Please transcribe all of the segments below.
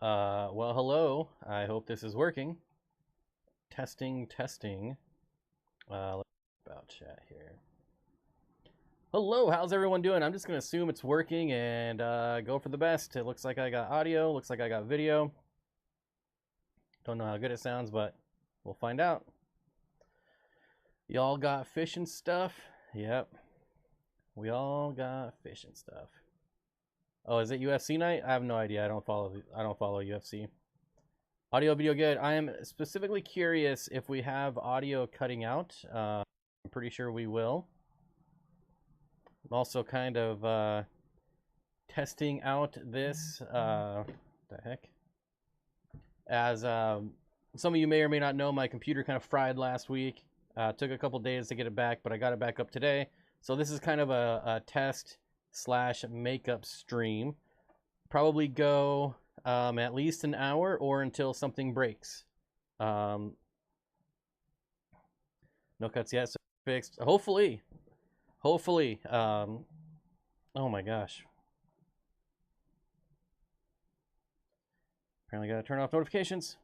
Well, hello. I hope this is working. Testing, testing. Let's about chat here. Hello, how's everyone doing? I'm just gonna assume it's working and go for the best. It looks like I got audio. Looks like I got video. Don't know how good it sounds, but we'll find out. Y'all got fish and stuff? Yep. We all got fish and stuff. Oh, is it UFC night? I have no idea. I don't follow UFC. Audio, video good. I am specifically curious if we have audio cutting out. I'm pretty sure we will. I'm also kind of testing out this. The heck? As some of you may or may not know, my computer kind of fried last week. Took a couple days to get it back, but I got it back up today. So this is kind of a test / makeup stream. Probably go at least an hour or until something breaks. No cuts yet, so fixed. Hopefully. Oh my gosh. Apparently gotta turn off notifications.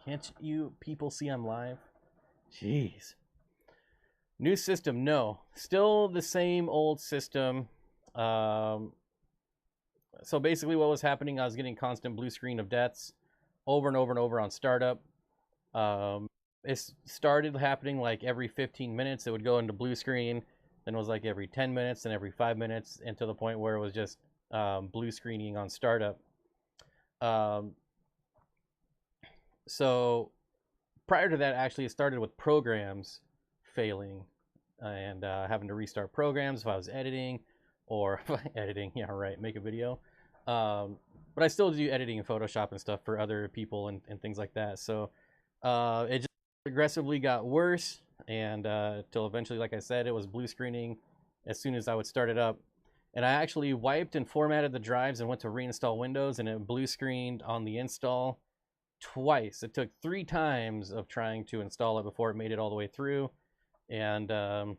Can't you people see I'm live? Jeez. New system, no. Still the same old system. So basically what was happening, I was getting constant blue screen of deaths over and over and over on startup. It started happening like every 15 minutes. It would go into blue screen. Then it was like every 10 minutes and every 5 minutes, and to the point where it was just blue screening on startup. So prior to that, actually, it started with programs failing and having to restart programs if I was editing or editing, yeah, right, make a video. But I still do editing in Photoshop and stuff for other people and things like that. So it just progressively got worse, and till eventually, like I said, it was blue screening as soon as I would start it up. And I actually wiped and formatted the drives and went to reinstall Windows, and it blue screened on the install twice. It took 3 times of trying to install it before it made it all the way through. And kind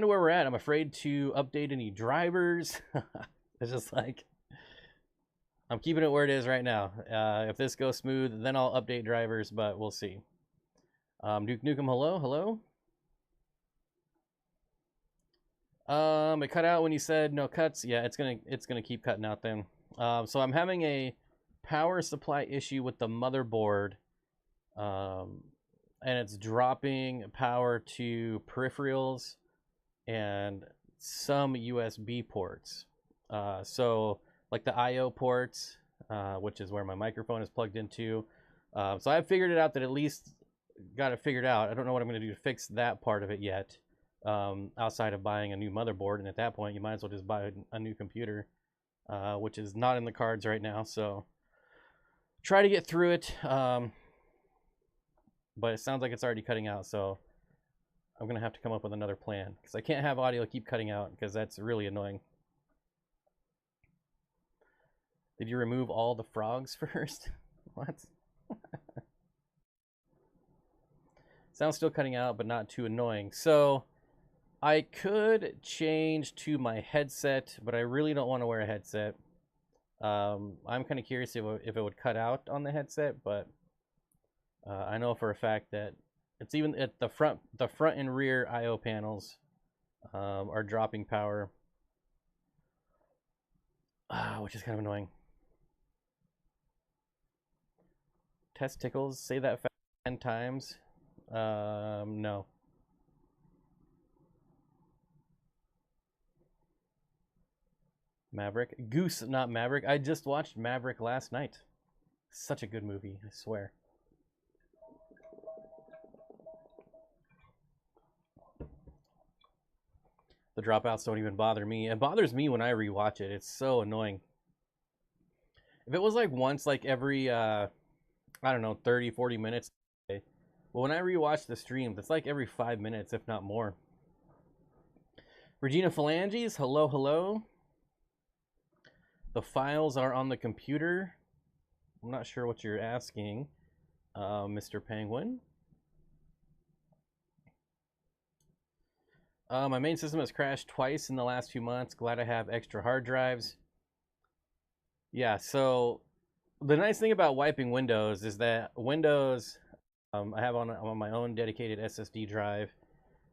of where we're at. I'm afraid to update any drivers. It's just like, I'm keeping it where it is right now. If this goes smooth, then I'll update drivers, but we'll see. Duke Nukem, hello. It cut out when you said no cuts. Yeah, it's gonna keep cutting out then. So I'm having a power supply issue with the motherboard, and it's dropping power to peripherals and some USB ports. So like the IO ports, which is where my microphone is plugged into. So I've figured it out, that at least got it figured out. I don't know what I'm going to do to fix that part of it yet, outside of buying a new motherboard. And at that point, you might as well just buy a new computer, which is not in the cards right now. So try to get through it. But it sounds like it's already cutting out. So I'm going to have to come up with another plan, because I can't have audio keep cutting out, because that's really annoying. Did you remove all the frogs first? What? Sounds still cutting out, but not too annoying. So I could change to my headset, but I really don't want to wear a headset. I'm kind of curious if it would cut out on the headset, but I know for a fact that it's even at the front and rear IO panels are dropping power, which is kind of annoying. Testicles, say that 10 times. No. Maverick. Goose, not Maverick. I just watched Maverick last night. Such a good movie, I swear. The dropouts don't even bother me. It bothers me when I rewatch it. It's so annoying. If it was like once, like every I don't know, 30, 40 minutes. But when I rewatch the streams, it's like every 5 minutes, if not more. Regina Phalanges, hello. The files are on the computer. I'm not sure what you're asking, Mr. Penguin. My main system has crashed twice in the last few months. Glad I have extra hard drives. Yeah, so the nice thing about wiping Windows is that Windows, I have on my own dedicated SSD drive,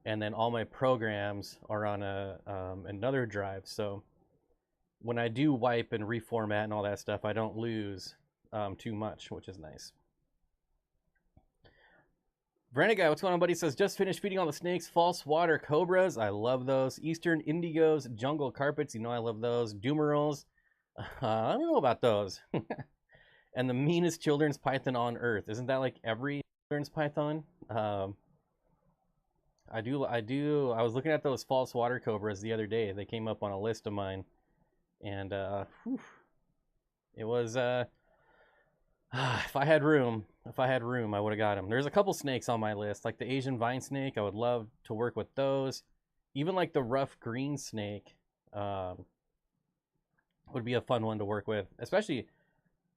and then all my programs are on another drive. So when I do wipe and reformat and all that stuff, I don't lose too much, which is nice. Brandon guy, what's going on, buddy? Says just finished feeding all the snakes. False water cobras, I love those. Eastern indigos, jungle carpets, you know I love those. Doomerals, I don't know about those. And the meanest children's python on earth. Isn't that like every children's python? I was looking at those false water cobras the other day. They came up on a list of mine, and it was if I had room, I would have got them. There's a couple snakes on my list, like the Asian vine snake. I would love to work with those. Even like the rough green snake would be a fun one to work with. Especially,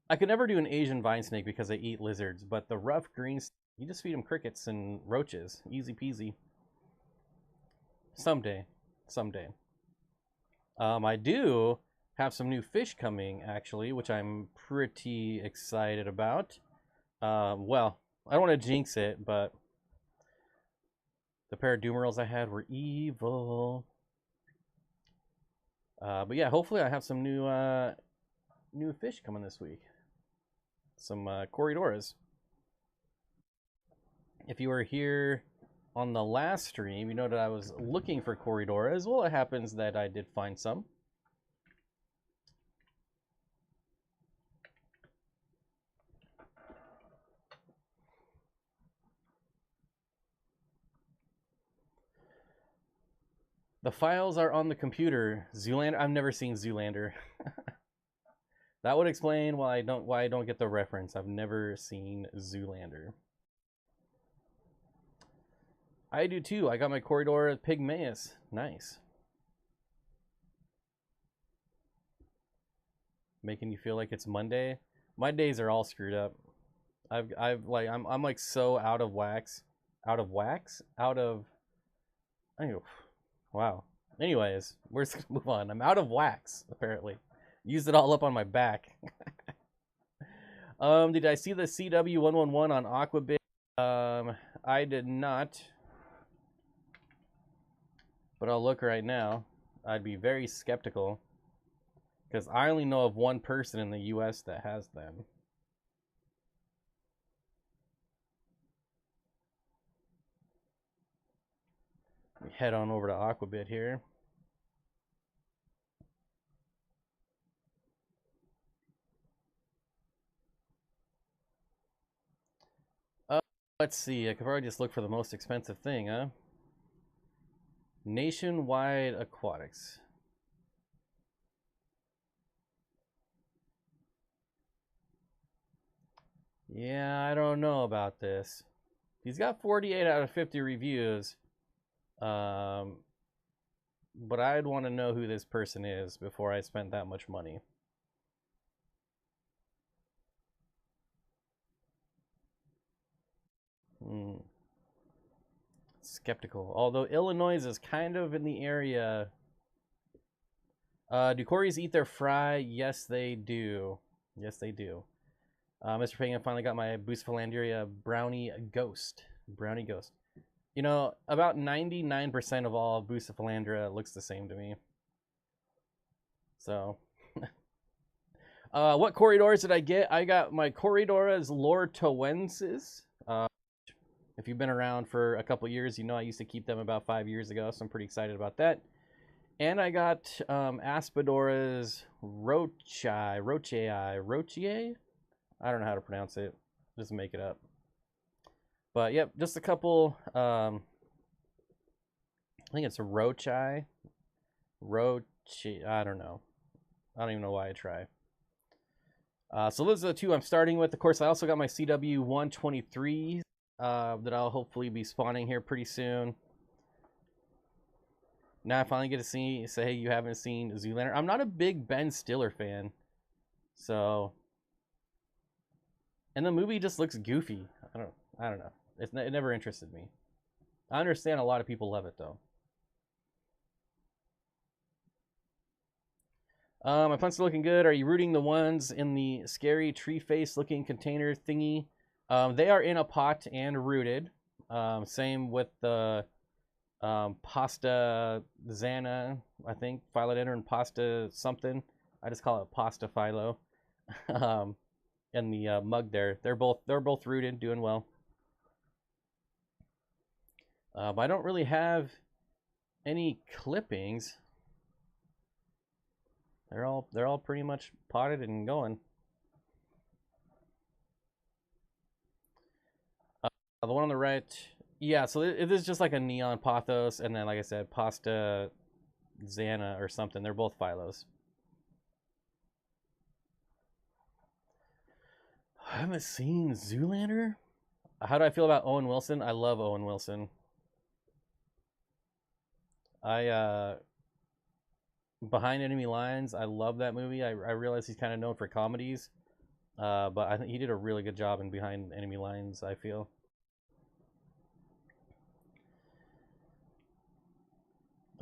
I could never do an Asian vine snake because they eat lizards, but the rough green, you just feed them crickets and roaches. Easy peasy. Someday. I do have some new fish coming, actually, which I'm pretty excited about. Well, I don't want to jinx it, but the pair of Doomerals I had were evil. But yeah, hopefully I have some new fish coming this week. Some Corridoras. If you were here on the last stream, you know that I was looking for Corridoras. Well, it happens that I did find some. The files are on the computer. Zoolander. I've never seen Zoolander. That would explain why I don't get the reference. I've never seen Zoolander. I do too. I got my Corridor Pygmaeus. Nice. Making you feel like it's Monday. My days are all screwed up. I'm like so out of wax. Out of wax? Out of wow. Anyways, we're just gonna move on. I'm out of wax, apparently. Used it all up on my back. Did I see the CW111 on Aquabit? I did not. But I'll look right now. I'd be very skeptical, because I only know of one person in the US that has them. Let me head on over to Aquabit here. Let's see. I could probably just look for the most expensive thing, huh? Nationwide Aquatics. Yeah, I don't know about this. He's got 48 out of 50 reviews. But I'd want to know who this person is before I spent that much money. Skeptical. Although Illinois is kind of in the area. Do Corys eat their fry? Yes, they do. Yes, they do. Mr. Payne, I finally got my Bucephalandria Brownie Ghost. Brownie Ghost. You know, about 99% of all Bucephalandria looks the same to me. So, what Corridors did I get? I got my Corridoras Lortoensis. If you've been around for a couple years, you know I used to keep them about 5 years ago, so I'm pretty excited about that. And I got Aspidoras Rochei. I don't know how to pronounce it. Just make it up. But yep, just a couple. I think it's a Rochei. I don't know. I don't even know why I try. So those are the two I'm starting with. Of course, I also got my CW123 that I'll hopefully be spawning here pretty soon. Now I finally get to say, hey, you haven't seen Zoolander. I'm not a big Ben Stiller fan, so, and the movie just looks goofy. I don't know. It never interested me. I understand a lot of people love it though. My plants are looking good. Are you rooting the ones in the scary tree face looking container thingy? They are in a pot and rooted. Same with the pasta Xana, I think, philodendron pasta something. I just call it pasta philo. And the mug there, they're both rooted, doing well. But I don't really have any clippings. They're all pretty much potted and going. The one on the right, yeah. So it is just like a neon pothos, and then like I said, pasta Xana or something. They're both phylos. I haven't seen Zoolander. How do I feel about Owen Wilson? I love Owen Wilson. Behind Enemy Lines, I love that movie. I realize he's kind of known for comedies, but I think he did a really good job in Behind Enemy Lines, I feel.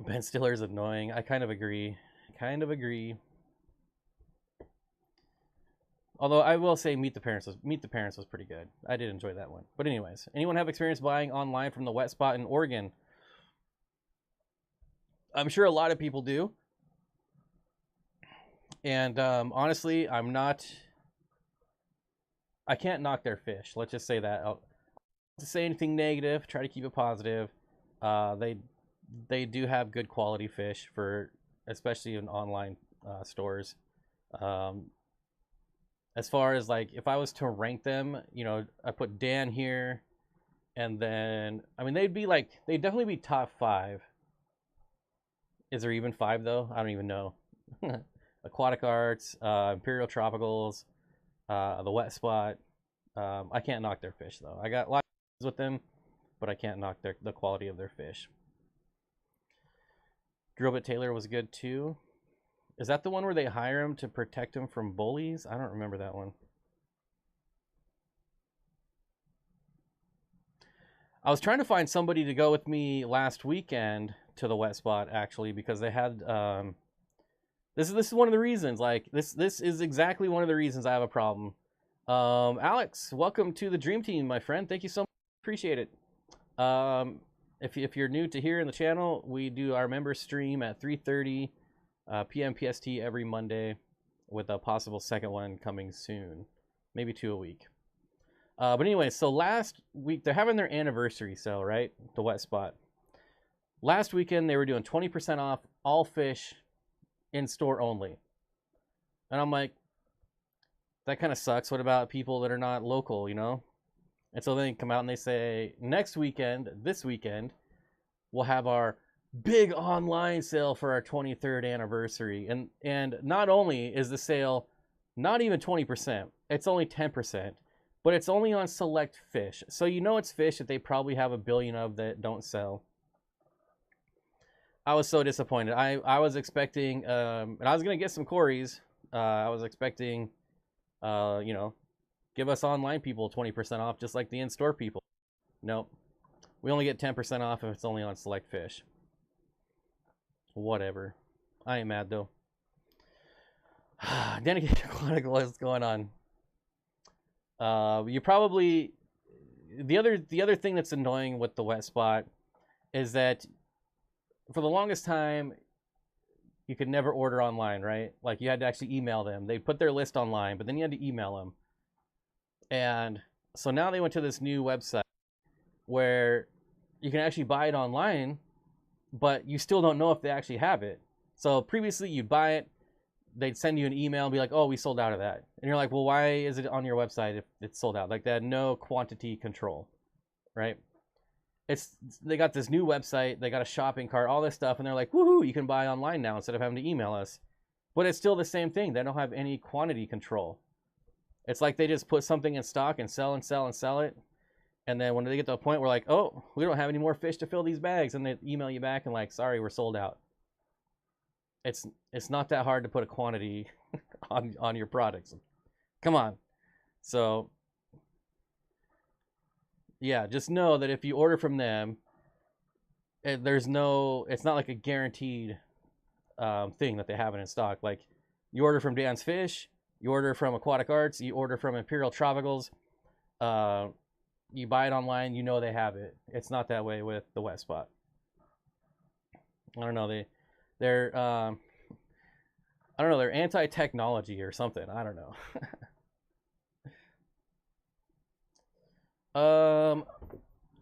Ben Stiller is annoying. I kind of agree. Although I will say Meet the Parents was pretty good. I did enjoy that one. But anyways, anyone have experience buying online from the wet spot in Oregon? I'm sure a lot of people do. And honestly, I can't knock their fish. Let's just say that. I'll not say anything negative. Try to keep it positive. They do have good quality fish for, especially in online stores. As far as like, if I was to rank them, I put Dan here, and then they'd definitely be top 5. Is there even 5 though? I don't even know. Aquatic Arts, Imperial Tropicals, the Wet Spot. I can't knock their fish though. I got lots with them, but I can't knock the quality of their fish. Drillbit Taylor was good too. Is that the one where they hire him to protect him from bullies? I don't remember that one. I was trying to find somebody to go with me last weekend to the wet spot, actually, because they had this is one of the reasons. Like this is exactly one of the reasons I have a problem. Alex, welcome to the Dream Team, my friend. Thank you so much. Appreciate it. If you're new to here in the channel, we do our member stream at 3:30 p.m. PST every Monday, with a possible second one coming soon, maybe 2 a week. But anyway, so last week they're having their anniversary sale, right? The wet spot. Last weekend they were doing 20% off all fish in store only, and I'm like, that kind of sucks. What about people that are not local, And so then they come out and they say, this weekend, we'll have our big online sale for our 23rd anniversary. And not only is the sale not even 20%, it's only 10%, but it's only on select fish. So it's fish that they probably have a billion of that don't sell. I was so disappointed. I was expecting, and I was going to get some Corys. I was expecting, give us online people 20% off, just like the in-store people. Nope. We only get 10% off if it's only on select fish. Whatever. I ain't mad, though. Dedicated Aquatic, what's going on? You probably... The other thing that's annoying with the wet spot is that for the longest time, you could never order online, right? Like, you had to actually email them. They put their list online, but then you had to email them. And so now they went to this new website where you can actually buy it online, but you still don't know if they actually have it. So previously you'd buy it, they'd send you an email and be like, oh, we sold out of that. And you're like, well, why is it on your website if it's sold out? Like, they had no quantity control, right? They got this new website, they got a shopping cart, all this stuff, and they're like, woohoo, you can buy online now instead of having to email us. But it's still the same thing. They don't have any quantity control. It's like they just put something in stock and sell and sell and sell it. And then when they get to a point where like, oh, we don't have any more fish to fill these bags, and they email you back and like, sorry, we're sold out. It's not that hard to put a quantity on your products. Come on. So yeah, just know that if you order from them, it's not like a guaranteed thing that they have it in stock. Like, You order from Dan's Fish, you order from Aquatic Arts, you order from Imperial Tropicals. You buy it online, you know they have it. It's not that way with the Wet Spot. I don't know, they're I don't know, they're anti-technology or something. I don't know. All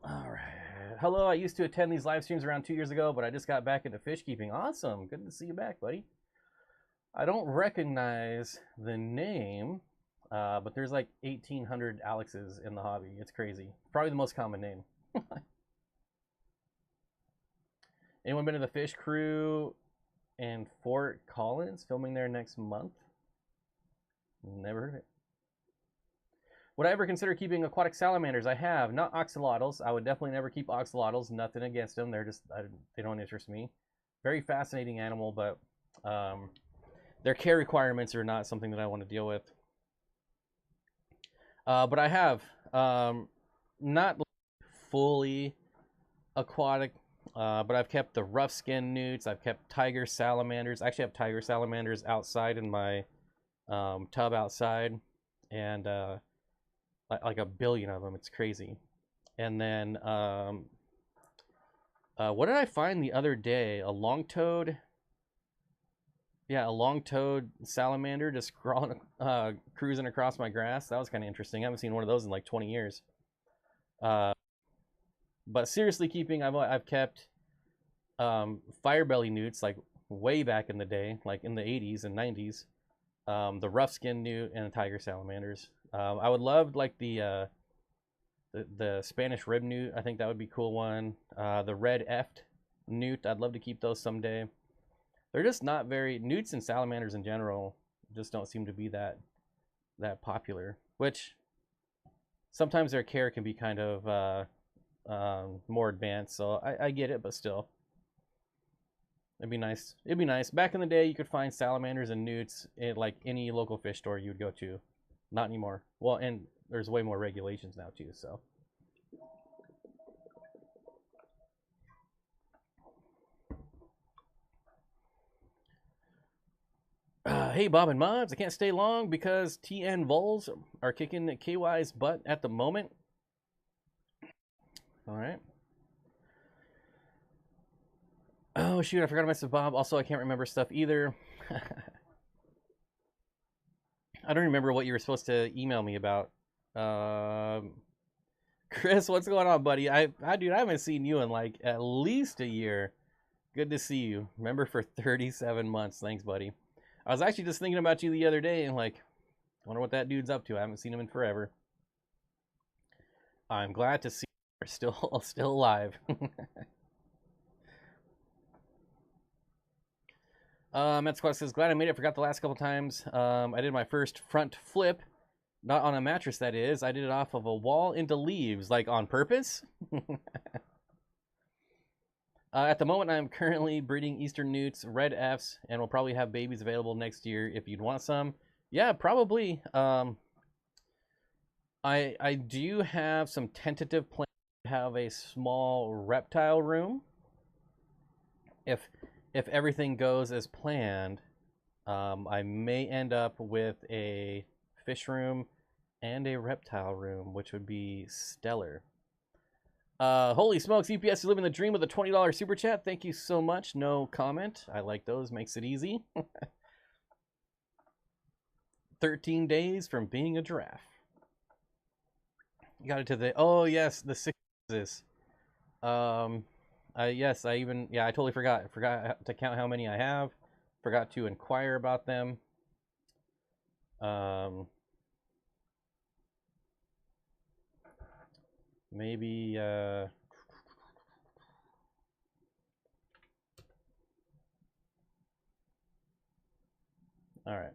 right. Hello, I used to attend these live streams around 2 years ago, but I just got back into fish keeping. Awesome. Good to see you back, buddy. I don't recognize the name, but there's like 1,800 Alexes in the hobby. It's crazy. Probably the most common name. Anyone been to the Fish Crew in Fort Collins? Filming there next month? Never heard of it. Would I ever consider keeping aquatic salamanders? I have. Not axolotls. I would definitely never keep axolotls. Nothing against them. They're just, they don't interest me. Very fascinating animal, but their care requirements are not something that I want to deal with. But I have. Not fully aquatic, but I've kept the rough skin newts. I've kept tiger salamanders. I actually have tiger salamanders outside in my tub outside. And like a billion of them. It's crazy. And then what did I find the other day? A long-toed, yeah, a long-toed salamander just crawling, cruising across my grass. That was kind of interesting. I haven't seen one of those in like 20 years. But seriously keeping, I've kept firebelly newts like way back in the day, like in the 80s and 90s. The rough skin newt and the tiger salamanders. I would love like the Spanish rib newt. I think that would be a cool one. The red eft newt. I'd love to keep those someday. They're just not very, newts and salamanders in general just don't seem to be that popular. Which sometimes their care can be kind of more advanced. So I get it, but still. It'd be nice. It'd be nice. Back in the day, you could find salamanders and newts at like any local fish store you would go to. Not anymore. Well, and there's way more regulations now too, so. Hey, Bob and Mods. I can't stay long because TN Vols are kicking KY's butt at the moment. All right. Oh, shoot. I forgot to message Bob. Also, I can't remember stuff either. I don't remember what you were supposed to email me about. Chris, what's going on, buddy? Dude, I haven't seen you in like at least a year. Good to see you. Remember for 37 months. Thanks, buddy. I was actually just thinking about you the other day and like, wonder what that dude's up to. I haven't seen him in forever. I'm glad to see you're still alive. Matt Squad says, glad I made it. Forgot the last couple times. I did my first front flip. Not on a mattress, that is. I did it off of a wall into leaves, like on purpose. At the moment, I'm currently breeding Eastern newts, red Fs, and we'll probably have babies available next year if you'd want some. Yeah, probably. I do have some tentative plans to have a small reptile room. If everything goes as planned, I may end up with a fish room and a reptile room, which would be stellar. Holy smokes, EPS, you living the dream with a $20 super chat. Thank you so much. No comment. I like those. Makes it easy. 13 days from being a giraffe. You got it to the, oh yes, the 6s. Yes, I totally forgot. I forgot to count how many I have. Forgot to inquire about them. Maybe, all right.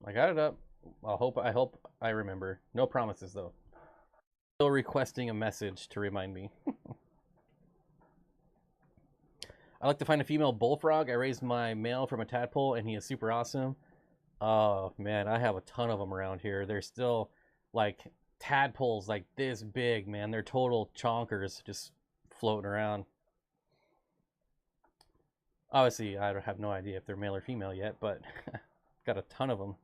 I got it up. I hope I remember. No promises though. Still requesting a message to remind me. I like to find a female bullfrog. I raised my male from a tadpole and he is super awesome. Oh man, I have a ton of them around here. They're still like tadpoles like this big, man. They're total chonkers just floating around. Obviously, I have no idea if they're male or female yet, but got a ton of them.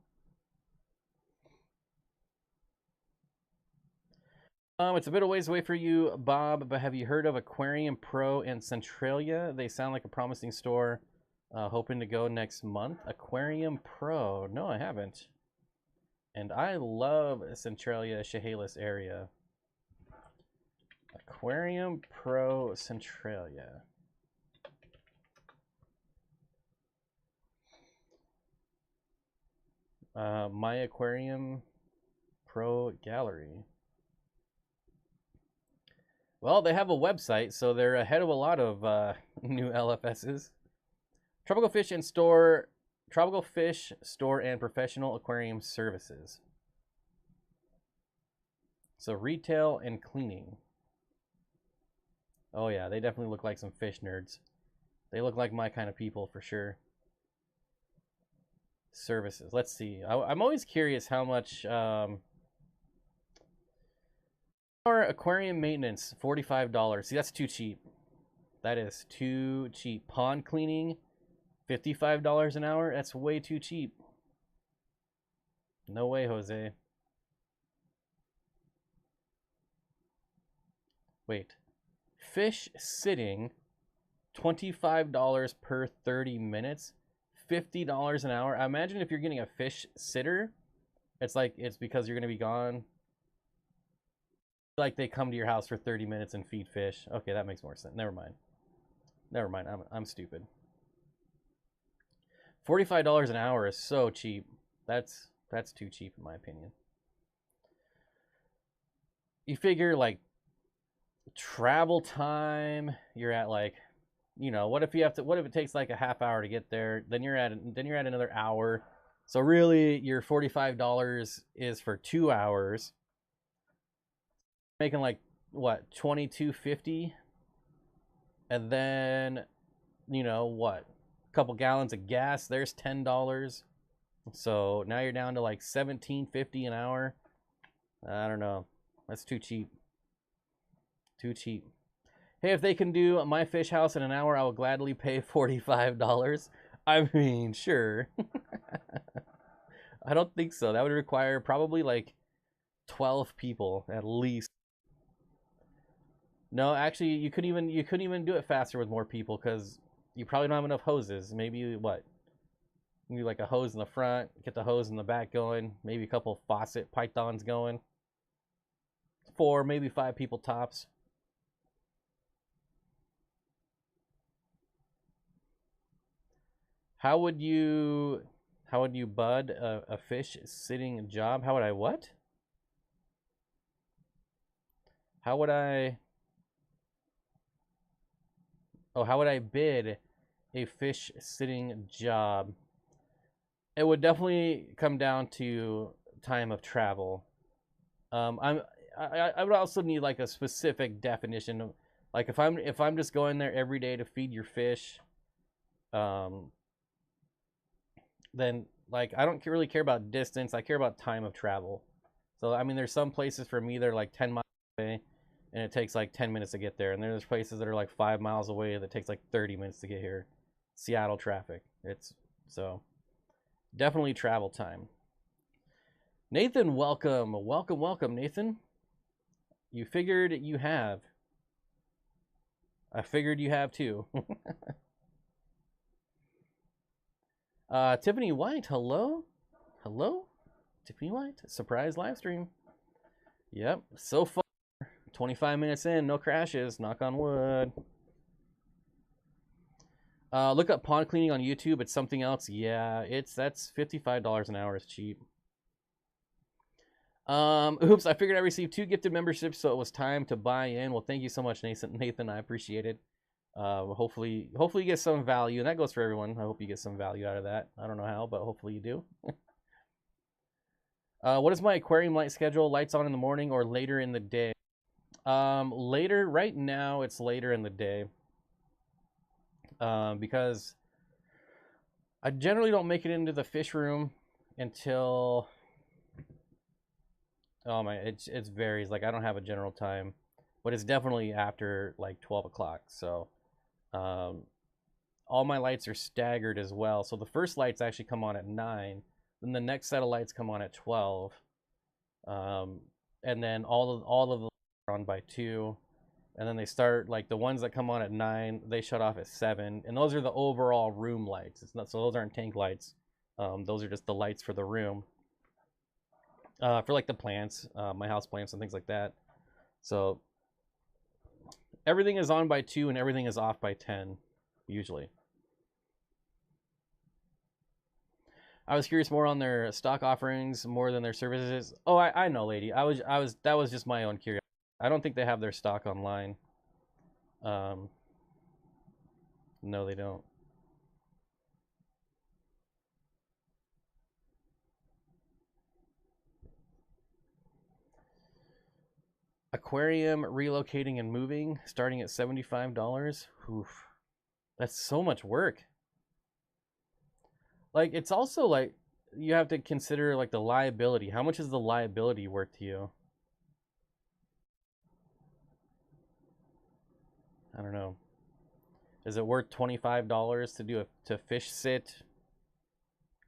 It's a bit of ways away for you, Bob, but have you heard of Aquarium Pro in Centralia? They sound like a promising store. Hoping to go next month. Aquarium Pro. No, I haven't. And I love Centralia, Chehalis area. Aquarium Pro Centralia. My Aquarium Pro Gallery. Well, they have a website, so they're ahead of a lot of new LFSs. Tropical Fish Store and Professional Aquarium Services. So retail and cleaning. Oh yeah, they definitely look like some fish nerds. They look like my kind of people for sure. Services. Let's see. I'm always curious how much our aquarium maintenance, $45. See, that's too cheap. That is too cheap. Pond cleaning, $55 an hour. That's way too cheap. No way, Jose. Wait. Fish sitting, $25 per 30 minutes, $50 an hour. I imagine if you're getting a fish sitter, it's because you're going to be gone. Like they come to your house for 30 minutes and feed fish. Okay, that makes more sense. Never mind. I'm stupid. $45 an hour is so cheap. That's too cheap in my opinion. You figure like travel time, you're at like, what if it takes like a half hour to get there? Then you're at another hour. So really your $45 is for 2 hours. Making like what, $22.50, and then what, a couple gallons of gas, there's $10. So now you're down to like $17.50 an hour. I don't know, that's too cheap. Hey, if they can do my fish house in an hour, I will gladly pay $45. I mean, sure. I don't think so. That would require probably like 12 people at least. No, actually, you couldn't even do it faster with more people because you probably don't have enough hoses. Maybe what? You need like a hose in the front, get the hose in the back going, maybe a couple faucet pythons going. 4, maybe 5 people tops. How would you bud a fish sitting job? How would I what? How would I bid a fish sitting job? It would definitely come down to time of travel. I would also need like a specific definition of, like, if I'm just going there every day to feed your fish, then like I don't really care about distance. I care about time of travel. So I mean, there's some places for me that are like 10 miles away, and it takes like 10 minutes to get there. And there's places that are like 5 miles away that takes like 30 minutes to get here. Seattle traffic. So definitely travel time. Nathan, welcome, Nathan. You figured you have. I figured you have too. Tiffany White, hello? Tiffany White, surprise live stream. Yep, so far, 25 minutes in, no crashes, knock on wood. Look up pond cleaning on YouTube, it's something else. Yeah, that's $55 an hour is cheap. Oops, I figured I received 2 gifted memberships, so it was time to buy in. Well, thank you so much, Nathan, I appreciate it. Hopefully you get some value, and that goes for everyone. I hope you get some value out of that. I don't know how, but hopefully you do. What is my aquarium light schedule? Lights on in the morning or later in the day? Later. Right now, it's later in the day. Because I generally don't make it into the fish room until, oh my, it varies. Like, I don't have a general time, but it's definitely after like 12 o'clock. So, all my lights are staggered as well. So the first lights actually come on at 9, then the next set of lights come on at 12, and then all of the lights are on by 2, and then they start, like, the ones that come on at 9, they shut off at 7, and those are the overall room lights. It's not, so those aren't tank lights. Those are just the lights for the room, for like the plants, my house plants and things like that. So everything is on by 2 and everything is off by 10 usually. I was curious more on their stock offerings more than their services. Oh, I know, lady. That was just my own curiosity. I don't think they have their stock online. No, they don't. Aquarium relocating and moving, starting at $75. Oof. That's so much work. Like, it's also like you have to consider like the liability. How much is the liability worth to you? I don't know. Is it worth $25 to do to fish sit?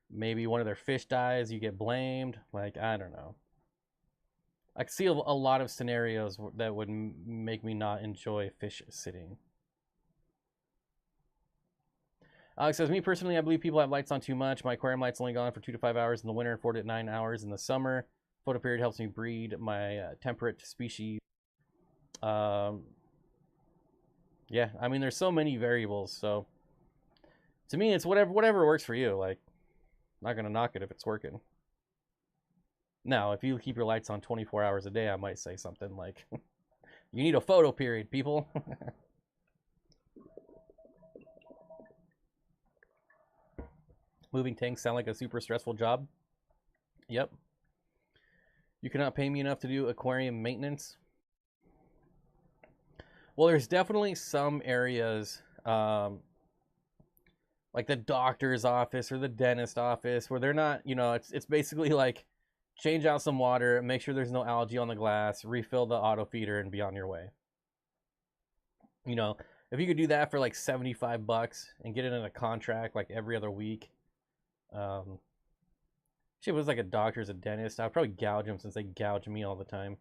Maybe one of their fish dies, you get blamed. Like, I don't know. I see a lot of scenarios that would make me not enjoy fish sitting. Alex says, me personally, I believe people have lights on too much. My aquarium light's only gone for 2 to 5 hours in the winter, 4 to 9 hours in the summer. Photo period helps me breed my temperate species. Yeah, I mean, there's so many variables. So to me, it's whatever works for you. Like, I'm not gonna knock it if it's working. Now, if you keep your lights on 24 hours a day, I might say something like, you need a photo period, people. Moving tanks sound like a super stressful job. Yep. You cannot pay me enough to do aquarium maintenance. Well, there's definitely some areas, like the doctor's office or the dentist office, where they're not, you know, it's basically like, change out some water, make sure there's no algae on the glass, refill the auto feeder, and be on your way. You know, if you could do that for like $75 and get it in a contract like every other week, shit, it was like a doctor's, a dentist, I'd probably gouge them since they gouge me all the time.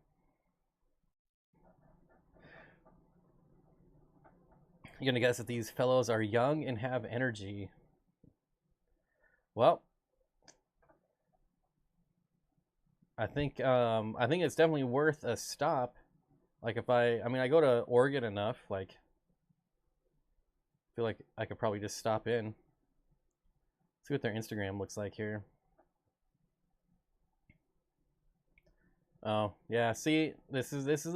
You're gonna guess that these fellows are young and have energy. Well, I think it's definitely worth a stop. Like, if I mean, I go to Oregon enough, like, I feel like I could probably just stop in. Let's see what their Instagram looks like here. Oh, yeah, see, this is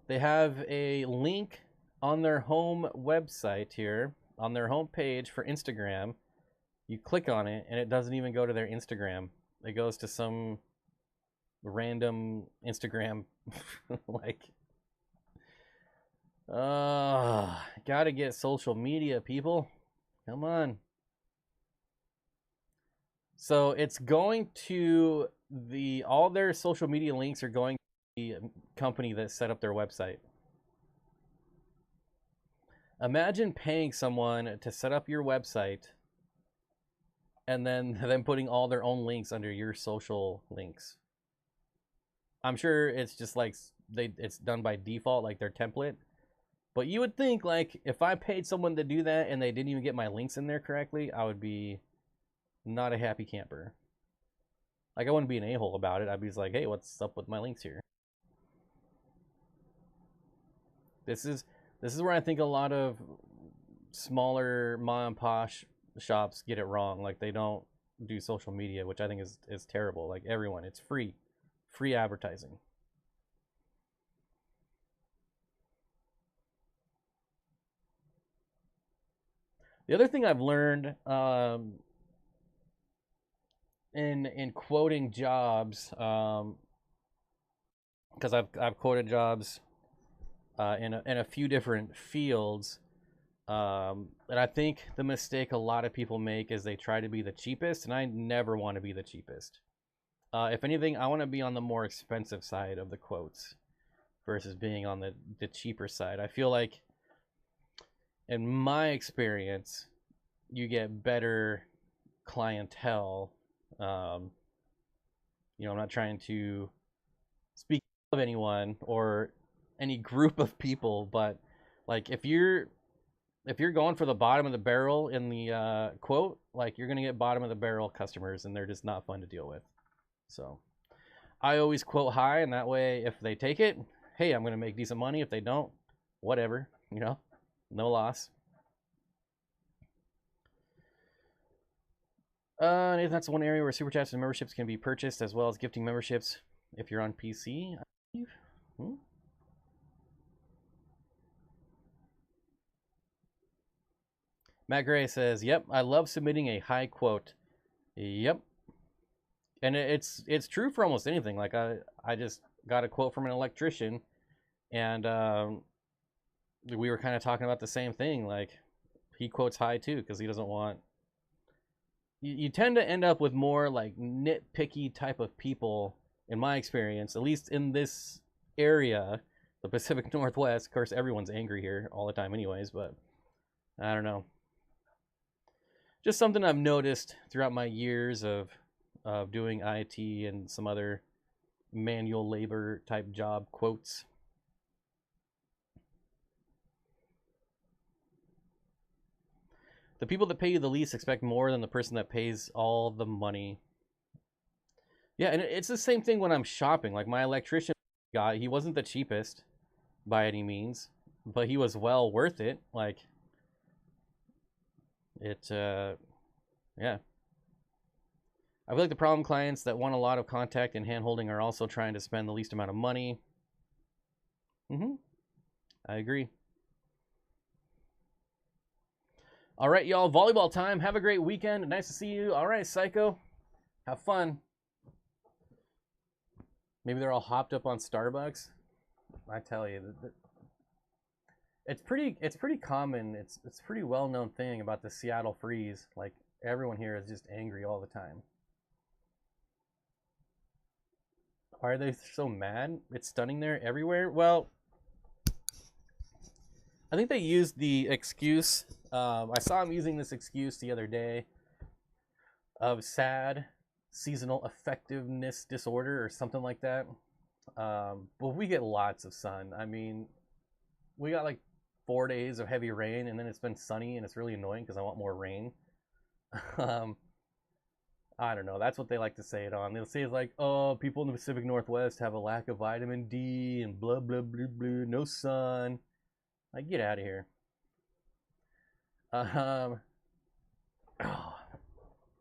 they have a link on their home website here, on their home page for Instagram. You click on it and it doesn't even go to their Instagram. It goes to some random Instagram. Like, gotta get social media, people. Come on. So it's going to all their social media links are going to the company that set up their website. Imagine paying someone to set up your website and then them putting all their own links under your social links. I'm sure it's just like it's done by default, like their template. But you would think, like, if I paid someone to do that and they didn't even get my links in there correctly, I would be not a happy camper. Like, I wouldn't be an a-hole about it. I'd be just like, hey, what's up with my links here? This is where I think a lot of smaller mom and pop shops get it wrong. Like, they don't do social media, which I think is terrible. Like, everyone, it's free advertising. The other thing I've learned in quoting jobs, because I've quoted jobs in a few different fields, and I think the mistake a lot of people make is they try to be the cheapest, and I never want to be the cheapest. If anything, I want to be on the more expensive side of the quotes versus being on the cheaper side. I feel like in my experience, you get better clientele. You know, I'm not trying to speak of anyone or any group of people, but like if you're going for the bottom of the barrel in the quote, like you're gonna get bottom of the barrel customers, and they're just not fun to deal with. So I always quote high, and that way if they take it, hey, I'm gonna make decent money. If they don't, whatever, you know, no loss. Nathan, that's one area where super chats and memberships can be purchased, as well as gifting memberships if you're on PC, I believe. Matt Gray says, "Yep, I love submitting a high quote." Yep, and it's true for almost anything. Like I just got a quote from an electrician, and we were kind of talking about the same thing. Like he quotes high too because he doesn't want. You tend to end up with more like nitpicky type of people, in my experience, at least in this area, the Pacific Northwest. Of course, everyone's angry here all the time, anyways. But I don't know. Just something I've noticed throughout my years of doing IT and some other manual labor type job quotes. The people that pay you the least expect more than the person that pays all the money. Yeah, and it's the same thing when I'm shopping. Like my electrician guy, he wasn't the cheapest by any means, but he was well worth it. Like it yeah. I feel like the problem clients that want a lot of contact and hand-holding are also trying to spend the least amount of money. I agree. All right, y'all, volleyball time. Have a great weekend. Nice to see you. All right, Psycho. Have fun. Maybe they're all hopped up on Starbucks. I tell you, it's pretty common. It's a pretty well-known thing about the Seattle freeze. Like everyone here is just angry all the time. Why are they so mad? It's stunning there everywhere. Well, I think they used the excuse. I saw him using this excuse the other day of SAD, seasonal affectiveness disorder, or something like that. But we get lots of sun. I mean, we got like 4 days of heavy rain, and then it's been sunny, and it's really annoying because I want more rain. I don't know. That's what they like to say it on. They'll say it's like, oh, people in the Pacific Northwest have a lack of vitamin D and blah, blah, blah, blah, no sun. Like, get out of here. Oh,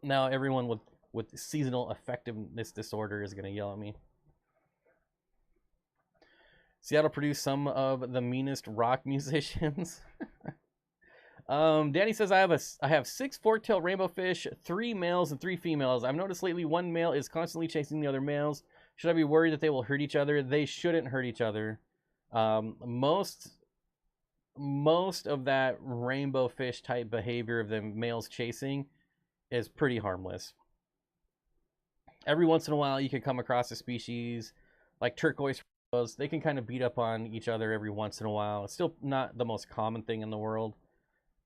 now everyone with seasonal affectiveness disorder is going to yell at me. Seattle produced some of the meanest rock musicians. Danny says, I have 6 fork-tailed rainbowfish, 3 males and 3 females. I've noticed lately one male is constantly chasing the other males. Should I be worried that they will hurt each other? They shouldn't hurt each other. Most of that rainbowfish type behavior of the males chasing is pretty harmless. Every once in a while, you can come across a species like turquoise rainbows. They can kind of beat up on each other every once in a while. It's still not the most common thing in the world.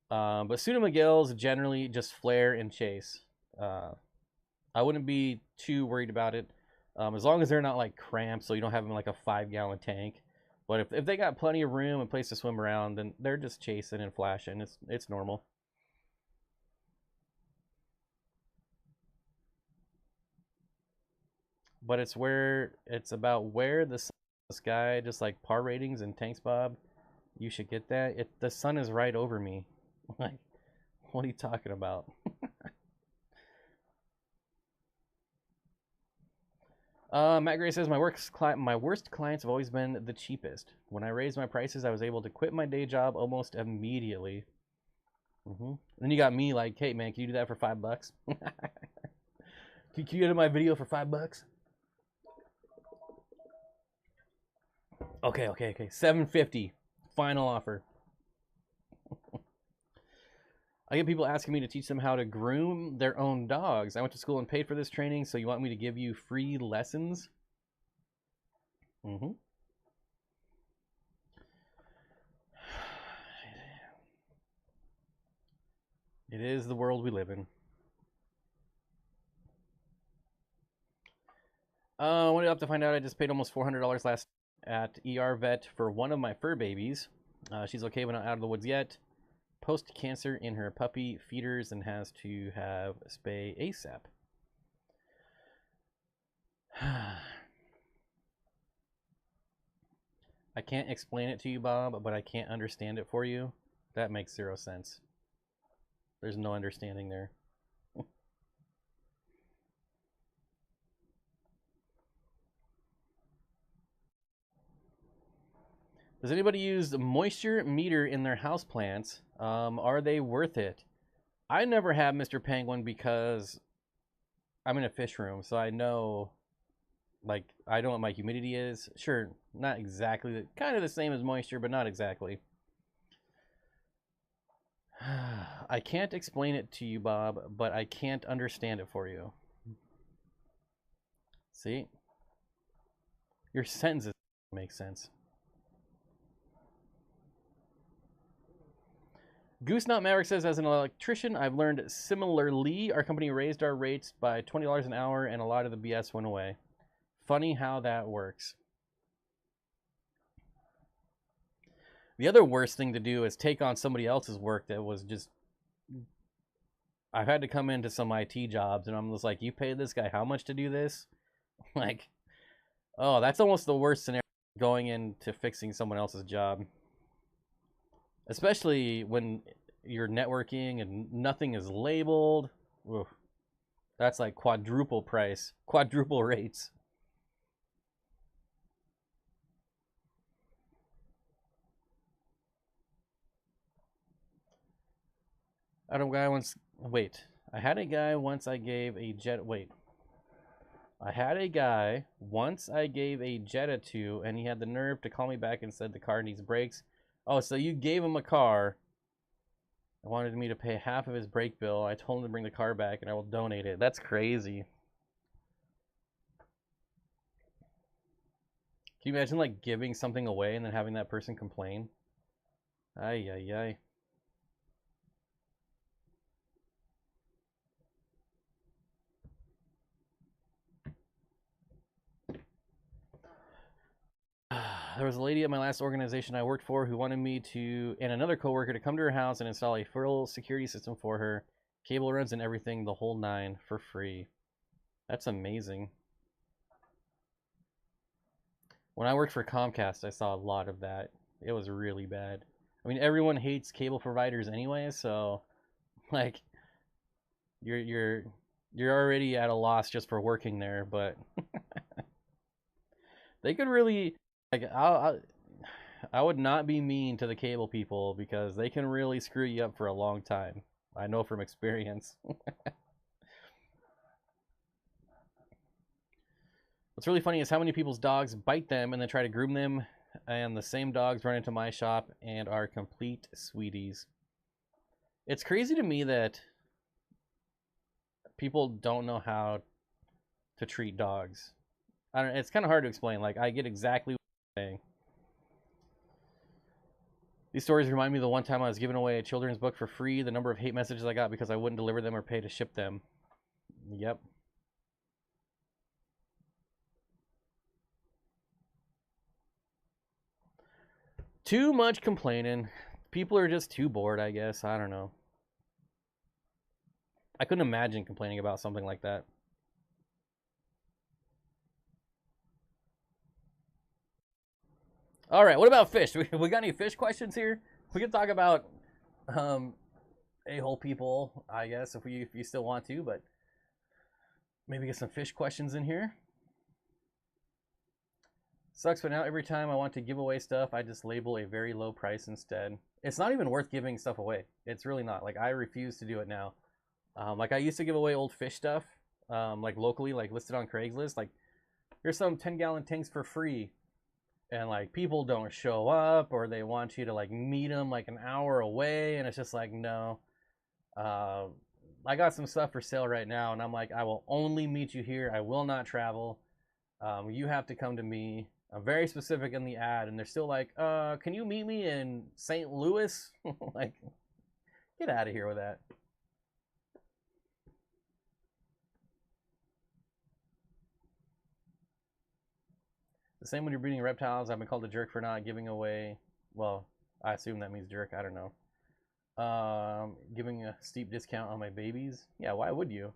But pseudomugills generally just flare and chase. I wouldn't be too worried about it, as long as they're not like cramped, so you don't have them in like a 5-gallon tank. But if they got plenty of room and place to swim around, then they're just chasing and flashing. It's normal. But it's about where the sky, just like par ratings and tanks, Bob. You should get that. The sun is right over me. Like, what are you talking about? Matt Gray says, my worst clients have always been the cheapest. When I raised my prices, I was able to quit my day job almost immediately. And then you got me like, hey man, can you do that for $5? Can you edit my video for $5? Okay. $7.50. Final offer. I get people asking me to teach them how to groom their own dogs. I went to school and paid for this training, so you want me to give you free lessons? Mm-hmm. It is the world we live in. What did I have to find out? I just paid almost $400 last at ER vet for one of my fur babies. She's okay, but not out of the woods yet. Post-cancer in her puppy feeders and has to have a spay ASAP. I can't explain it to you, Bob, but I can't understand it for you. That makes zero sense. There's no understanding there. Does anybody use the moisture meter in their houseplants? Are they worth it? I never have, Mr. Penguin, because I'm in a fish room, so I know, like, I know what my humidity is. Sure, not exactly, kind of the same as moisture, but not exactly. I can't explain it to you, Bob, but I can't understand it for you. See? Your sentences make sense. Goosenut Maverick says, as an electrician, I've learned similarly. Our company raised our rates by $20 an hour, and a lot of the BS went away. Funny how that works. The other worst thing to do is take on somebody else's work that was just... I've had to come into some IT jobs, and I'm just like, you paid this guy how much to do this? Like, oh, that's almost the worst scenario, going into fixing someone else's job. Especially when you're networking and nothing is labeled. Oof. That's like quadruple price, quadruple rates. I had a guy once. Wait, I had a guy once I gave a jet. Wait, I had a guy once I gave a Jetta to, and he had the nerve to call me back and said the car needs brakes. Oh, so you gave him a car. I wanted me to pay half of his brake bill. I told him to bring the car back, and I will donate it. That's crazy. Can you imagine, like, giving something away and then having that person complain? Ay, ay, ay. There was a lady at my last organization I worked for who wanted me to, and another coworker, to come to her house and install a full security system for her. Cable runs and everything, the whole nine, for free. That's amazing. When I worked for Comcast, I saw a lot of that. It was really bad. I mean, everyone hates cable providers anyway, so like you're already at a loss just for working there, but they could really, like, I would not be mean to the cable people because they can really screw you up for a long time. I know from experience. What's really funny is how many people's dogs bite them and then try to groom them, and the same dogs run into my shop and are complete sweeties. It's crazy to me that people don't know how to treat dogs. I don't. It's kind of hard to explain. Like, I get exactly what you're saying. These stories remind me of the one time I was giving away a children's book for free. The number of hate messages I got because I wouldn't deliver them or pay to ship them. Yep. Too much complaining. People are just too bored, I guess. I don't know. I couldn't imagine complaining about something like that. All right, what about fish? We got any fish questions here? We can talk about a-hole people, I guess, if you still want to, but maybe get some fish questions in here. Sucks, but now every time I want to give away stuff, I just label a very low price instead. It's not even worth giving stuff away. It's really not. Like, I refuse to do it now. Like, I used to give away old fish stuff, like locally, like listed on Craigslist. Like, here's some 10-gallon tanks for free. And like, people don't show up, or they want you to like meet them like an hour away, and it's just like, no. I got some stuff for sale right now, and I'm like, I will only meet you here. I will not travel. You have to come to me. I'm very specific in the ad, and they're still like, can you meet me in St. Louis? Like, get out of here with that. The same when you're breeding reptiles. I've been called a jerk for not giving away. Well, I assume that means jerk. I don't know. Giving a steep discount on my babies. Yeah, why would you?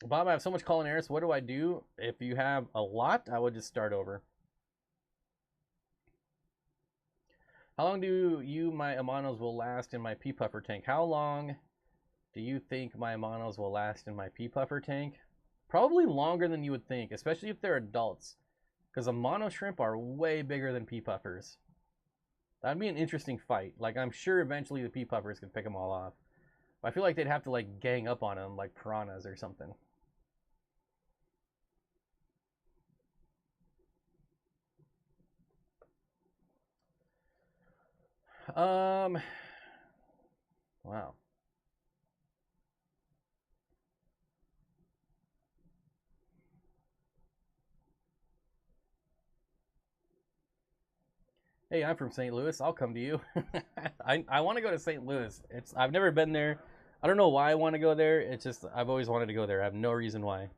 Bob, I have so much culinary. What do I do? If you have a lot, I would just start over. How long do my Amanos will last in my pea puffer tank? How long do you think my Amanos will last in my pea puffer tank? Probably longer than you would think, especially if they're adults. Because Amano shrimp are way bigger than pea puffers. That'd be an interesting fight. Like, I'm sure eventually the pea puffers could pick them all off. But I feel like they'd have to, like, gang up on them like piranhas or something. Wow. Hey, I'm from St. Louis. I'll come to you. I want to go to St. Louis. I've never been there. I don't know why I want to go there. It's just I've always wanted to go there. I have no reason why.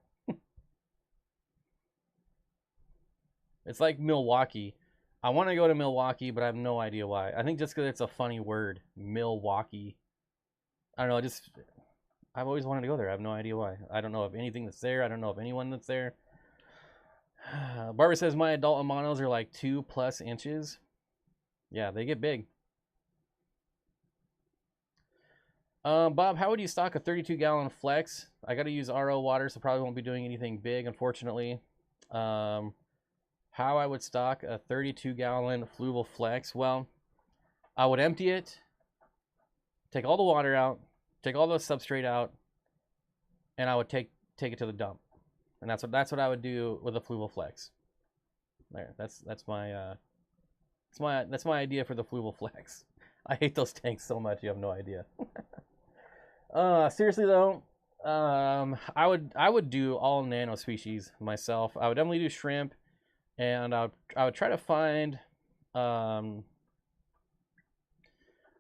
It's like Milwaukee. I want to go to Milwaukee, but I have no idea why. I think just because it's a funny word, Milwaukee. I don't know. I've always wanted to go there. I have no idea why. I don't know of anything that's there. I don't know of anyone that's there. Barbara says my adult Amanos are like 2+ inches. Yeah, they get big. Bob, how would you stock a 32-gallon flex? I got to use RO water, so probably won't be doing anything big, unfortunately. How I would stock a 32-gallon fluval flex? Well, I would empty it, take all the water out, take all the substrate out, and I would take it to the dump. And that's what I would do with a fluval flex. There, that's my idea for the fluval flex. I hate those tanks so much, you have no idea. Seriously though, I would do all nano species myself. I would definitely do shrimp, and I would try to find I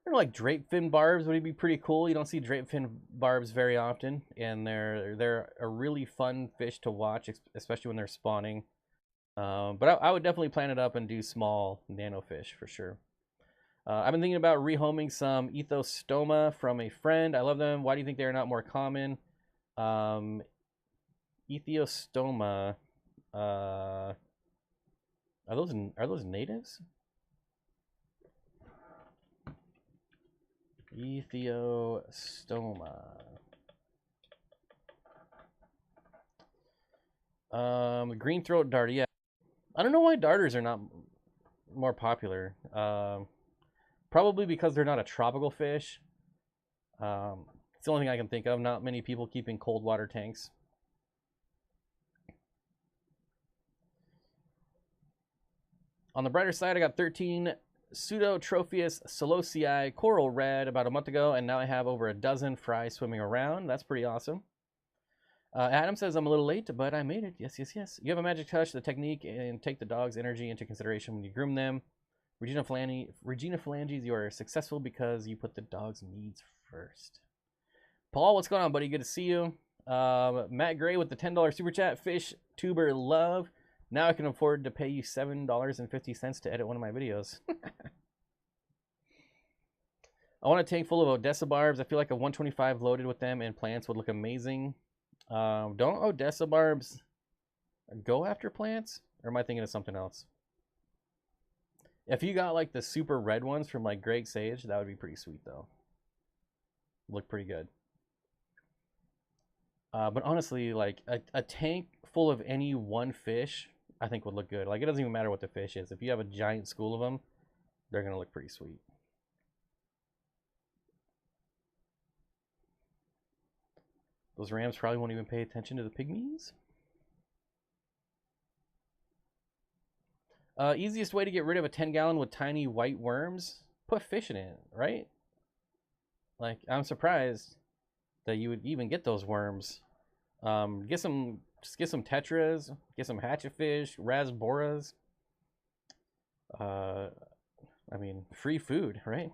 don't know, like drape fin barbs would be pretty cool. You don't see drape fin barbs very often, and they're a really fun fish to watch, especially when they're spawning. But I would definitely plan it up and do small nano fish for sure. I've been thinking about rehoming some Ethostoma from a friend. I love them. Why do you think they're not more common? Ethostoma. Are those natives? Ethostoma. Green throat darter. Yeah, I don't know why darters are not more popular. Probably because they're not a tropical fish. It's the only thing I can think of. Not many people keeping cold water tanks. On the brighter side, I got 13 Pseudotropheus solosii coral red about a month ago, and now I have over a dozen fry swimming around. That's pretty awesome. Adam says I'm a little late, but I made it. Yes, yes, yes. You have a magic touch, the technique, and take the dog's energy into consideration when you groom them. Regina Phalanges, you are successful because you put the dog's needs first. Paul, what's going on, buddy? Good to see you. Matt Gray with the $10 super chat. Fish tuber love. Now I can afford to pay you $7.50 to edit one of my videos. I want a tank full of Odessa barbs. I feel like a 125 loaded with them and plants would look amazing. Don't Odessa barbs go after plants? Or am I thinking of something else? If you got like the super red ones from like Greg Sage, that would be pretty sweet though. Look pretty good. But honestly, like a tank full of any one fish, I think would look good. Like it doesn't even matter what the fish is. If you have a giant school of them, they're gonna look pretty sweet. Those rams probably won't even pay attention to the pygmies. Easiest way to get rid of a 10-gallon with tiny white worms? Put fish in it, right? Like, I'm surprised that you would even get those worms. Just get some tetras, get some hatchetfish, rasboras. I mean, free food, right?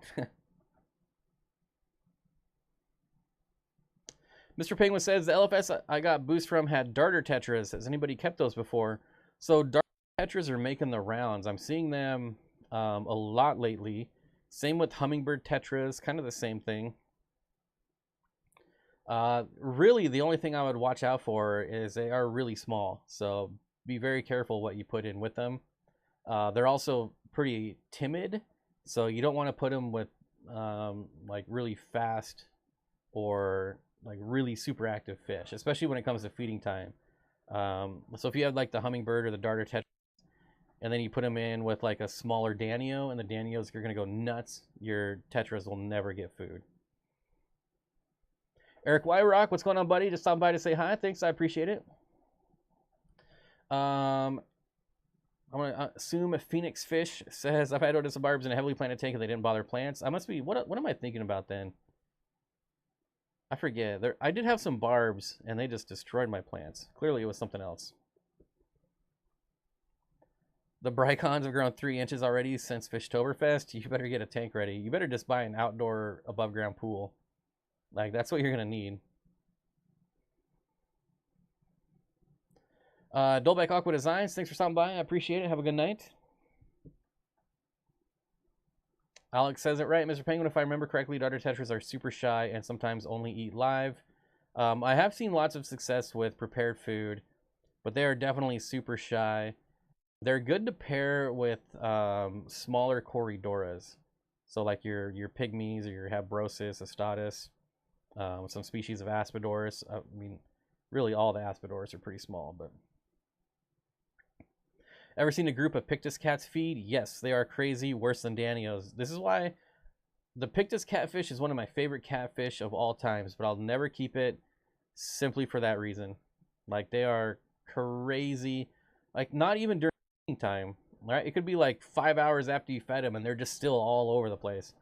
Mr. Penguin says the LFS I got boost from had darter tetras. Has anybody kept those before? So darter tetras are making the rounds. I'm seeing them a lot lately. Same with hummingbird tetras, kind of the same thing. Really, the only thing I would watch out for is they are really small. So be very careful what you put in with them. They're also pretty timid, so you don't want to put them with like really fast or like really super active fish, especially when it comes to feeding time. So if you have like the hummingbird or the darter tetra, and then you put them in with like a smaller danio, and the danios are going to go nuts, your tetras will never get food. Eric Wyrock, what's going on, buddy? Just stopping by to say hi. Thanks, I appreciate it. I'm gonna assume a Phoenix Fish says I've had Odessa barbs in a heavily planted tank and they didn't bother plants. I must be what am I thinking about then? I forget. I did have some barbs and they just destroyed my plants. Clearly it was something else. The Brycons have grown 3 inches already since Fishtoberfest. You better get a tank ready. You better just buy an outdoor above ground pool. Like, that's what you're gonna need. Dolbeck Aqua Designs, thanks for stopping by. I appreciate it. Have a good night. Alex says it right, Mr. Penguin. If I remember correctly, darter tetras are super shy and sometimes only eat live. I have seen lots of success with prepared food, but they are definitely super shy. They're good to pair with smaller Corydoras. So like your pygmies or your Habrosis, Astatus, some species of Aspidorus. I mean, really all the Aspidorus are pretty small, but... Ever seen a group of Pictus cats feed? Yes, they are crazy, worse than Danios. This is why the Pictus catfish is one of my favorite catfish of all times, but I'll never keep it simply for that reason. Like, they are crazy. Like, not even during feeding time. Right? It could be like 5 hours after you fed them and they're just still all over the place.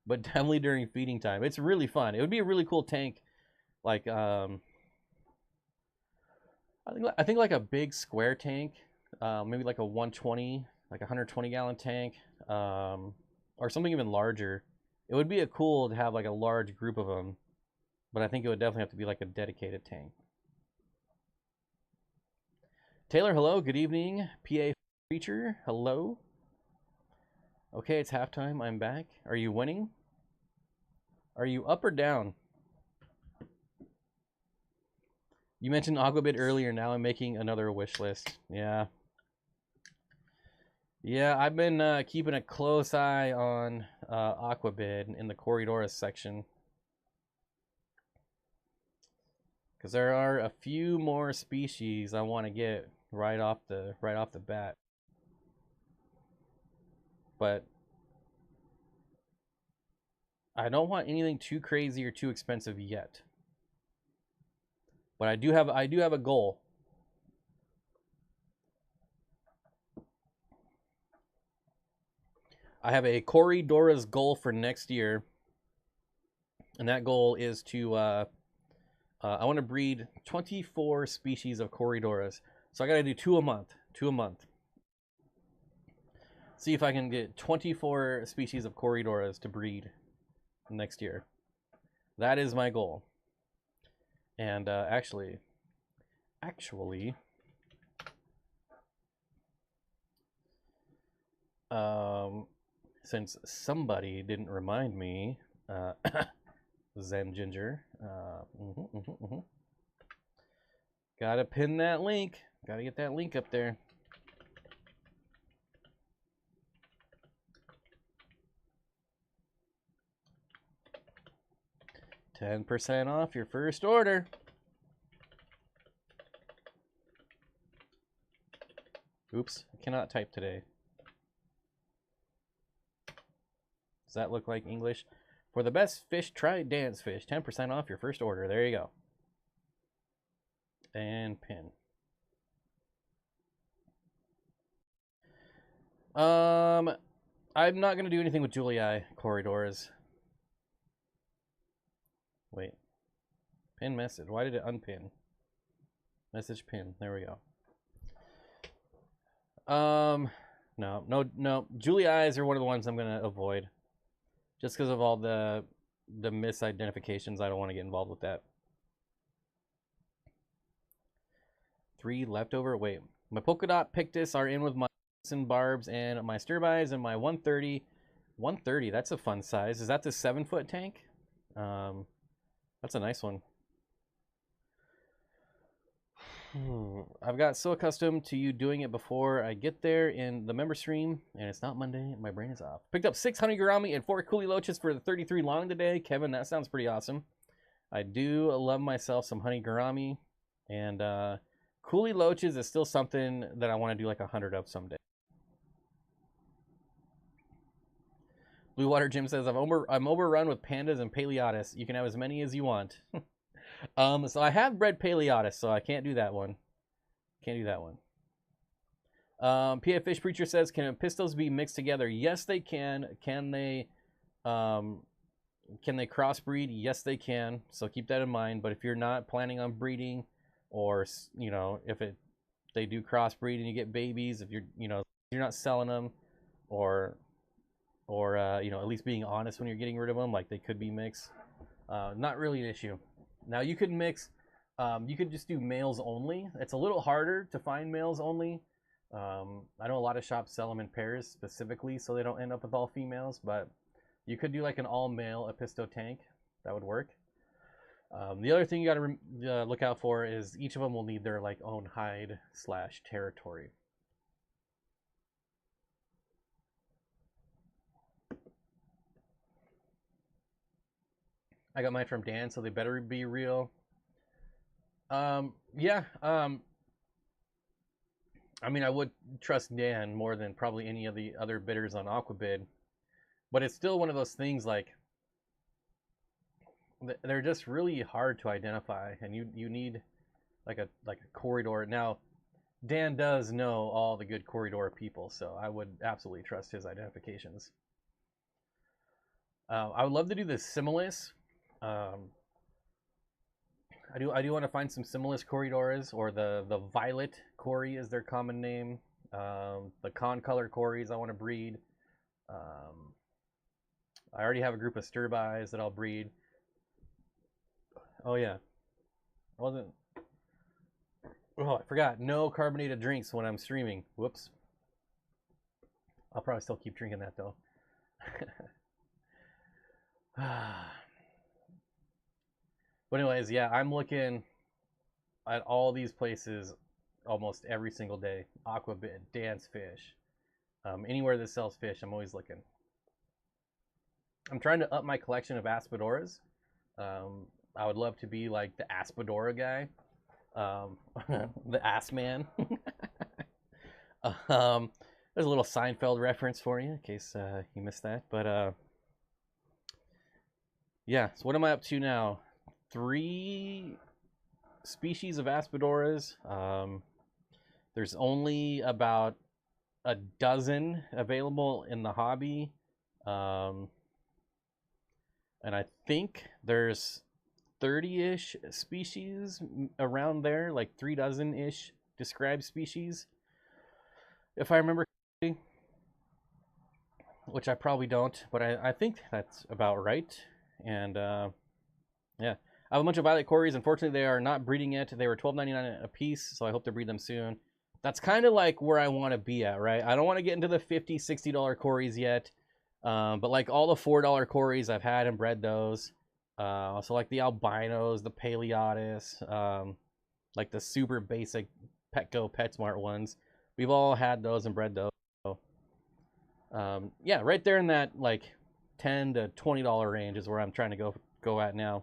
But definitely during feeding time. It's really fun. It would be a really cool tank. Like, I think like a big square tank. Maybe like a 120, like a 120 gallon tank, or something even larger. It would be cool to have like a large group of them, but I think it would definitely have to be like a dedicated tank. Taylor, hello, good evening. PA Preacher, hello. Okay, it's halftime, I'm back. Are you winning? Are you up or down? You mentioned Aquabid earlier, now I'm making another wish list. Yeah. Yeah, I've been keeping a close eye on Aquabid in the Corydoras section. Because there are a few more species I want to get right off the bat. But I don't want anything too crazy or too expensive yet. But I do have a goal. I have a Corydoras goal for next year, and that goal is to I want to breed 24 species of Corydoras. So I got to do 2 a month. See if I can get 24 species of Corydoras to breed next year. That is my goal. And actually, since somebody didn't remind me, Zen Ginger, gotta pin that link. Gotta get that link up there. $10% off your first order. Oops, I cannot type today. Does that look like English? For the best fish, try Dance Fish. 10% off your first order. There you go. And pin. I'm not going to do anything with Julii Corydoras. Wait. Pin message. Why did it unpin? Message pin. There we go. No. Juliis are one of the ones I'm going to avoid. Just because of all the misidentifications. I don't want to get involved with that. 3 leftover. Wait, my polka dot pictus are in with my barbs and my styrbys and my 130. 130, that's a fun size. Is that the 7-foot tank? That's a nice one. I've got so accustomed to you doing it before I get there in the member stream, and it's not Monday. My brain is off. Picked up 6 honey gourami and 4 coolie loaches for the 33 long today. Kevin, that sounds pretty awesome. I do love myself some honey gourami, and coolie loaches is still something that I want to do like 100 of someday. Blue Water Jim says, I'm overrun with pandas and paleotis. You can have as many as you want. So I have bred paleotis, so I can't do that one. Can't do that one. PF Fish Preacher says, can pistos be mixed together? Yes, they can. Can they crossbreed? Yes, they can. So keep that in mind. But if you're not planning on breeding, or you know, if they do crossbreed and you get babies, if you're not selling them, or you know, at least being honest when you're getting rid of them, like they could be mixed. Not really an issue. Now you could mix, you could just do males only. It's a little harder to find males only. I know a lot of shops sell them in pairs specifically so they don't end up with all females, but you could do like an all male Episto tank. That would work. The other thing you got to look out for is each of them will need their like own hide / territory. I got mine from Dan, so they better be real. Yeah. I mean, I would trust Dan more than probably any of the other bidders on Aquabid, but it's still one of those things like they're just really hard to identify, and you need like a corridor. Now, Dan does know all the good corridor people, so I would absolutely trust his identifications. I would love to do the Similis. I do want to find some Similis corridors, or the Violet Cory is their common name. The Concolor Cories I want to breed. I already have a group of Styrbys that I'll breed. Oh yeah, I forgot. No carbonated drinks when I'm streaming. Whoops. I'll probably still keep drinking that though. But anyways, yeah, I'm looking at all these places almost every single day. Aquabid, Dance Fish, anywhere that sells fish, I'm always looking. I'm trying to up my collection of Aspidoras. I would love to be like the Aspidora guy, the Ass Man. There's a little Seinfeld reference for you in case you missed that. But yeah, so what am I up to now? 3 species of Aspidoras. There's only about a dozen available in the hobby. And I think there's 30-ish species around there, like 3 dozen-ish described species, if I remember correctly, which I probably don't, but I think that's about right. And yeah, I have a bunch of Violet Cories. Unfortunately, they are not breeding yet. They were $12.99 a piece, so I hope to breed them soon. That's kind of like where I want to be at, right? I don't want to get into the $50, $60 Cories yet, but like all the $4 Cories, I've had and bred those. So like the albinos, the paleotis, like the super basic Petco PetSmart ones, we've all had those and bred those. So, yeah, right there in that like $10 to $20 range is where I'm trying to go at now.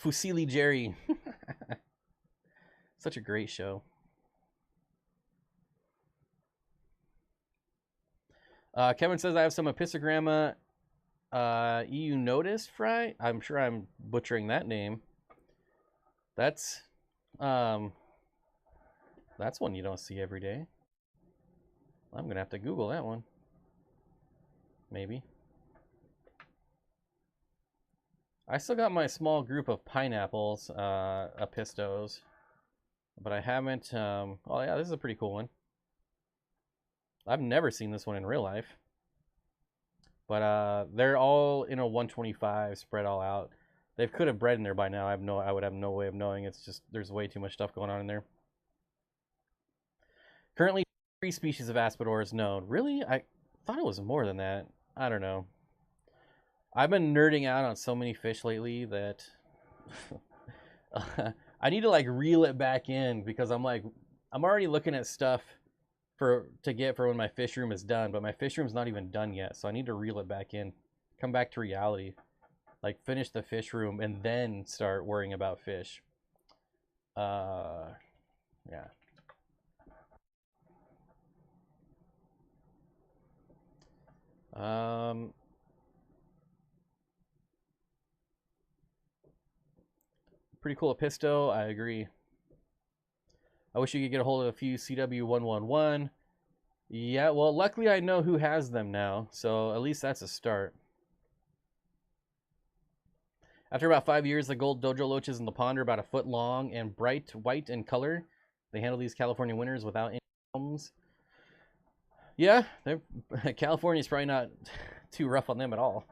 Fusili Jerry. Such a great show. Kevin says I have some Epistogramma EU Notice Fry. I'm sure I'm butchering that name. That's one you don't see every day. I'm gonna have to Google that one. Maybe. I still got my small group of pineapples, Epistos, but I haven't. Oh yeah, this is a pretty cool one. I've never seen this one in real life, but they're all in a 125 spread all out. They could have bred in there by now. I would have no way of knowing. It's just there's way too much stuff going on in there. Currently, 3 species of Aspidoras known. Really? I thought it was more than that. I don't know. I've been nerding out on so many fish lately that I need to like reel it back in because I'm already looking at stuff to get for when my fish room is done, but my fish room's not even done yet, so I need to reel it back in, come back to reality, like finish the fish room and then start worrying about fish. Yeah. Pretty cool Episto, I agree. I wish you could get a hold of a few CW111. Yeah, well, luckily I know who has them now, so at least that's a start. After about 5 years, the gold dojo loaches in the pond are about a foot long and bright white in color. They handle these California winters without any problems. Yeah, California's probably not too rough on them at all.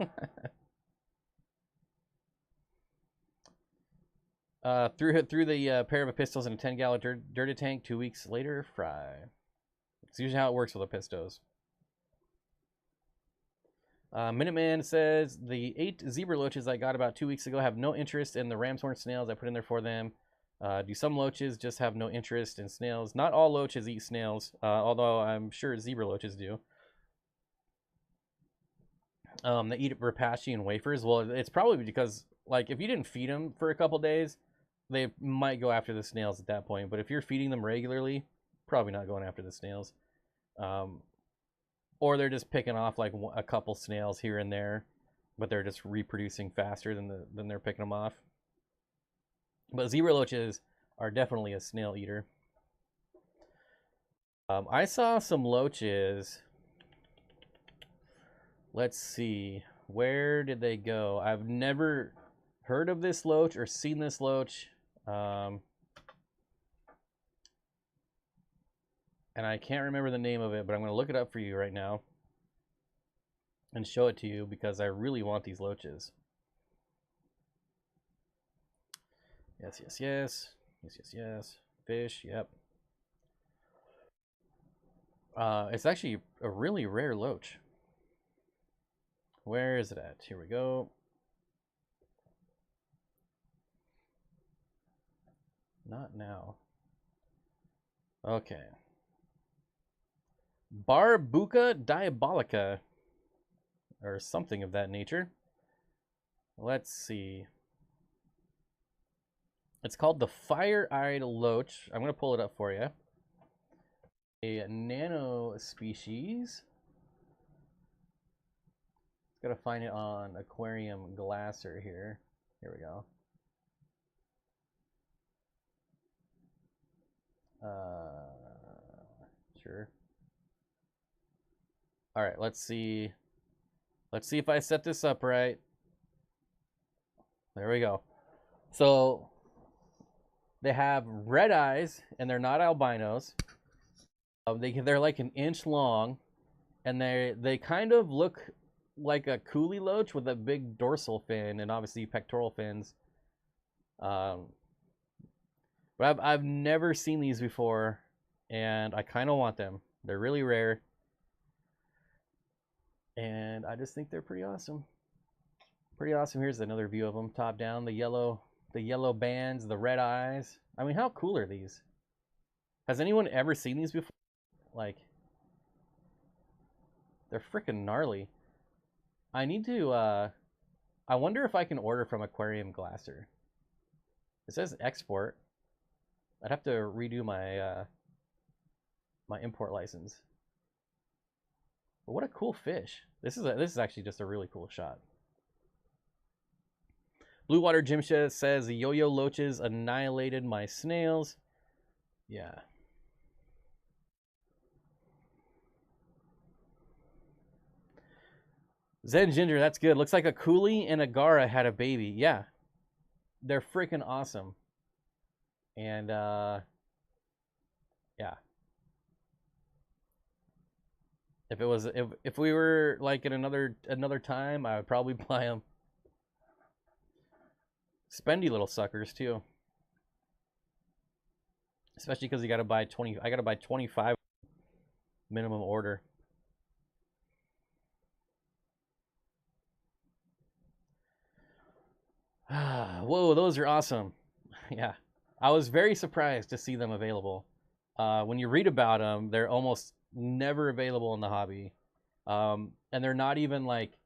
Threw the pair of Epistos in a 10-gallon dirty tank. 2 weeks later, fry. It's usually how it works with Epistos. Minuteman says, the 8 zebra loaches I got about 2 weeks ago have no interest in the ram's horn snails I put in there for them. Do some loaches just have no interest in snails? Not all loaches eat snails, although I'm sure zebra loaches do. They eat rapashi and wafers. Well, it's probably because, like, if you didn't feed them for a couple days, they might go after the snails at that point. But if you're feeding them regularly, probably not going after the snails. Or they're just picking off like a couple snails here and there, but they're just reproducing faster than they're picking them off. But zebra loaches are definitely a snail eater. I saw some loaches. Let's see, where did they go? I've never heard of this loach or seen this loach. And I can't remember the name of it, but I'm going to look it up for you right now and show it to you because I really want these loaches. Yes, yes, yes. Yes, yes, yes. Fish, yep. It's actually a really rare loach. Where is it at? Here we go. Not now. Okay. Barbuca diabolica, or something of that nature. Let's see. It's called the fire-eyed loach. I'm going to pull it up for you. A nano species. Got to find it on Aquarium Glasser here. Here we go. Sure. All right, let's see. Let's see if I set this up right. There we go. So they have red eyes, and they're not albinos. They're like an inch long, and they kind of look like a coolie loach with a big dorsal fin and obviously pectoral fins. But I've never seen these before, and I kind of want them. They're really rare, and I just think they're pretty awesome. Pretty awesome. Here's another view of them, top down. The yellow bands, the red eyes. I mean, how cool are these? Has anyone ever seen these before? Like, they're freaking gnarly. I need to, I wonder if I can order from Aquarium Glasser. It says export. I'd have to redo my, my import license. But what a cool fish. This is actually just a really cool shot. Blue Water Jimsha says the yo-yo loaches annihilated my snails. Yeah. Zen Ginger, that's good. Looks like a coolie and a Gara had a baby. Yeah. They're freaking awesome. And yeah. If we were like at another time, I would probably buy them. Spendy little suckers too. Especially because you got to buy 20. I got to buy 25 minimum order. Whoa, those are awesome. Yeah, I was very surprised to see them available. When you read about them, they're almost never available in the hobby, and they're not even like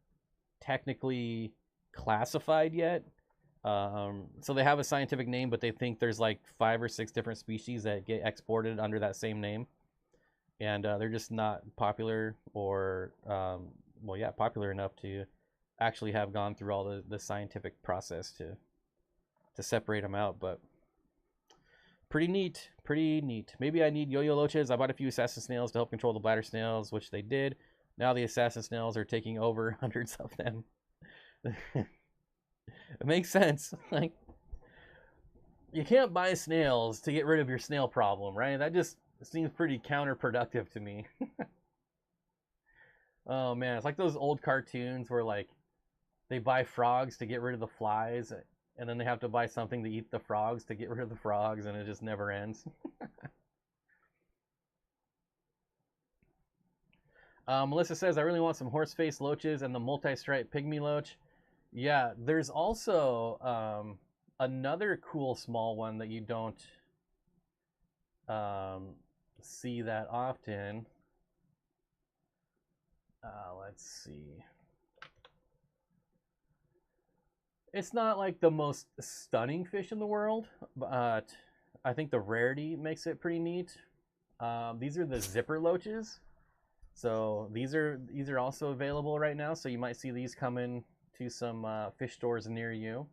technically classified yet. So they have a scientific name, but they think there's like 5 or 6 different species that get exported under that same name, and they're just not popular or well, yeah, popular enough to actually have gone through all the scientific process to separate them out. But pretty neat, pretty neat. Maybe I need yo-yo loaches. I bought a few assassin snails to help control the bladder snails, which they did. Now the assassin snails are taking over hundreds of them. It makes sense. Like, you can't buy snails to get rid of your snail problem, right? That just seems pretty counterproductive to me. Oh man, it's like those old cartoons where like they buy frogs to get rid of the flies, and then they have to buy something to eat the frogs to get rid of the frogs, and it just never ends. Melissa says, I really want some horse-face loaches and the multi-stripe pygmy loach. Yeah, there's also another cool small one that you don't see that often. Let's see. It's not like the most stunning fish in the world, but I think the rarity makes it pretty neat. These are the zipper loaches. So these are also available right now. So you might see these coming to some fish stores near you.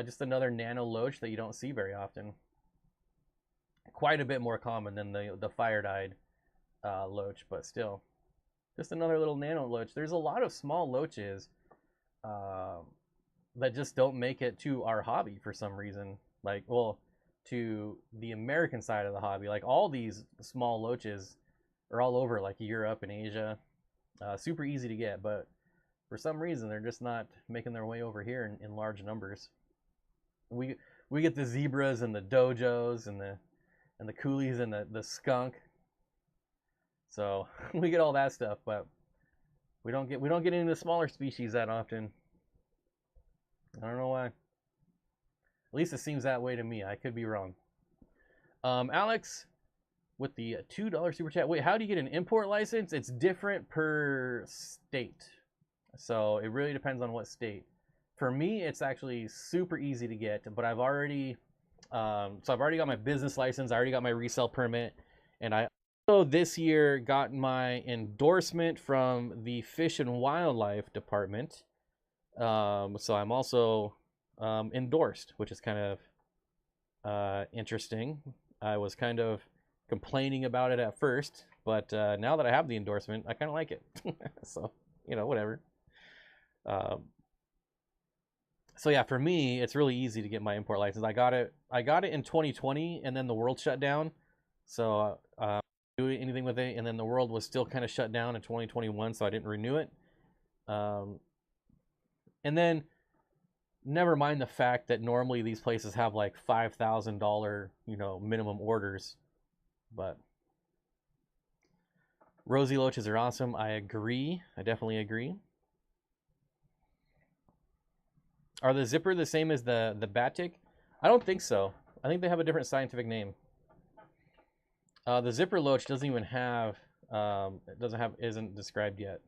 Just another nano loach that you don't see very often. Quite a bit more common than the fire-dyed loach, but still. Just another little nano loach. There's a lot of small loaches that just don't make it to our hobby for some reason. Like, well, to the American side of the hobby. Like, all these small loaches are all over, like, Europe and Asia. Super easy to get, but for some reason, they're just not making their way over here in large numbers. We get the zebras and the dojos and the coolies and the skunk. So we get all that stuff, but we don't get into the smaller species that often. I don't know why. At least it seems that way to me. I could be wrong. Alex with the $2 super chat. Wait, how do you get an import license? It's different per state. So it really depends on what state. For me, it's actually super easy to get, but I've already got my business license. I already got my resale permit, and I also this year got my endorsement from the Fish and Wildlife Department. So I'm also endorsed, which is kind of interesting. I was kind of complaining about it at first, but now that I have the endorsement, I kind of like it. So, you know, whatever. So yeah, for me, it's really easy to get my import license. I got it in 2020, and then the world shut down. So do anything with it, and then the world was still kind of shut down in 2021, so I didn't renew it. And then, never mind the fact that normally these places have like $5,000, you know, minimum orders. But rosy loaches are awesome. I agree. I definitely agree. Are the zipper the same as the batik? I don't think so. I think they have a different scientific name. The zipper loach doesn't even have isn't described yet.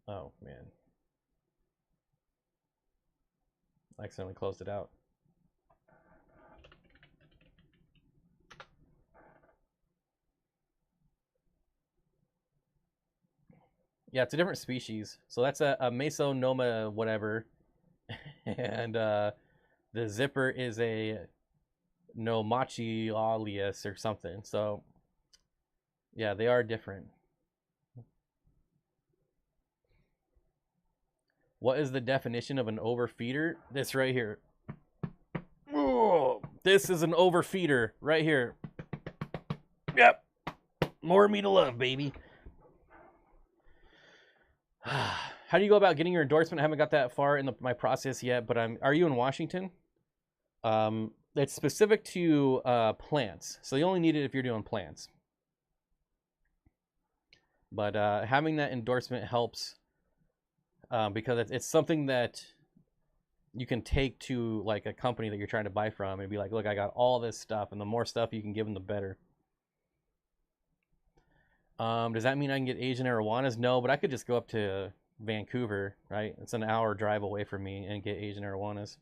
Oh man, I accidentally closed it out. Yeah, it's a different species. So that's a Mesonoma whatever, and the zipper is a Nomachiolius or something. So yeah, they are different. What is the definition of an overfeeder? This right here. Oh, this is an overfeeder right here. Yep. More me to love, baby. How How do you go about getting your endorsement? I haven't got that far in my process yet, but are you in Washington? It's specific to plants, so you only need it if you're doing plants. But having that endorsement helps because it's something that you can take to like a company that you're trying to buy from and be like, look, I got all this stuff, and the more stuff you can give them, the better. Does that mean I can get Asian arowanas? No, but I could just go up to Vancouver, right? It's an hour drive away from me, and get Asian arowanas.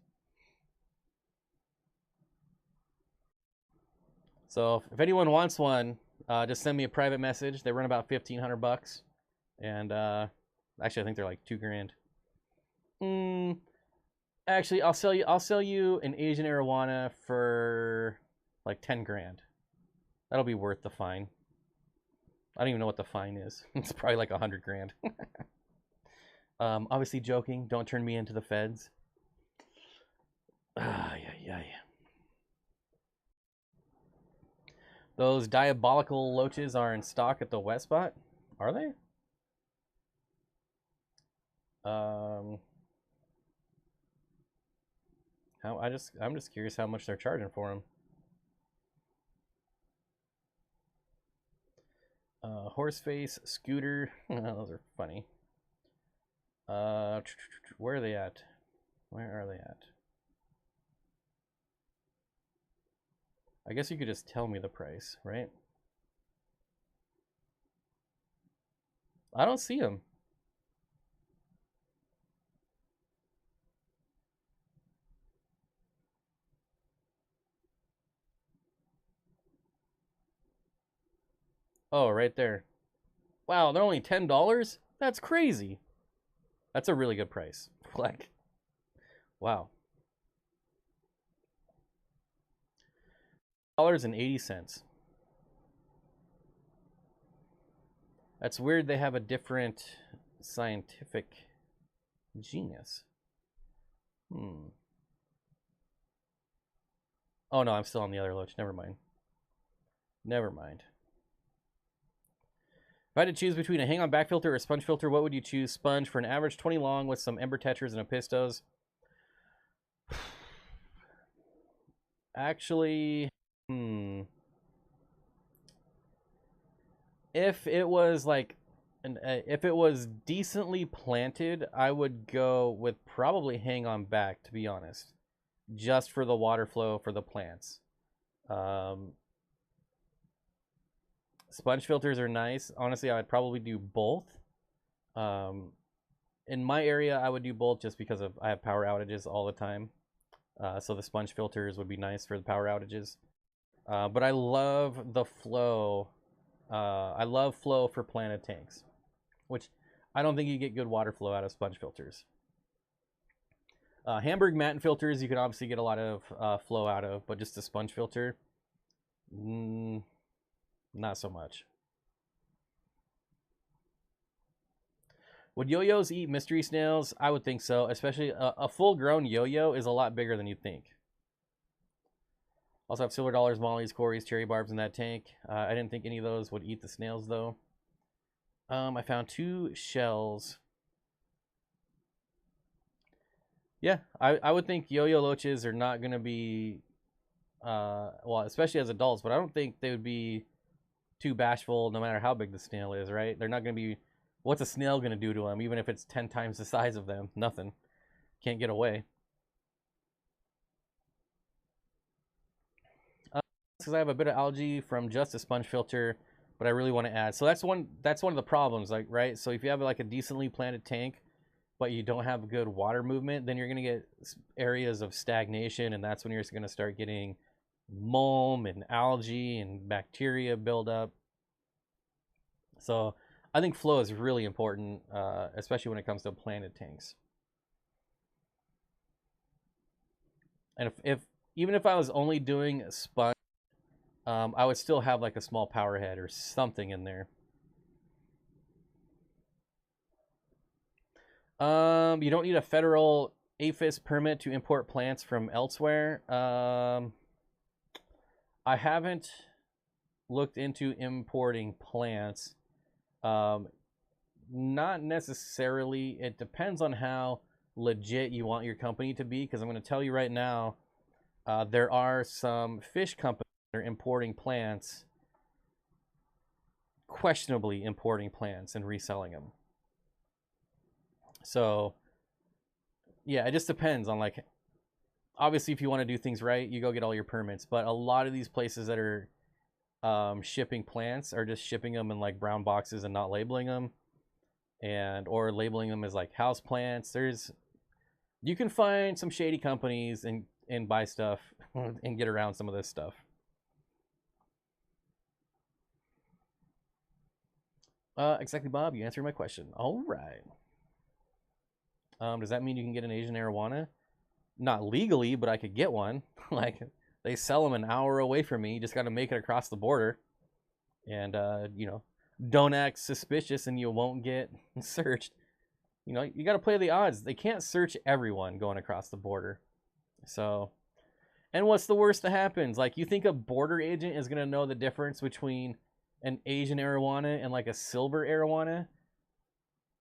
So if anyone wants one, just send me a private message. They run about $1,500, and actually I think they're like $2,000. Actually, I'll sell you an Asian arowana for like 10 grand. That'll be worth the fine. I don't even know what the fine is. It's probably like 100 grand. Obviously joking. Don't turn me into the feds. Yeah. Those diabolical loaches are in stock at the wet spot. Are they? I'm just curious how much they're charging for them. Horseface, Scooter. Those are funny. Where are they at? Where are they at? I guess you could just tell me the price, right? I don't see them. Oh, right there. Wow, they're only $10? That's crazy. That's a really good price. Like, wow. $80. That's weird they have a different scientific genius. Oh no, I'm still on the other loach. Never mind. If I had to choose between a hang-on back filter or a sponge filter, what would you choose? Sponge for an average 20 long with some ember tetras and apistos. Actually, if it was like, if it was decently planted, I would go with probably hang-on back, to be honest, just for the water flow for the plants. Sponge filters are nice. Honestly, I would probably do both. In my area, I would do both just because I have power outages all the time. So the sponge filters would be nice for the power outages. But I love the flow. I love flow for planted tanks, which I don't think you get good water flow out of sponge filters. Hamburg matten filters, you can obviously get a lot of flow out of, but just a sponge filter, not so much. Would yo-yos eat mystery snails? I would think so, especially a full-grown yo-yo is a lot bigger than you think. Also have silver dollars, mollies, cories, cherry barbs in that tank. I didn't think any of those would eat the snails, though. I found 2 shells. Yeah, I would think yo-yo loaches are not going to be, well, especially as adults, but I don't think they would be too bashful no matter how big the snail is, right? They're not going to be, what's a snail going to do to them, even if it's 10 times the size of them? Nothing. Can't get away. Because I have a bit of algae from just a sponge filter, but I really want to add. So that's one of the problems, like, right? So if you have like a decently planted tank, but you don't have good water movement, then you're going to get areas of stagnation, and that's when you're going to start getting mulm and algae and bacteria buildup. So I think flow is really important, especially when it comes to planted tanks. And even if I was only doing sponge, I would still have like a small power head or something in there. You don't need a federal APHIS permit to import plants from elsewhere. I haven't looked into importing plants. Not necessarily. It depends on how legit you want your company to be, because I'm going to tell you right now, there are some fish companies that are importing plants, questionably importing plants and reselling them. So yeah, it just depends on, like, obviously if you want to do things right, you go get all your permits, but a lot of these places that are shipping plants are just shipping them in like brown boxes and not labeling them, and or labeling them as like house plants. You can find some shady companies and buy stuff and get around some of this stuff. Exactly, Bob. You answered my question. All right. Does that mean you can get an Asian arowana? Not legally, but I could get one. Like, they sell them an hour away from me. You just got to make it across the border, and you know, don't act suspicious, and you won't get searched. You know, you got to play the odds. They can't search everyone going across the border. So, and what's the worst that happens? Like, you think a border agent is gonna know the difference between an Asian arowana and like a silver arowana?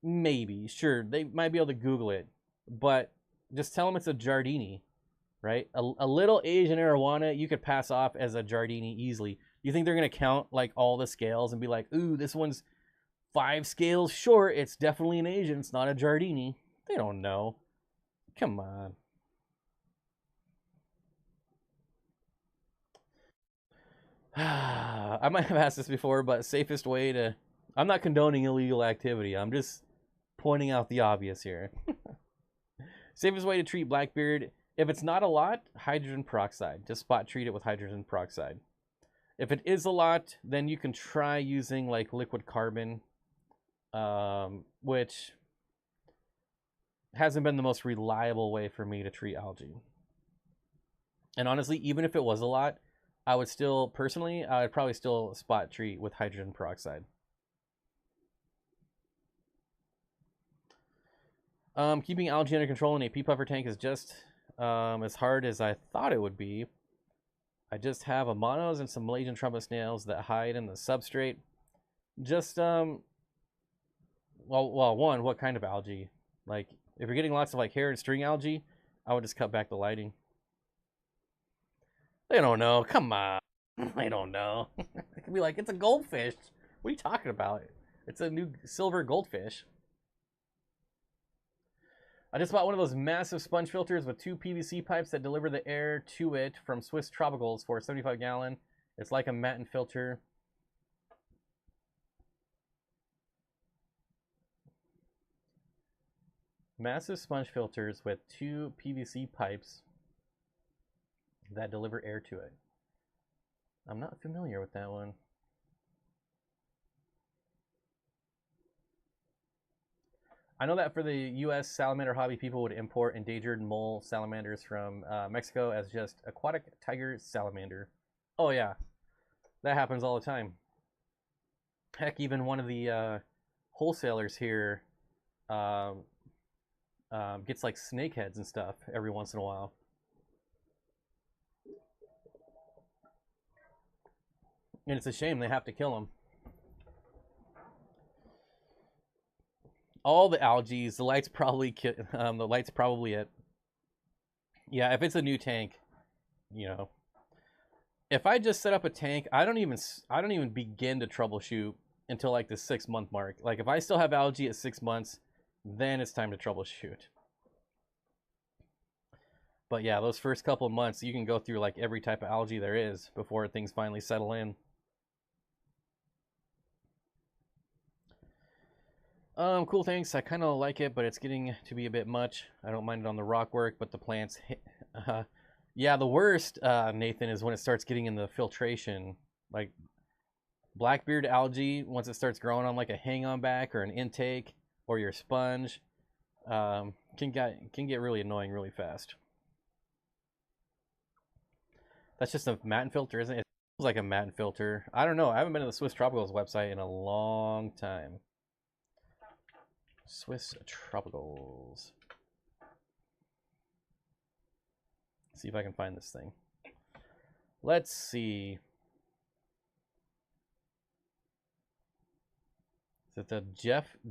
Maybe, sure, they might be able to Google it, but just tell them it's a Giardini, right? A little Asian arowana you could pass off as a Giardini easily. You think they're gonna count like all the scales and be like, ooh, this one's 5 scales short, it's definitely an Asian, it's not a Giardini? They don't know. Come on. I might have asked this before, but safest way to... I'm not condoning illegal activity. I'm just pointing out the obvious here. Safest way to treat Blackbeard, if it's not a lot, hydrogen peroxide. Just spot treat it with hydrogen peroxide. If it is a lot, then you can try using like liquid carbon, which hasn't been the most reliable way for me to treat algae. And honestly, even if it was a lot, I would still, personally, I would probably still spot treat with hydrogen peroxide. Keeping algae under control in a pea puffer tank is just as hard as I thought it would be. I just have a monos and some Malaysian trumpet snails that hide in the substrate. Just, well, one, what kind of algae? Like, if you're getting lots of like hair and string algae, I would just cut back the lighting. They don't know. Come on. They don't know. It could be like, it's a goldfish. What are you talking about? It's a new silver goldfish. I just bought one of those massive sponge filters with 2 PVC pipes that deliver the air to it from Swiss Tropicals for a 75-gallon. It's like a matin filter. Massive sponge filters with 2 PVC pipes that deliver air to it. I'm not familiar with that one. I know that for the U.S. salamander hobby, people would import endangered mole salamanders from Mexico as just aquatic tiger salamander. Oh yeah, that happens all the time. Heck, even one of the wholesalers here gets like snakeheads and stuff every once in a while. And it's a shame they have to kill them. All the algae, the light's probably it. Yeah, if it's a new tank, you know, if I just set up a tank, I don't even begin to troubleshoot until like the 6-month mark. Like, if I still have algae at 6 months, then it's time to troubleshoot. But yeah, those first couple of months, you can go through like every type of algae there is before things finally settle in. Cool, thanks. I kind of like it, but it's getting to be a bit much. I don't mind it on the rock work, but the plants... yeah, the worst, Nathan, is when it starts getting in the filtration. Like, Blackbeard algae, once it starts growing on like a hang-on back or an intake or your sponge, can get really annoying really fast. That's just a matin filter, isn't it? It feels like a matin filter. I don't know. I haven't been to the Swiss Tropicals website in a long time. Swiss Tropicals. Let's see if I can find this thing. Let's see. Is it the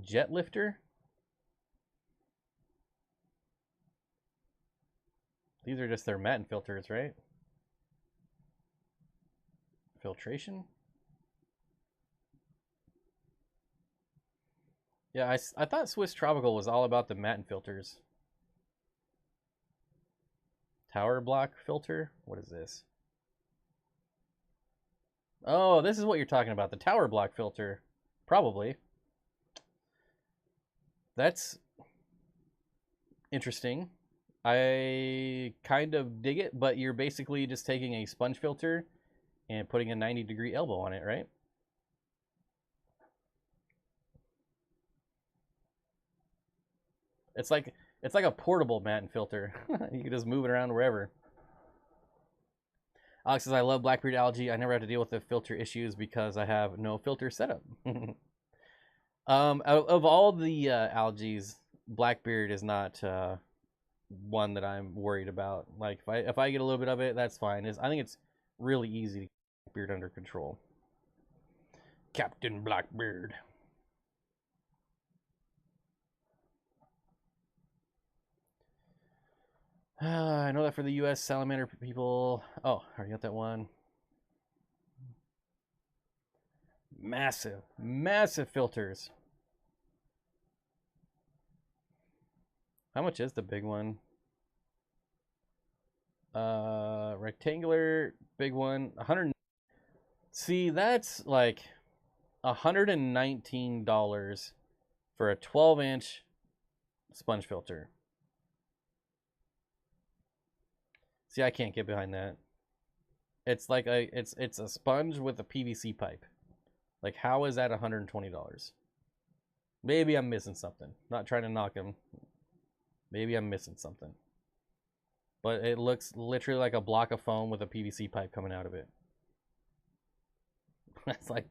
jet lifter? These are just their matin filters, right? Filtration? Yeah, I thought Swiss Tropical was all about the matin filters. Tower block filter? What is this? Oh, this is what you're talking about. The tower block filter. Probably. That's interesting. I kind of dig it, but you're basically just taking a sponge filter and putting a 90-degree elbow on it, right? It's like a portable matin filter. You can just move it around wherever. Alex says, I love blackbeard algae. I never have to deal with the filter issues because I have no filter setup. Of all the algae, blackbeard is not one that I'm worried about. Like if I get a little bit of it, that's fine. I think it's really easy to get Blackbeard under control. Captain Blackbeard. I know that for the U.S. salamander people. Oh, I already got that one. Massive, massive filters. How much is the big one? Rectangular, big one, 100. See, that's like $119 for a 12-inch sponge filter. See, I can't get behind that. It's like it's a sponge with a PVC pipe. Like, how is that $120? Maybe I'm missing something. Not trying to knock him. Maybe I'm missing something. But it looks literally like a block of foam with a PVC pipe coming out of it. That's like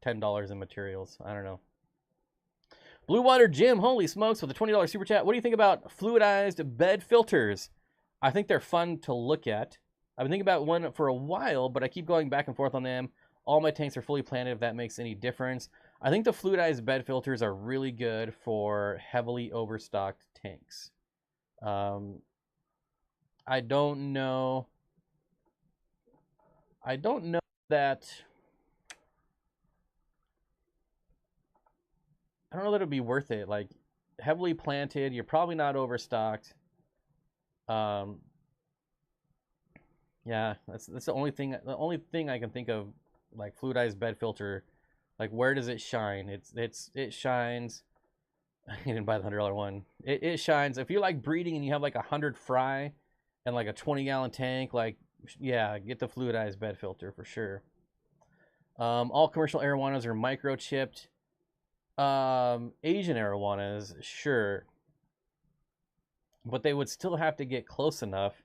$10 in materials. I don't know. Blue Water Jim, holy smokes, with a $20 super chat. What do you think about fluidized bed filters? I think they're fun to look at. I've been thinking about one for a while, but I keep going back and forth on them. All my tanks are fully planted, if that makes any difference. I think the fluidized bed filters are really good for heavily overstocked tanks. I don't know that it'd be worth it. Like, heavily planted, you're probably not overstocked. Yeah, that's the only thing I can think of, like fluidized bed filter. Like, where does it shine? It shines. I didn't buy the $100 one. It shines if you like breeding and you have like 100 fry and like a 20-gallon tank. Like, yeah, get the fluidized bed filter for sure. All commercial arowanas are microchipped. Asian arowanas, sure, but they would still have to get close enough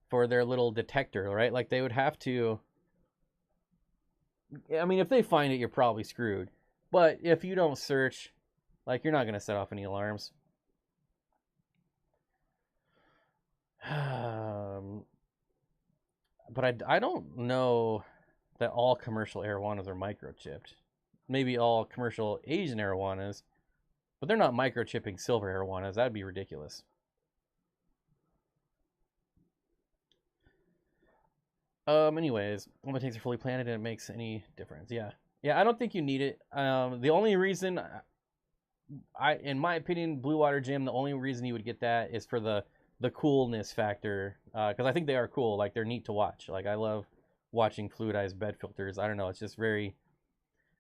for their little detector, right? Like, they would have to. I mean, if they find it, you're probably screwed. But if you don't search, like, you're not going to set off any alarms. But I don't know that all commercial arowanas are microchipped. Maybe all commercial Asian arowanas, but they're not microchipping silver arowanas. That'd be ridiculous. Anyways, all my tanks are fully planted and it makes any difference. Yeah. Yeah, I don't think you need it. The only reason in my opinion, Blue Water Gym, the only reason you would get that is for the coolness factor. Because I think they are cool. Like, they're neat to watch. Like, I love watching fluidized bed filters. I don't know. It's just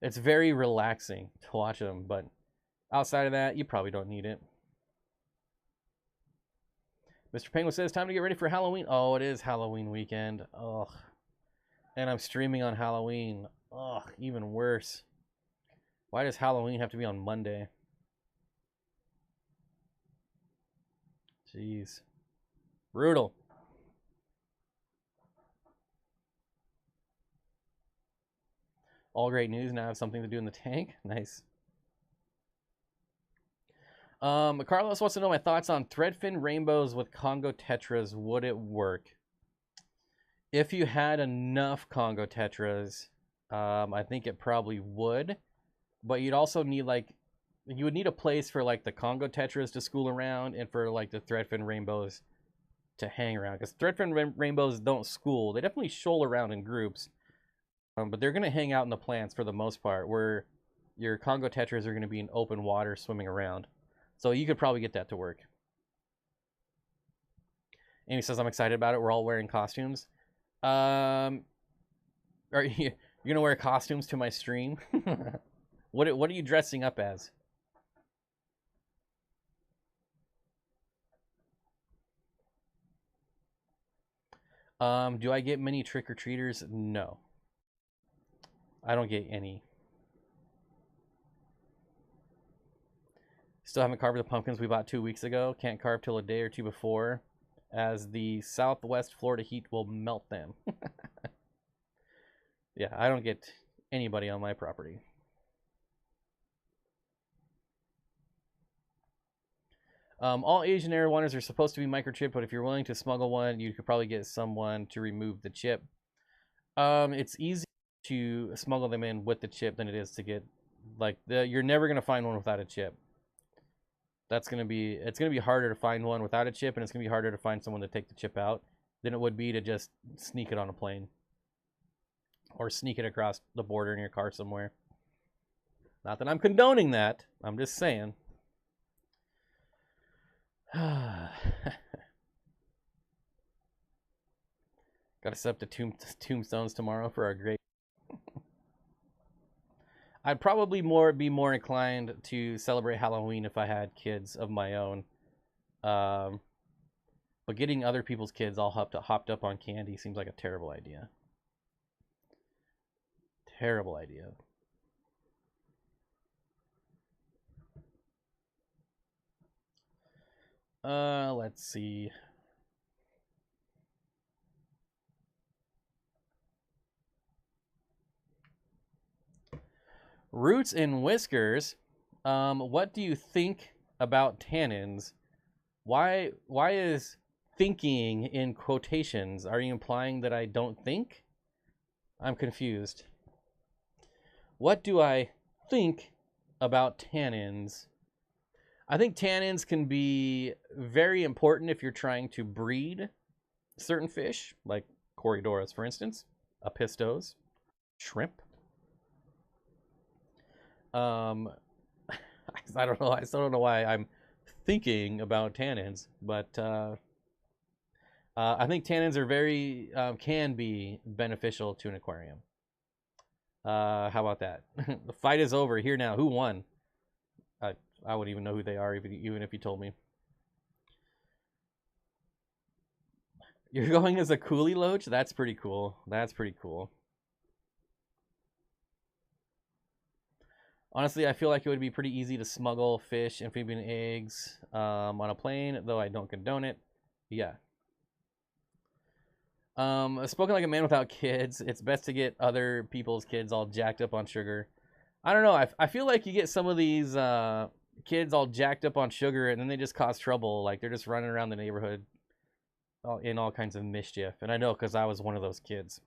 it's very relaxing to watch them. But outside of that, you probably don't need it. Mr. Penguin says, time to get ready for Halloween. Oh, it is Halloween weekend. Ugh. And I'm streaming on Halloween. Ugh, even worse. Why does Halloween have to be on Monday? Jeez. Brutal. All great news. Now I have something to do in the tank. Nice. Carlos wants to know my thoughts on threadfin rainbows with Congo tetras. Would it work? If you had enough Congo tetras, I think it probably would. But you'd also need, like, you would need a place for like the Congo tetras to school around and for like the threadfin rainbows to hang around, because threadfin rainbows don't school. They definitely shoal around in groups, but they're going to hang out in the plants for the most part, where your Congo tetras are going to be in open water swimming around. So you could probably get that to work. Amy says, I'm excited about it. We're all wearing costumes. Are you, you're going to wear costumes to my stream? What are you dressing up as? Do I get many trick-or-treaters? No. I don't get any. Still haven't carved the pumpkins we bought 2 weeks ago. Can't carve till a day or two before, as the Southwest Florida heat will melt them. Yeah, I don't get anybody on my property. All Asian Air Wonders are supposed to be microchipped, but if you're willing to smuggle one, you could probably get someone to remove the chip. It's easier to smuggle them in with the chip than it is to get, like, you're never gonna find one without a chip. It's gonna be harder to find one without a chip, and it's gonna be harder to find someone to take the chip out than it would be to just sneak it on a plane or sneak it across the border in your car somewhere. Not that I'm condoning that. I'm just saying. Gotta set up the tombstones tomorrow for our great. I'd probably be more inclined to celebrate Halloween if I had kids of my own. But getting other people's kids all hopped up on candy seems like a terrible idea. Terrible idea. Let's see. Roots and Whiskers. What do you think about tannins? Why is thinking in quotations? Are you implying that I don't think? I'm confused. What do I think about tannins? I think tannins can be very important if you're trying to breed certain fish, like Corydoras, for instance, apistos, shrimp. I don't know. I still don't know why I'm thinking about tannins, but I think tannins are can be beneficial to an aquarium. How about that? The fight is over. Here now. Who won? I wouldn't even know who they are, even if you told me. You're going as a coolie loach? That's pretty cool. That's pretty cool. Honestly, I feel like it would be pretty easy to smuggle fish, amphibian eggs on a plane, though I don't condone it. Yeah. Spoken like a man without kids. It's best to get other people's kids all jacked up on sugar. I don't know. I feel like you get some of these kids all jacked up on sugar, and then they just cause trouble. Like, they're just running around the neighborhood in all kinds of mischief. And I know, because I was one of those kids.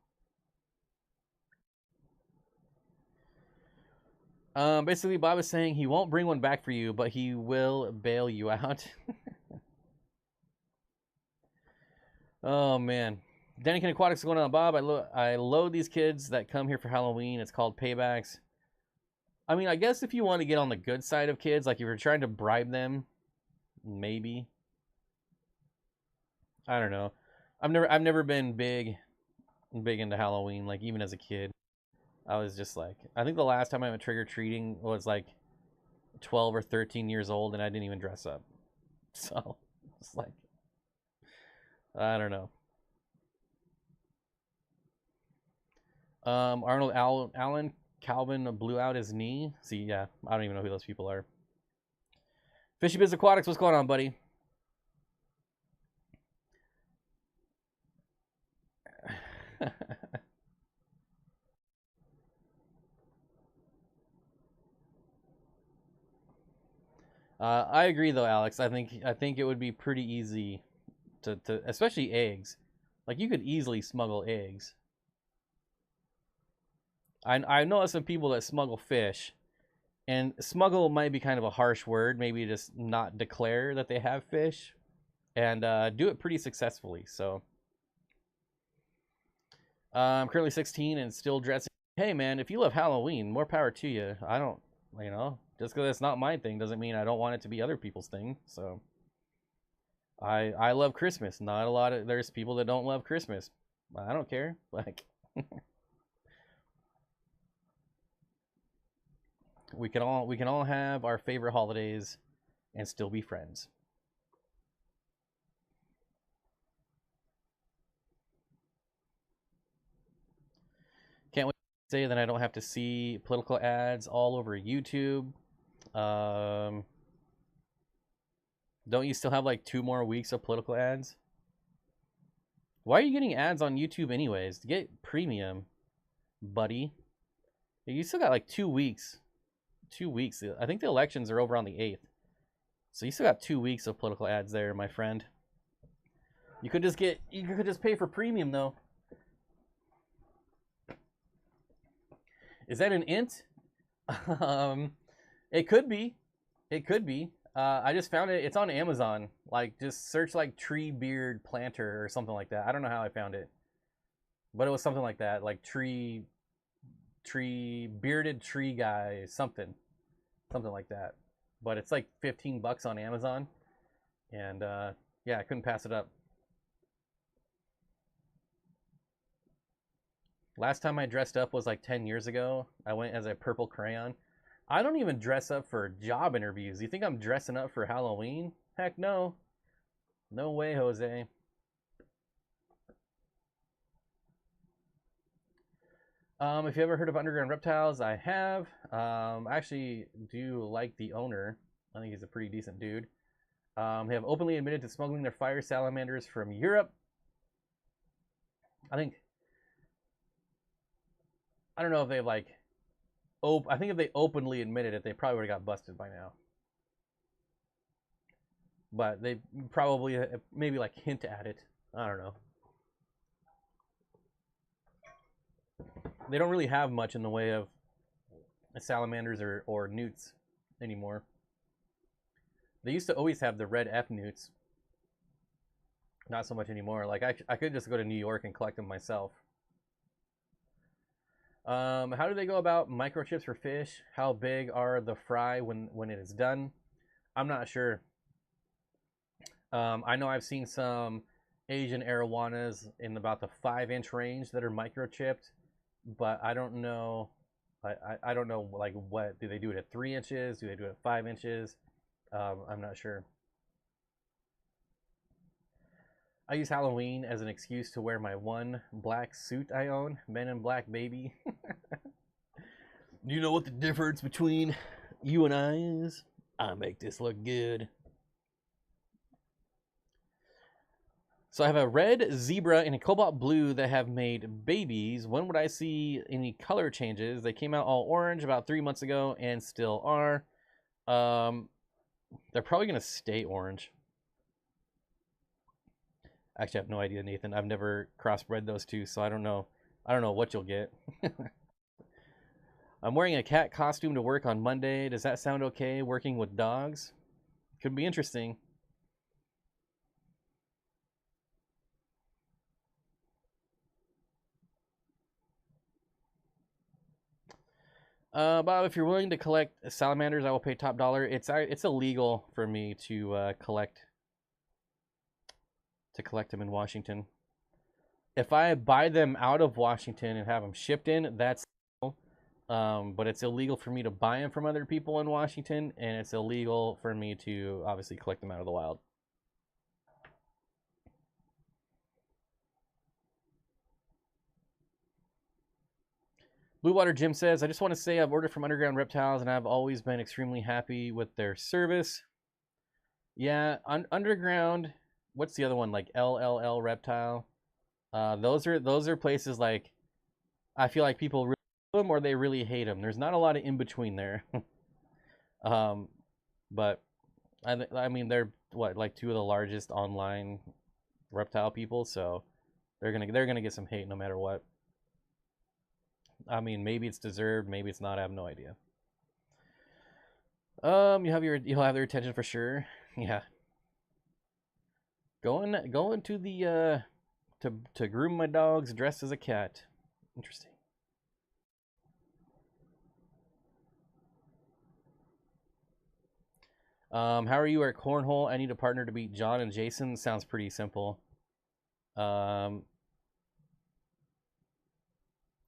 Basically, Bob is saying he won't bring one back for you, but he will bail you out. Oh, man. Danican Aquatics is going on, Bob. I load these kids that come here for Halloween. It's called paybacks. I mean, I guess if you want to get on the good side of kids, like if you're trying to bribe them, maybe. I don't know. I've never been big into Halloween, like even as a kid. I was just like, I think the last time I went trick-or-treating was like 12 or 13 years old, and I didn't even dress up. So, it's like, I don't know. Arnold Allen Calvin blew out his knee. See, yeah, I don't even know who those people are. Fishy Biz Aquatics, what's going on, buddy? I agree though, Alex. I think it would be pretty easy to especially eggs. Like you could easily smuggle eggs. I know some people that smuggle fish, And smuggle might be kind of a harsh word. Maybe just not declare that they have fish, and do it pretty successfully. So I'm currently 16 and still dressing. Hey man, if you love Halloween, more power to you. I don't, just because it's not my thing doesn't mean I don't want it to be other people's thing. So I love Christmas. Not a lot of there's people that don't love Christmas. I don't care. Like we can all have our favorite holidays and still be friends. Can't wait to say that I don't have to see political ads all over YouTube. Don't you still have like 2 more weeks of political ads? Why are you getting ads on YouTube anyways? Get premium, buddy. You still got like 2 weeks. 2 weeks. I think the elections are over on the 8th. So you still got 2 weeks of political ads there, my friend. You could just pay for premium though. Is that an int? It could be. It could be. I just found it. It's on Amazon. Like, just search like tree beard planter or something like that. I don't know how I found it, but it was something like that. Like bearded tree guy, something like that. But it's like $15 on Amazon, and yeah, I couldn't pass it up. Last time I dressed up was like 10 years ago. I went as a purple crayon. I don't even dress up for job interviews. You think I'm dressing up for Halloween? Heck no. No way, Jose. If you ever heard of Underground Reptiles, I have. I actually do like the owner. I think he's a pretty decent dude. They have openly admitted to smuggling their fire salamanders from Europe. I don't know if they've like I think if they openly admitted it, they probably would have got busted by now. But they probably maybe like hint at it. I don't know. They don't really have much in the way of salamanders or newts anymore. They used to always have the red F newts. Not so much anymore. Like I could just go to New York and collect them myself. How do they go about microchips for fish? How big are the fry when it is done? I'm not sure. I know I've seen some Asian arowanas in about the 5-inch range that are microchipped, but I don't know. I don't know, like, what do they do it at 3 inches? Do they do it at 5 inches? I'm not sure. I use Halloween as an excuse to wear my one black suit I own, Men in Black baby. Do you know what the difference between you and I is? I make this look good. So I have a red zebra and a cobalt blue that have made babies. When would I see any color changes? They came out all orange about 3 months ago and still are. They're probably going to stay orange. Actually, I have no idea, Nathan. I've never crossbred those two, so I don't know. I don't know what you'll get. I'm wearing a cat costume to work on Monday. Does that sound okay, working with dogs? Could be interesting. Bob, if you're willing to collect salamanders, I will pay top dollar. It's illegal for me to collect them in Washington. If I buy them out of Washington and have them shipped in, that's legal. But it's illegal for me to buy them from other people in Washington, and it's illegal for me to obviously collect them out of the wild. Blue Water Jim says, I just want to say I've ordered from Underground Reptiles, and I've always been extremely happy with their service. Yeah, Underground, what's the other one? Like LLL Reptile. Those are places like I feel like people really love them or they really hate them. There's not a lot of in between there. But I mean they're what, like 2 of the largest online reptile people, so they're gonna get some hate no matter what. I mean, maybe it's deserved, maybe it's not. I have no idea. You'll have their attention for sure. Yeah. Going to the to groom my dogs dressed as a cat. Interesting. How are you at cornhole? I need a partner to beat John and Jason. Sounds pretty simple. I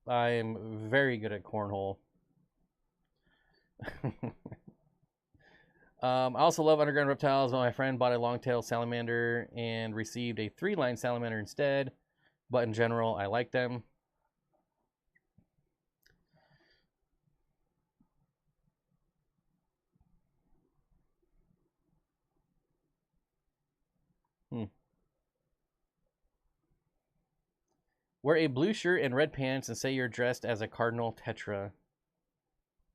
am very good at cornhole. I also love underground reptiles. My friend bought a long-tail salamander and received a 3-line salamander instead. But in general, I like them. Wear a blue shirt and red pants and say you're dressed as a cardinal tetra.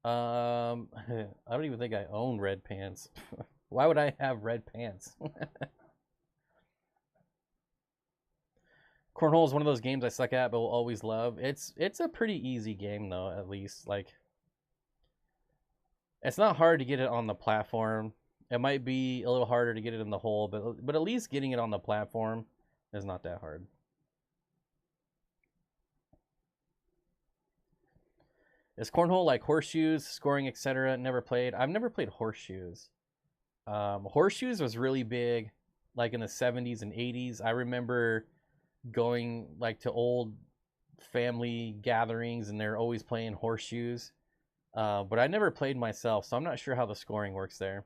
I don't even think I own red pants. Why would I have red pants? Cornhole is one of those games I suck at but will always love. It's a pretty easy game though, at least. Like, it's not hard to get it on the platform. It might be a little harder to get it in the hole, but at least getting it on the platform is not that hard. Is cornhole like horseshoes, scoring, etc.? Never played. I've never played horseshoes. Horseshoes was really big, like in the 70s and 80s. I remember going like to old family gatherings, and they're always playing horseshoes. But I never played myself, so I'm not sure how the scoring works there.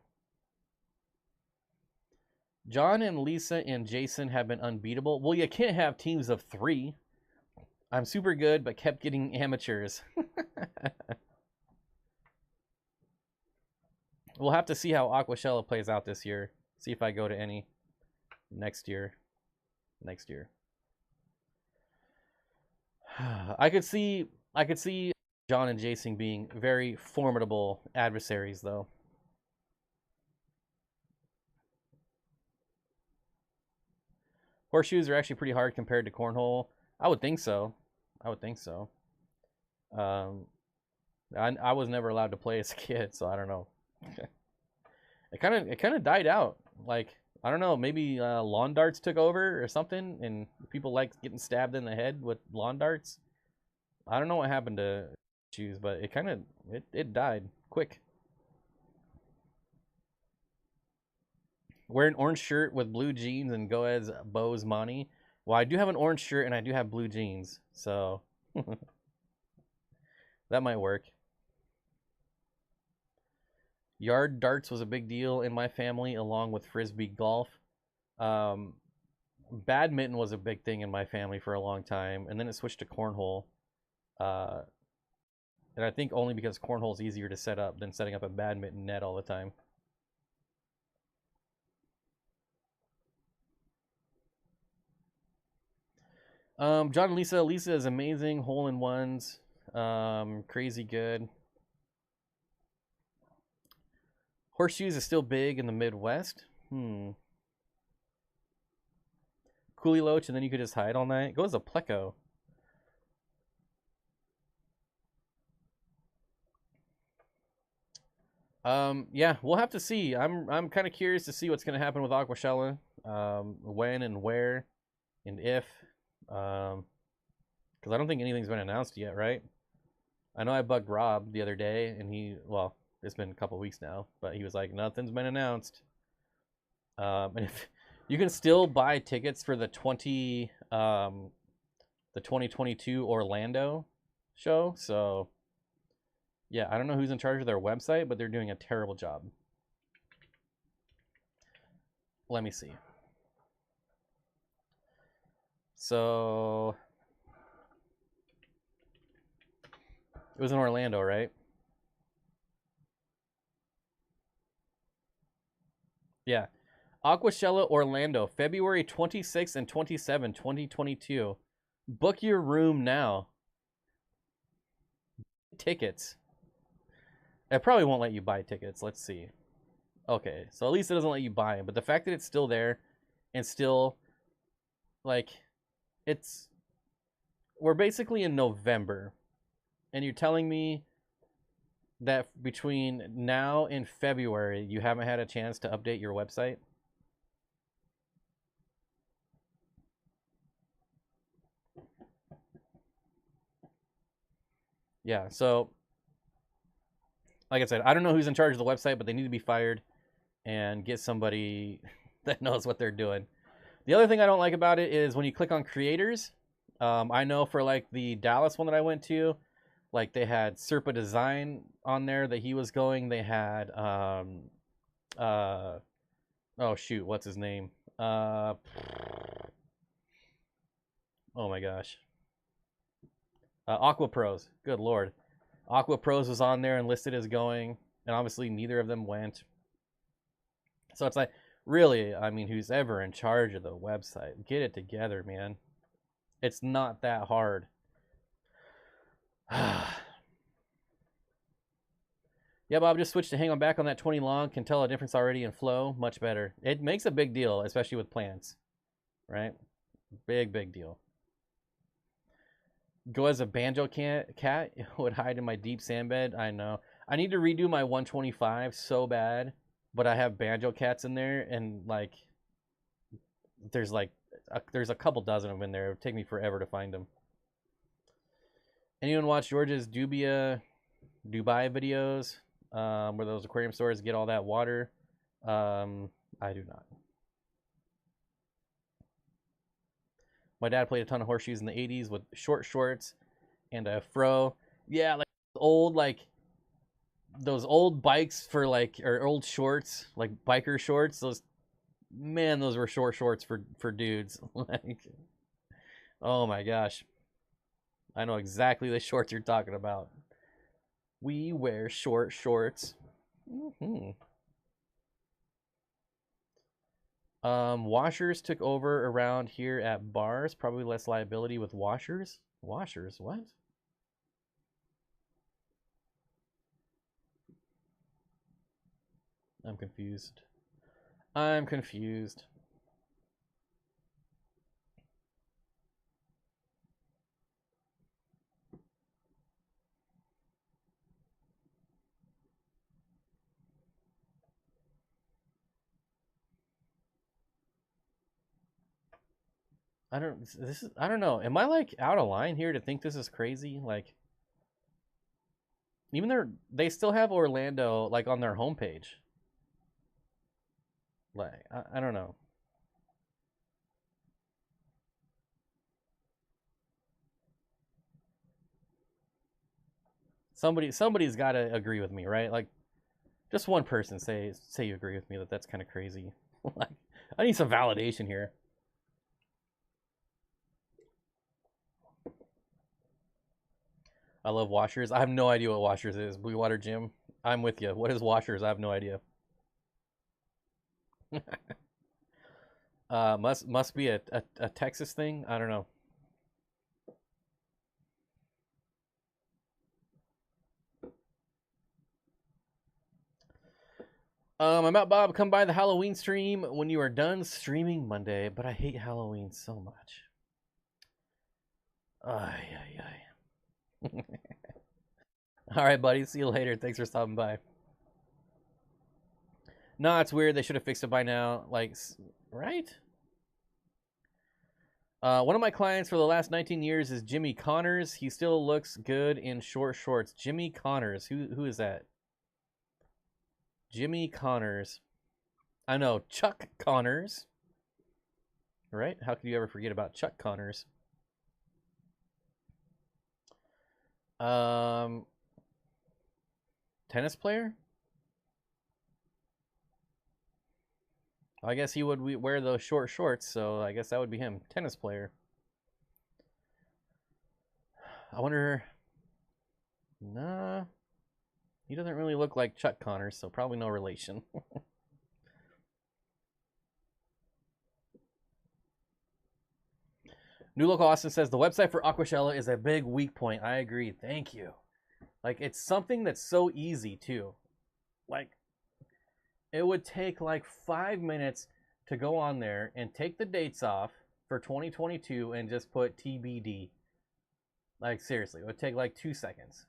John and Lisa and Jason have been unbeatable. Well, you can't have teams of 3. I'm super good, but kept getting amateurs. We'll have to see how Aquashella plays out this year. See if I go to any next year. I could see John and Jason being very formidable adversaries, though. Horseshoes are actually pretty hard compared to cornhole. I would think so. I was never allowed to play as a kid, so I don't know. It kind of died out. Like, I don't know, maybe lawn darts took over or something, and people like getting stabbed in the head with lawn darts. I don't know what happened to shoes, but it died quick. Wear an orange shirt with blue jeans and go as Bose Monty. Well, I do have an orange shirt and I do have blue jeans, so that might work. Yard darts was a big deal in my family, along with frisbee golf. Badminton was a big thing in my family for a long time, and then it switched to cornhole. And I think only because cornhole is easier to set up than setting up a badminton net all the time. John and Lisa. Lisa is amazing. Hole-in-ones. Crazy good. Horseshoes is still big in the Midwest. Coolie Loach, and then you could just hide all night. Go as a Pleco. Yeah, we'll have to see. I'm kind of curious to see what's going to happen with Aquashella. When and where and if. Because I don't think anything's been announced yet, right? I know I bugged Rob the other day, and well, it's been a couple weeks now, but he was like, nothing's been announced. And if you can still buy tickets for the 2022 Orlando show, so yeah, I don't know who's in charge of their website, but they're doing a terrible job. Let me see. So it was in Orlando, right? Yeah. Aquashella Orlando, February 26th and 27th, 2022. Book your room now. Tickets. It probably won't let you buy tickets. Let's see. Okay, so at least it doesn't let you buy them. But the fact that it's still there and still, like, we're basically in November. And you're telling me that between now and February, you haven't had a chance to update your website? Yeah, so like I said, I don't know who's in charge of the website, but they need to be fired and get somebody that knows what they're doing. The other thing I don't like about it is when you click on creators, I know for like the Dallas one that I went to, like they had Serpa Design on there that he was going. They had, oh shoot, what's his name? Oh my gosh. Aqua Pros. Good lord. Aqua Pros was on there and listed as going, and obviously neither of them went. So it's like, really, I mean, who's ever in charge of the website? Get it together, man. It's not that hard. Yeah, Bob, just switched to hang on back on that 20 long. Can tell a difference already in flow. Much better. It makes a big deal, especially with plants, right? Big deal. Go as a banjo cat would hide in my deep sand bed. I know. I need to redo my 125 so bad, but I have banjo cats in there, and like, there's a couple dozen of them in there. It would take me forever to find them. Anyone watch George's Dubai videos, where those aquarium stores get all that water? I do not. My dad played a ton of horseshoes in the 80s with short shorts and a fro. Yeah, like those old bikes for like, or old shorts, like biker shorts. Those were short shorts for dudes. Like, oh my gosh. I know exactly the shorts you're talking about. We wear short shorts. Washers took over around here at bars. Probably less liability with washers. Washers, what? I'm confused. I'm confused. I don't know. Am I like out of line here to think this is crazy? Like, even they still have Orlando like on their homepage. Like, I don't know. Somebody's got to agree with me, right? Like, just one person say you agree with me that that's kind of crazy. Like, I need some validation here. I love washers. I have no idea what washers is. Blue Water Gym. I'm with you. What is washers? I have no idea. Must be a Texas thing. I don't know. I'm out, Bob. Come by the Halloween stream when you are done streaming Monday. But I hate Halloween so much. Ay. All right, buddy. See you later. Thanks for stopping by. No, it's weird. They should have fixed it by now. Like, right? One of my clients for the last 19 years is Jimmy Connors. He still looks good in short shorts. Jimmy Connors. Who is that? Jimmy Connors. I know Chuck Connors. Right? How could you ever forget about Chuck Connors? Tennis player? I guess he would wear those short shorts, so I guess that would be him. Tennis player. I wonder. Nah. He doesn't really look like Chuck Connors, so probably no relation. New Local Austin says the website for Aquashella is a big weak point. I agree. Thank you. Like, it's something that's so easy too. Like, it would take like 5 minutes to go on there and take the dates off for 2022 and just put TBD. Like, seriously, it would take like 2 seconds.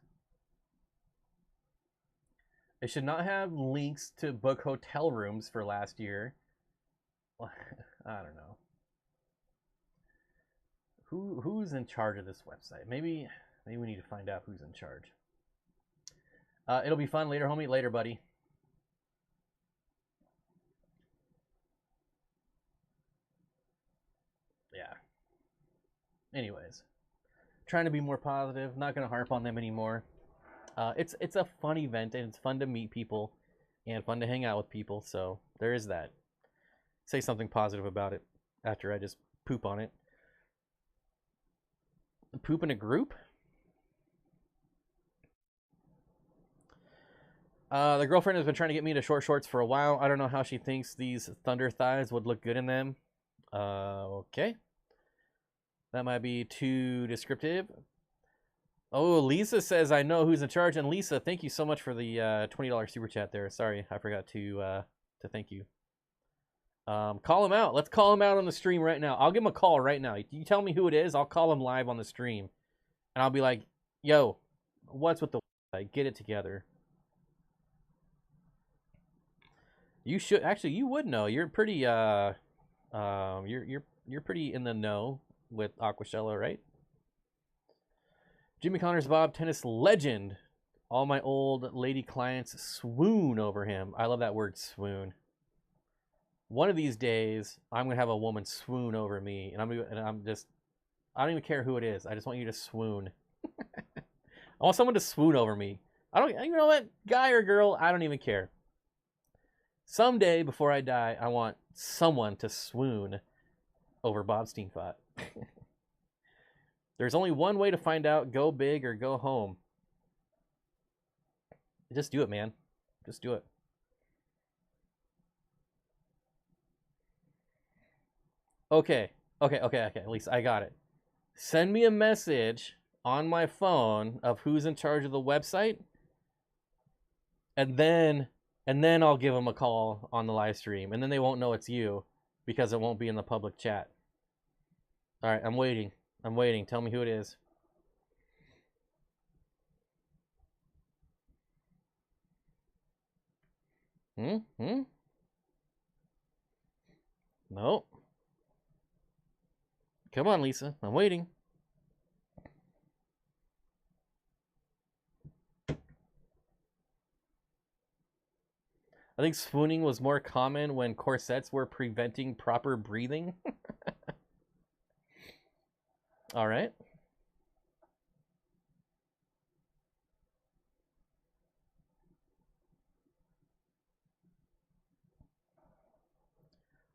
It should not have links to book hotel rooms for last year. I don't know. Who's in charge of this website? Maybe we need to find out who's in charge. It'll be fun later, homie. Later, buddy. Yeah. Anyways, trying to be more positive. Not gonna harp on them anymore. It's a fun event and it's fun to meet people and fun to hang out with people. So there is that. Say something positive about it after I just poop on it. Poop in a group? The girlfriend has been trying to get me into short shorts for a while. I don't know how she thinks these thunder thighs would look good in them. Okay. That might be too descriptive. Oh, Lisa says I know who's in charge. And Lisa, thank you so much for the $20 super chat there. Sorry, I forgot to thank you. Call him out. Let's call him out on the stream right now. I'll give him a call right now. You tell me who it is, I'll call him live on the stream. And I'll be like, yo, what's with the website? Get it together. You should actually. You would know. You're pretty. You're pretty in the know with Aquashella, right? Jimmy Connors, Bob, tennis legend. All my old lady clients swoon over him. I love that word, swoon. One of these days, I'm gonna have a woman swoon over me, and I'm just. I don't even care who it is. I just want you to swoon. I want someone to swoon over me. I don't. You know what, guy or girl, I don't even care. Someday, before I die, I want someone to swoon over Bob Steenfott. There's only one way to find out. Go big or go home. Just do it, man. Just do it. Okay. At least I got it. Send me a message on my phone of who's in charge of the website. And then I'll give them a call on the live stream. And then they won't know it's you because it won't be in the public chat. All right, I'm waiting. Tell me who it is. No. Come on, Lisa. I'm waiting. I think swooning was more common when corsets were preventing proper breathing. All right.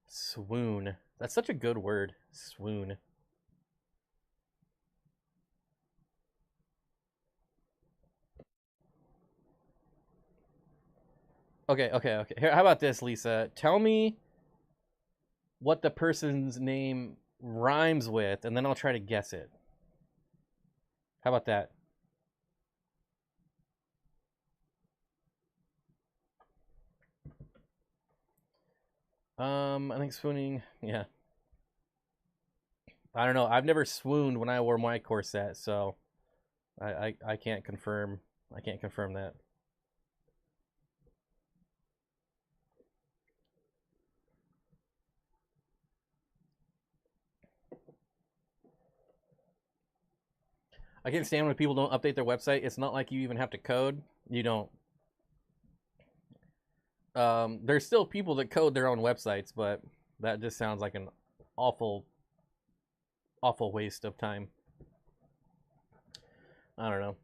Swoon. That's such a good word. Swoon. Okay. Here, how about this, Lisa? Tell me what the person's name rhymes with, and then I'll try to guess it. How about that? I think swooning, yeah. I don't know. I've never swooned when I wore my corset, so I can't confirm. I can't confirm that. I can't stand when people don't update their website. It's not like you even have to code. You don't. There's still people that code their own websites, but that just sounds like an awful waste of time. I don't know.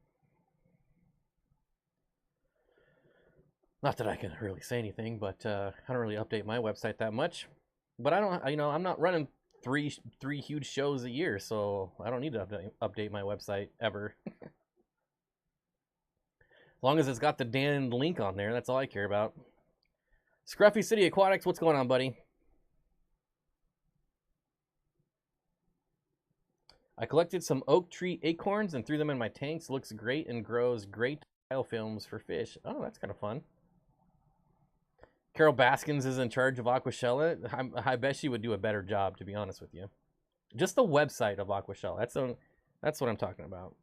Not that I can really say anything, but I don't really update my website that much. But I don't, you know, I'm not running three huge shows a year, so I don't need to update my website ever. As long as it's got the damn link on there, that's all I care about. Scruffy City Aquatics, what's going on, buddy? I collected some oak tree acorns and threw them in my tanks. Looks great and grows great biofilms for fish. Oh, that's kind of fun. Carol Baskins is in charge of Aquashella. I bet she would do a better job, to be honest with you. Just the website of Aquashella. That's what I'm talking about.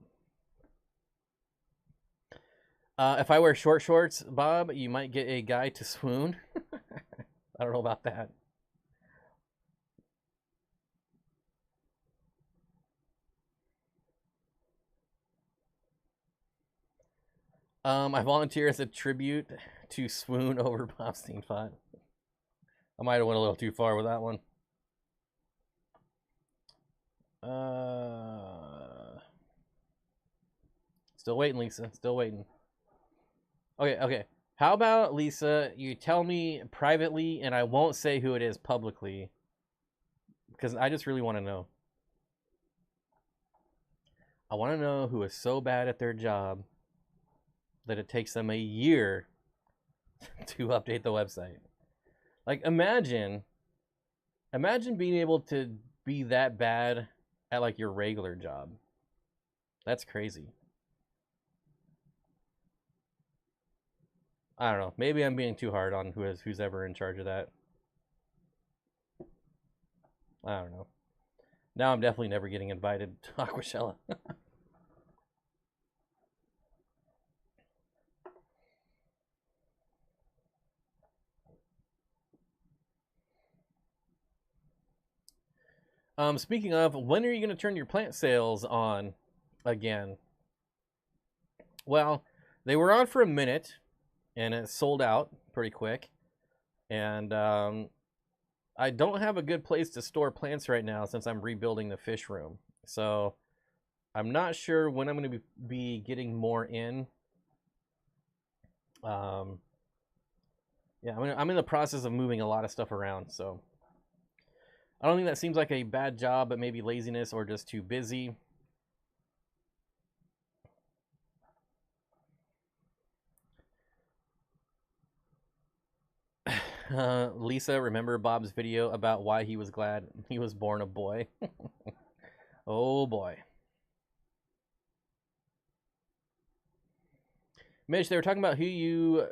If I wear short shorts, Bob, you might get a guy to swoon. I don't know about that. I volunteer as a tribute to swoon over Bob Steenfott. I might have went a little too far with that one. Still waiting, Lisa. Still waiting. Okay. How about, Lisa, you tell me privately, and I won't say who it is publicly, because I just really want to know. I want to know who is so bad at their job that it takes them a year to update the website. Like, imagine being able to be that bad at, like, your regular job. That's crazy. I don't know. Maybe I'm being too hard on who's ever in charge of that. I don't know. Now I'm definitely never getting invited to Aquashella. Speaking of, when are you going to turn your plant sales on again? Well, they were on for a minute, and it sold out pretty quick. And I don't have a good place to store plants right now since I'm rebuilding the fish room. So I'm not sure when I'm going to be getting more in. Yeah, I'm in the process of moving a lot of stuff around, so I don't think that seems like a bad job, but maybe laziness or just too busy. Lisa, remember Bob's video about why he was glad he was born a boy? Oh boy. Mitch, they were talking about who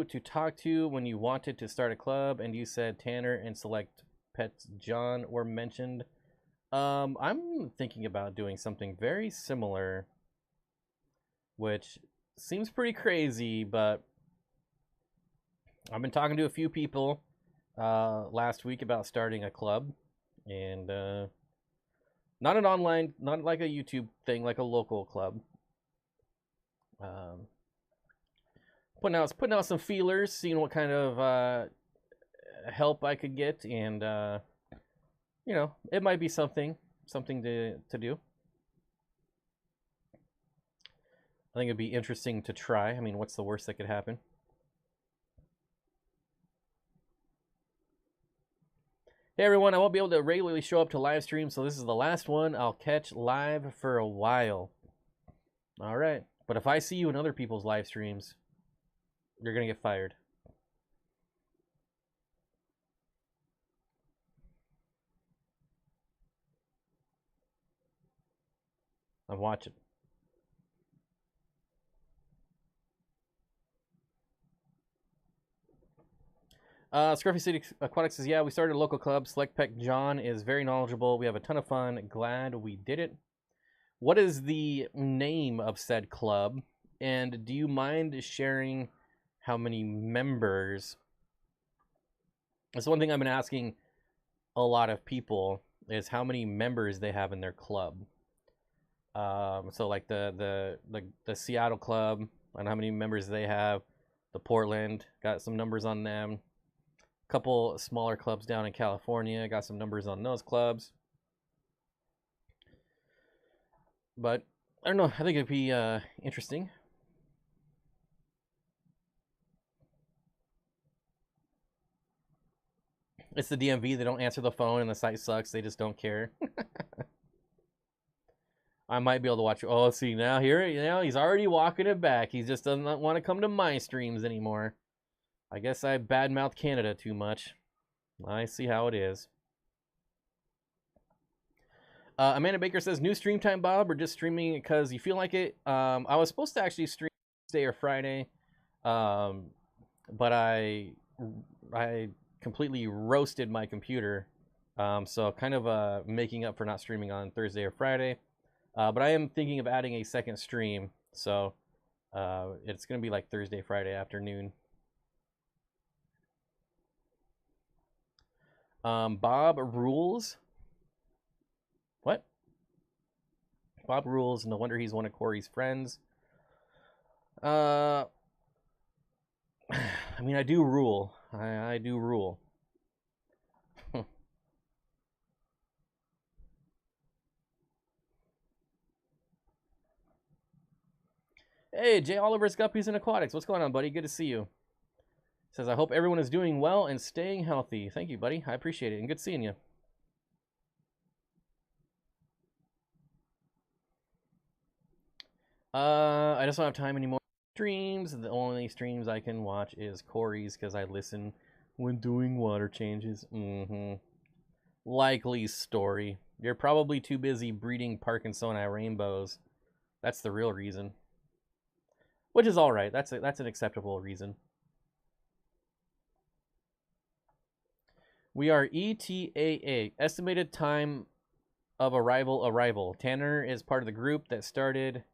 to talk to when you wanted to start a club, and you said Tanner and Select Pets John were mentioned. I'm thinking about doing something very similar, which seems pretty crazy, but I've been talking to a few people last week about starting a club, and not an online, not like a YouTube thing, like a local club. Putting out some feelers, seeing what kind of help I could get, and you know, it might be something to do. I think it'd be interesting to try. I mean, what's the worst that could happen? Hey everyone, I won't be able to regularly show up to live streams, so this is the last one I'll catch live for a while. All right, but if I see you in other people's live streams, you're gonna get fired. I'm watching. Scruffy City Aquatics says, yeah, we started a local club. Select Pet John is very knowledgeable. We have a ton of fun. Glad we did it. What is the name of said club? And do you mind sharing how many members? That's one thing I've been asking a lot of people, is how many members they have in their club. So like the Seattle club, and how many members they have. The Portland, got some numbers on them. Couple smaller clubs down in California, got some numbers on those clubs. But I don't know, I think it'd be interesting. It's the DMV, they don't answer the phone and the site sucks, they just don't care. I might be able to watch. Oh, see, now here, you know, he's already walking it back. He just doesn't want to come to my streams anymore. I guess I badmouthed Canada too much. I see how it is. Amanda Baker says, new stream time, Bob, or just streaming because you feel like it? I was supposed to actually stream Tuesday or Friday, but I completely roasted my computer, so kind of making up for not streaming on Thursday or Friday. But I am thinking of adding a second stream, so It's gonna be like Thursday, Friday afternoon. Bob rules. What? Bob rules. No wonder he's one of Corey's friends. I mean, I do rule. I do rule. Hey, Jay Oliver's Guppies and Aquatics. What's going on, buddy? Good to see you. Says, I hope everyone is doing well and staying healthy. Thank you, buddy. I appreciate it, and good seeing you. I just don't have time anymore. Streams. The only streams I can watch is Corey's because I listen when doing water changes. Likely story. You're probably too busy breeding Parkinsoni rainbows. That's the real reason. Which is all right. That's an acceptable reason. We are ETAA, estimated time of arrival. Tanner is part of the group that started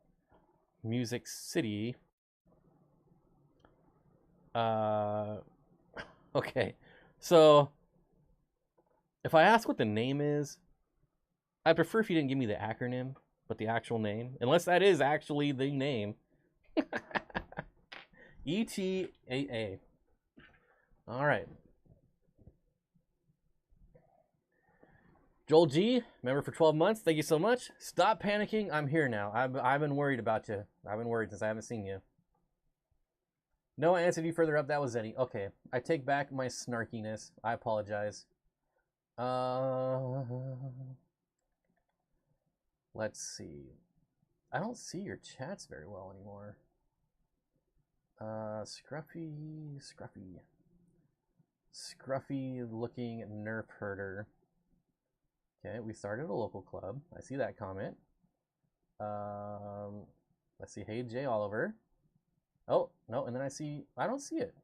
Music City. Okay. So if I ask what the name is, I'd prefer if you didn't give me the acronym, but the actual name. Unless that is actually the name. ETAA. All right. Joel G, member for 12 months. Thank you so much. Stop panicking. I'm here now. I've been worried about you. I've been worried since I haven't seen you. No, I answered you further up. That was Zenny. Okay. I take back my snarkiness. I apologize. Let's see. I don't see your chats very well anymore. Scruffy looking nerf herder. Okay, we started a local club. I see that comment. Let's see. Hey, Jay Oliver. Oh, no, and then I don't see it.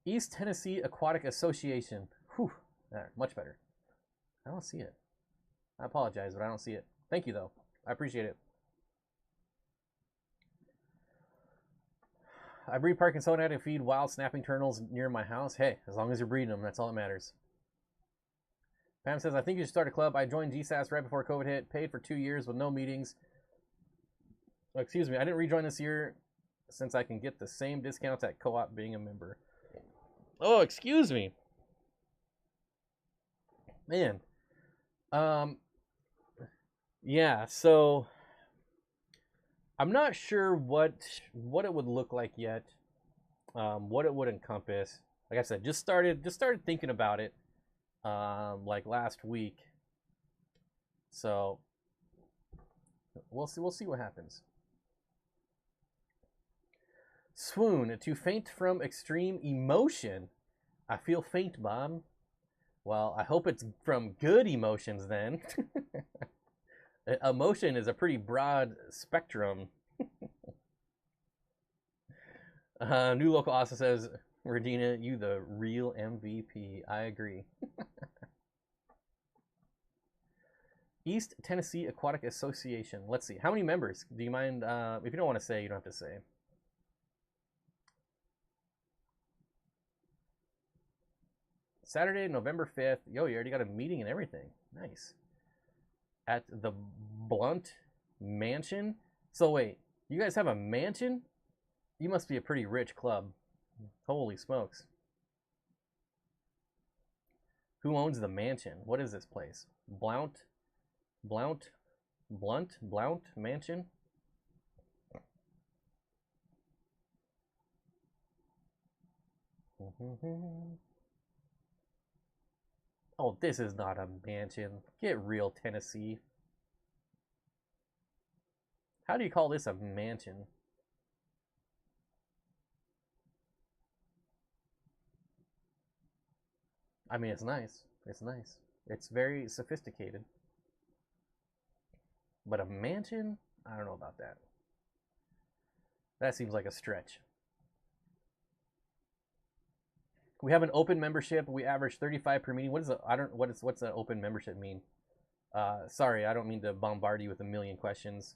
East Tennessee Aquatic Association. Whew, there, much better. I don't see it. I apologize, but I don't see it. Thank you, though. I appreciate it. I breed Parkinsoni and feed wild snapping turtles near my house. Hey, as long as you're breeding them, that's all that matters. Pam says, I think you should start a club. I joined GSAS right before COVID hit, paid for 2 years with no meetings. Oh, excuse me, I didn't rejoin this year since I can get the same discounts at co-op being a member. Oh, excuse me. Man. Yeah, so I'm not sure what it would look like yet. What it would encompass. Like I said, just started thinking about it. Like last week. So we'll see what happens. Swoon, to faint from extreme emotion. I feel faint, Bob. Well, I hope it's from good emotions then. Emotion is a pretty broad spectrum. New Local also says, Regina, you the real MVP. I agree. East Tennessee Aquatic Association. Let's see. How many members? Do you mind? If you don't want to say, you don't have to say. Saturday, November 5th. Yo, you already got a meeting and everything. Nice. At the Blunt Mansion. So wait, you guys have a mansion? You must be a pretty rich club. Holy smokes. Who owns the mansion? What is this place? Blount Mansion? Oh, this is not a mansion. Get real, Tennessee. How do you call this a mansion? I mean, it's nice. It's nice. It's very sophisticated. But a mansion? I don't know about that. That seems like a stretch. We have an open membership. We average 35 per meeting. What is a, I don't what's an open membership mean? Sorry, I don't mean to bombard you with a million questions.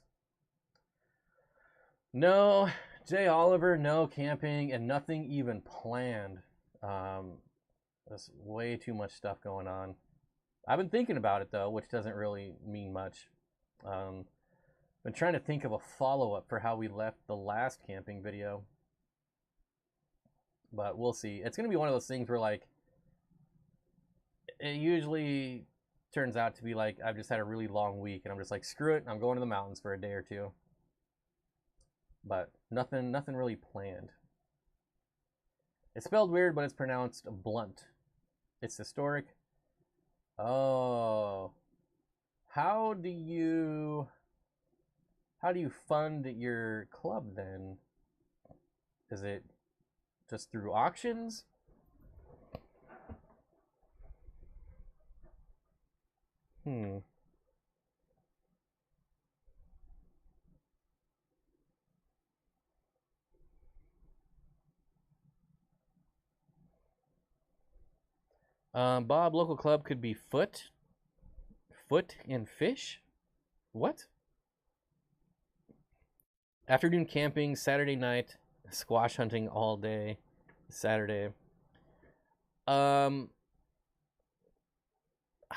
No, Jay Oliver, no camping, and nothing even planned. There's way too much stuff going on. I've been thinking about it though, which doesn't really mean much. Been trying to think of a follow-up for how we left the last camping video, but we'll see. It's gonna be one of those things where like it usually turns out to be like I've just had a really long week and I'm just like screw it, I'm going to the mountains for a day or two. But nothing really planned. It's spelled weird, but it's pronounced blunt. It's historic. Oh, how do you fund your club then? Is it just through auctions? Bob, local club could be Foot and Fish? What? Afternoon camping, Saturday night, squash hunting all day, Saturday. I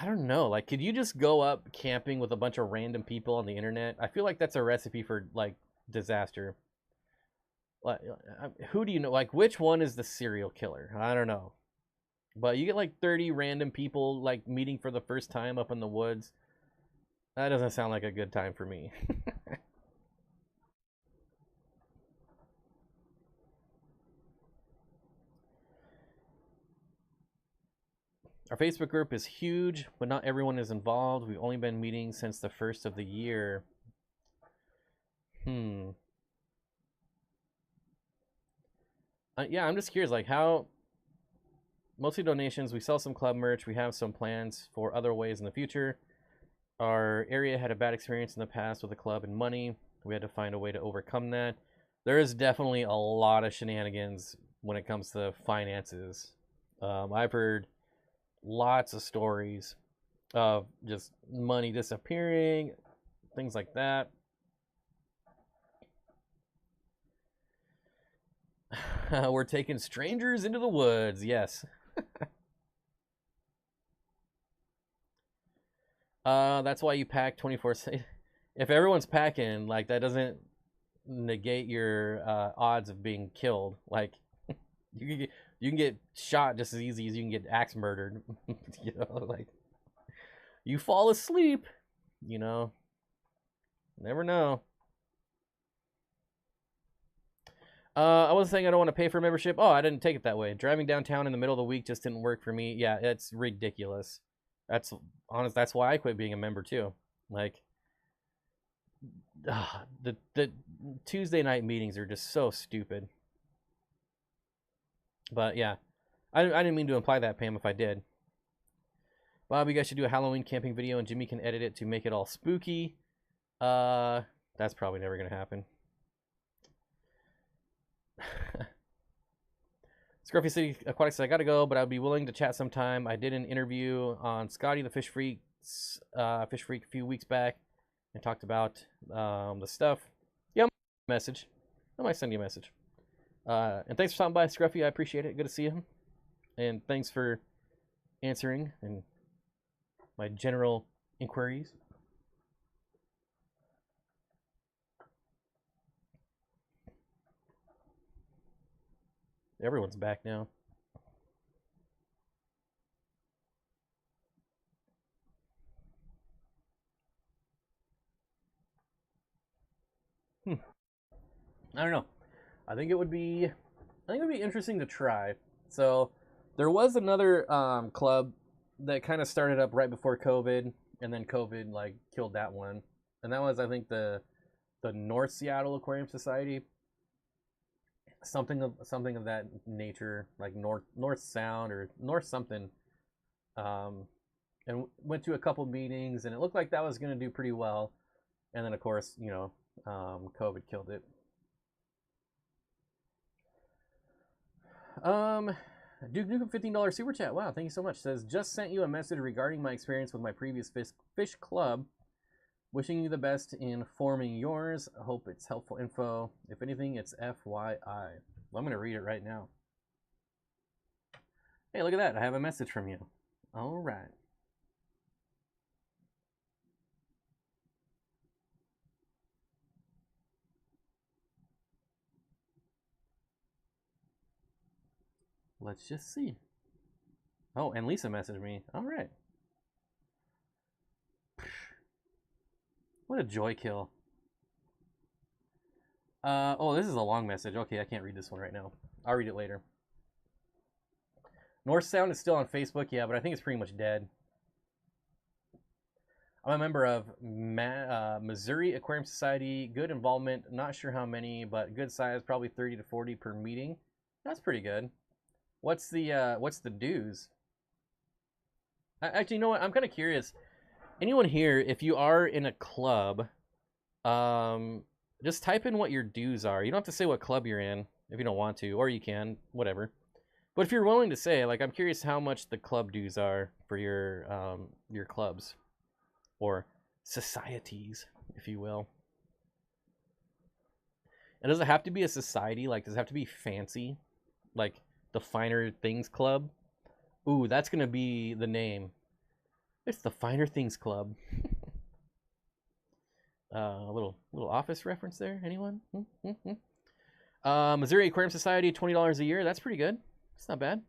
don't know. Like, could you just go up camping with a bunch of random people on the internet? I feel like that's a recipe for like disaster. Like, who do you know? Like, which one is the serial killer? I don't know. But you get like 30 random people like meeting for the first time up in the woods. That doesn't sound like a good time for me. Our Facebook group is huge, but not everyone is involved. We've only been meeting since the first of the year. Yeah, I'm just curious, like how mostly donations. We sell some club merch. We have some plans for other ways in the future. Our area had a bad experience in the past with the club and money. We had to find a way to overcome that. There is definitely a lot of shenanigans when it comes to finances. I've heard lots of stories of just money disappearing, things like that. We're taking strangers into the woods. Yes. That's why you pack 24/7. If everyone's packing, like that doesn't negate your odds of being killed. Like you can get shot just as easy as you can get axe murdered. You know, like you fall asleep. You know, never know. I was saying I don't want to pay for membership. Oh, I didn't take it that way. Driving downtown in the middle of the week just didn't work for me. Yeah, it's ridiculous. That's honest. That's why I quit being a member too. Like, the Tuesday night meetings are just so stupid. But yeah, I didn't mean to imply that, Pam. If I did, Bob, you guys should do a Halloween camping video, and Jimmy can edit it to make it all spooky. That's probably never gonna happen. Scruffy City Aquatics said, I gotta go, but I'd be willing to chat sometime. I did an interview on Scotty the Fish Freak a few weeks back and talked about the stuff. Yeah, I might send you a message. And thanks for stopping by, Scruffy. I appreciate it. Good to see you. And thanks for answering and my general inquiries. Everyone's back now. I don't know. I think it would be interesting to try. So there was another club that kind of started up right before COVID, and then COVID like killed that one. And that was, I think, the North Seattle Aquarium Society. Something of that nature, like North Sound or North something. And went to a couple meetings, and it looked like that was going to do pretty well. And then, of course, you know, COVID killed it. Duke Nukem $15 super chat. Wow, thank you so much. Says, just sent you a message regarding my experience with my previous fish club. Wishing you the best in forming yours. I hope it's helpful info. If anything, it's FYI. Well, I'm going to read it right now. Hey, look at that. I have a message from you. All right. Let's just see. Oh, and Lisa messaged me. All right. What a joy kill. Oh, this is a long message. Okay, I can't read this one right now. I'll read it later. North Sound is still on Facebook, yeah, but I think it's pretty much dead. I'm a member of Missouri Aquarium Society. Good involvement. Not sure how many, but good size. Probably 30 to 40 per meeting. That's pretty good. What's the dues? Actually, you know what? I'm kind of curious. Anyone here, if you are in a club, just type in what your dues are. You don't have to say what club you're in if you don't want to, or you can, whatever. But if you're willing to say, like, I'm curious how much the club dues are for your clubs or societies, if you will. And does it have to be a society? Like, does it have to be fancy? Like the Finer Things Club? Ooh, that's gonna be the name. It's the Finer Things Club. A little office reference there. Anyone? Missouri Aquarium Society, $20 a year. That's pretty good. It's not bad.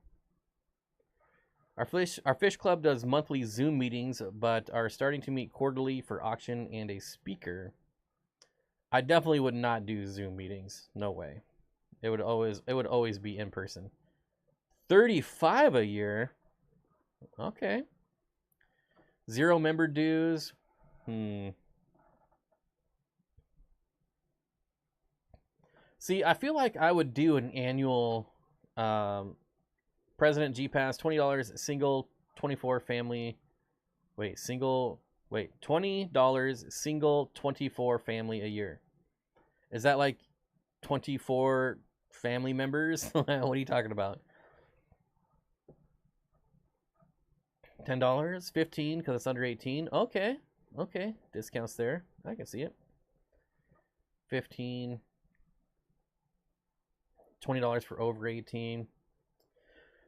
Our fish club does monthly Zoom meetings, but are starting to meet quarterly for auction and a speaker. I definitely would not do Zoom meetings. No way. It would always be in person. $35 a year. Okay. 0 member dues. See, I feel like I would do an annual President G-Pass, $20 single 24 family. $20 single 24 family a year. Is that like 24 family members? What are you talking about? $10, $15 because it's under 18. Okay, discounts there. I can see it. 15, $20 for over 18.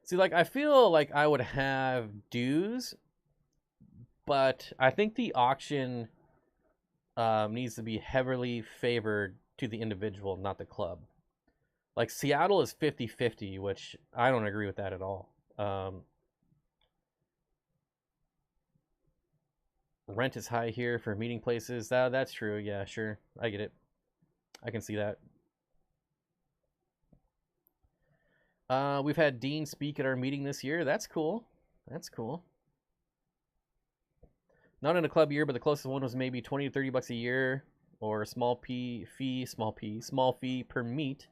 See, like, I feel like I would have dues, but I think the auction needs to be heavily favored to the individual, not the club. Like, Seattle is 50-50, which I don't agree with that at all. Rent is high here for meeting places. That's true. Yeah, sure. I get it. I can see that. We've had Dean speak at our meeting this year. That's cool. That's cool. Not in a club year, but the closest one was maybe 20 to 30 bucks a year, or a small fee per meet.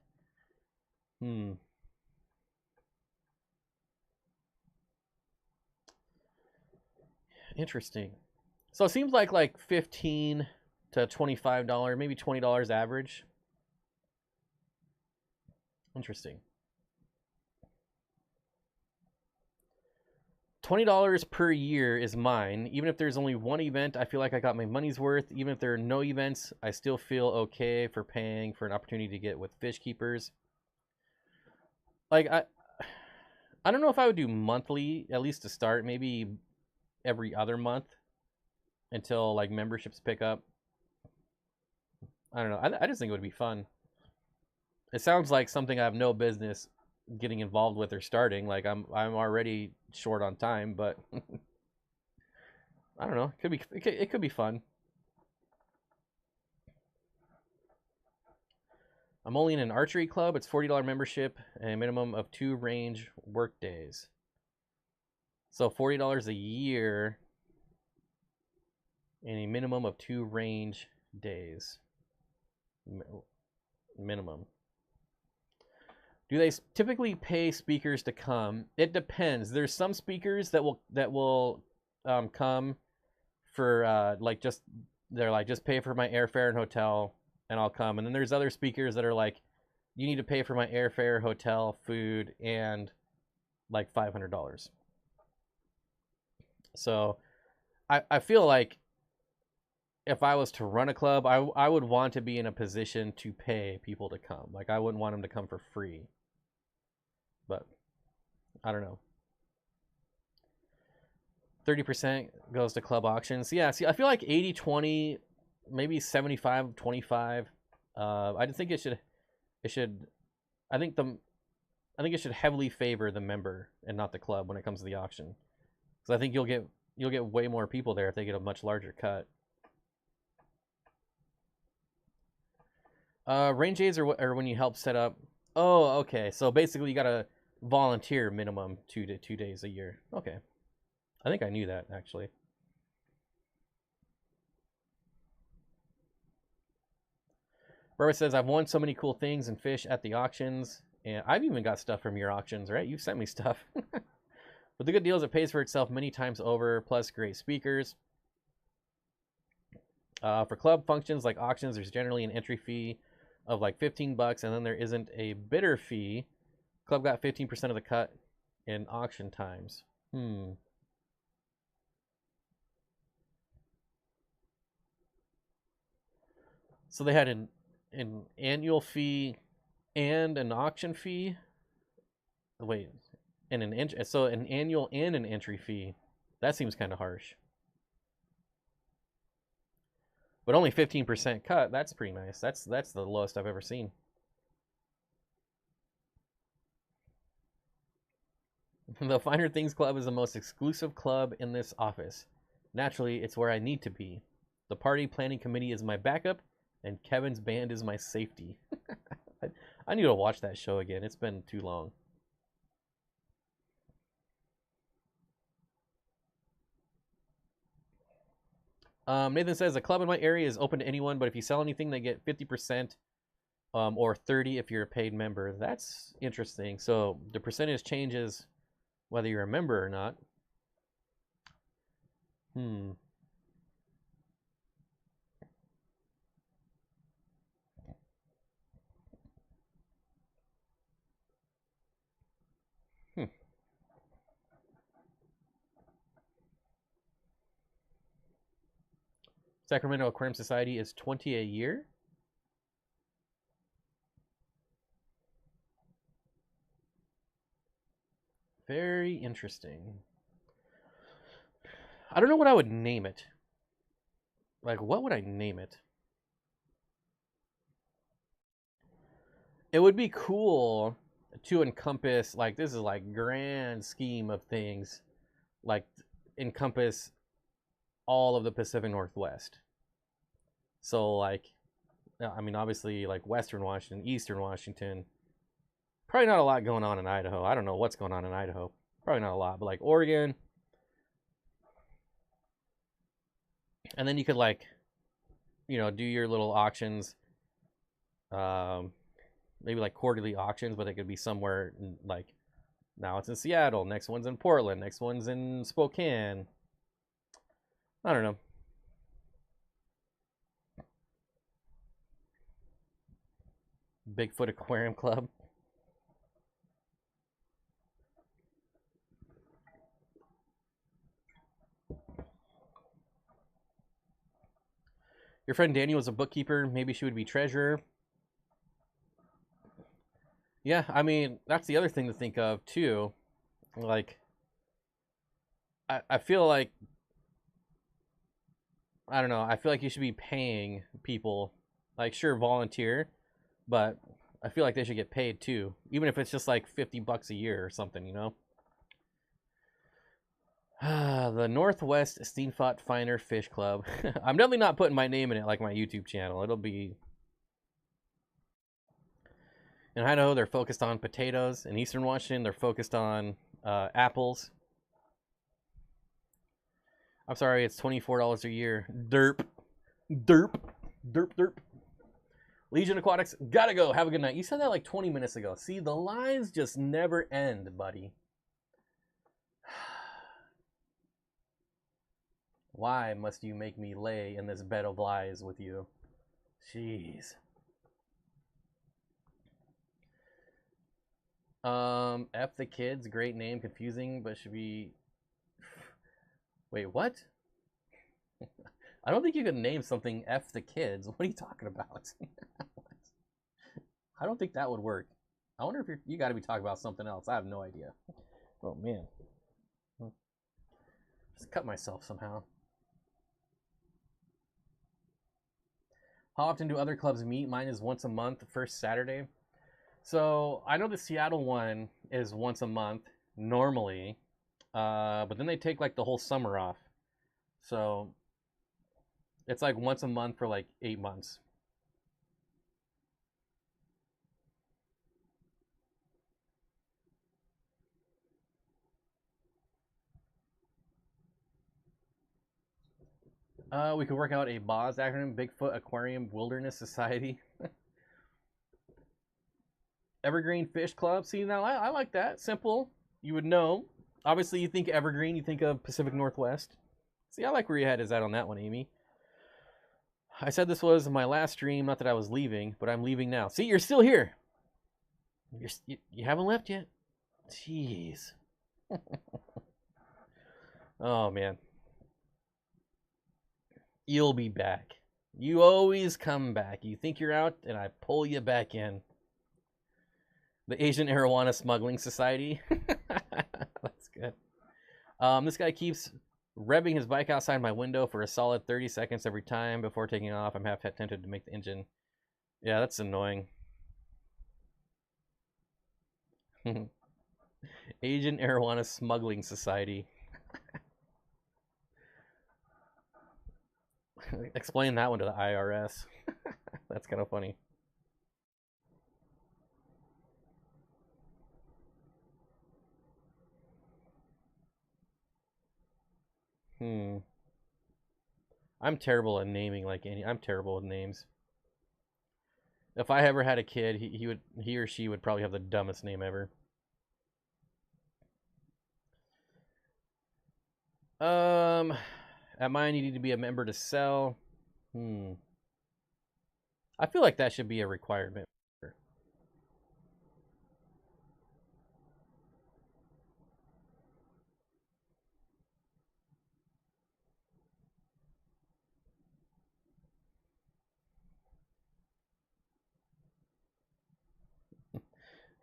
Interesting. So it seems like $15 to $25, maybe $20 average. Interesting. $20 per year is mine. Even if there's only one event, I feel like I got my money's worth. Even if there are no events, I still feel okay for paying for an opportunity to get with fish keepers. Like, I don't know if I would do monthly, at least to start. Maybe every other month until like memberships pick up. I don't know. I just think it would be fun. It sounds like something I have no business getting involved with or starting. Like, I'm already short on time, but I don't know. It could be fun. I'm only in an archery club. It's $40 membership and a minimum of 2 range work days. So $40 a year and a minimum of 2 range days. Minimum. Do they typically pay speakers to come? It depends. There's some speakers that will come for just pay for my airfare and hotel and I'll come. And then there's other speakers that are like, you need to pay for my airfare, hotel, food, and like $500. So I feel like if I was to run a club, I would want to be in a position to pay people to come. Like, I wouldn't want them to come for free. But I don't know. 30% goes to club auctions. Yeah, see, I feel like 80-20, maybe 75-25. I just think it should I think it should heavily favor the member and not the club when it comes to the auction. Because I think you'll get way more people there if they get a much larger cut. Range aids are when you help set up. Oh, okay. So basically, you gotta volunteer minimum 2 days a year. Okay, I think I knew that actually. Barbara says I've won so many cool things and fish at the auctions, and I've even got stuff from your auctions, right? You've sent me stuff. But the good deal is it pays for itself many times over. Plus, great speakers. For club functions like auctions, there's generally an entry fee of like $15, and then there isn't a bidder fee. Club got 15% of the cut in auction times. So they had an annual fee and an auction fee. Wait, and so an annual and an entry fee. That seems kind of harsh. But only 15% cut. That's pretty nice. That's the lowest I've ever seen. The Finer Things Club is the most exclusive club in this office. Naturally, it's where I need to be. The party planning committee is my backup, and Kevin's band is my safety. I need to watch that show again. It's been too long. Nathan says a club in my area is open to anyone, but if you sell anything, they get 50%, or 30% if you're a paid member. That's interesting. So the percentage changes whether you're a member or not. Sacramento Aquarium Society is $20 a year. Very interesting. I don't know what I would name it. Like, what would I name it? It would be cool to encompass, like, this is like grand scheme of things, like encompass all of the Pacific Northwest. So like, I mean, obviously like Western Washington, Eastern Washington. Probably not a lot going on in Idaho. I don't know what's going on in Idaho. Probably not a lot, but like Oregon. And then you could like, do your little auctions. Maybe like quarterly auctions, but it could be somewhere like, now it's in Seattle, next one's in Portland, next one's in Spokane. I don't know. Bigfoot Aquarium Club. Your friend Danny was a bookkeeper. Maybe she would be treasurer. Yeah, I mean, that's the other thing to think of, too. Like, I feel like, I don't know, I feel like you should be paying people, like, sure, volunteer, but I feel like they should get paid, too. Even if it's just, like, $50 a year or something, The Northwest Steenfott Finer Fish Club. I'm definitely not putting my name in it like my YouTube channel. It'll be... In Idaho, they're focused on potatoes. In Eastern Washington, they're focused on apples. I'm sorry, it's $24 a year. Derp. Derp. Derp, derp. Legion Aquatics, gotta go. Have a good night. You said that like 20 minutes ago. See, the lies just never end, buddy. Why must you make me lay in this bed of lies with you? Jeez. F the kids, great name, confusing, but should be... Wait, what? I don't think you can name something F the kids. What are you talking about? I don't think that would work. I wonder if you got to be talking about something else. I have no idea. Oh man, just cut myself somehow. How often do other clubs meet? Mine is once a month, first Saturday. So I know the Seattle one is once a month normally, but then they take like the whole summer off. So it's like once a month for like 8 months. We could work out a BOZ acronym, Bigfoot Aquarium Wilderness Society. Evergreen Fish Club. See, now I like that. Simple. You would know. Obviously, you think Evergreen, you think of Pacific Northwest. See, I like where your head is at on that one, Amy. I said this was my last stream, not that I was leaving, but I'm leaving now. See, you're still here. You haven't left yet. Jeez. Oh, man. You'll be back. You always come back. You think you're out, and I pull you back in. The Asian Arowana Smuggling Society. That's good. This guy keeps revving his bike outside my window for a solid 30 seconds every time before taking off. I'm half tempted to make the engine. Yeah, that's annoying. Asian Arowana Smuggling Society. Explain that one to the IRS. That's kind of funny. I'm terrible at naming I'm terrible with names. If I ever had a kid, he or she would probably have the dumbest name ever. At mine, you need to be a member to sell. I feel like that should be a requirement.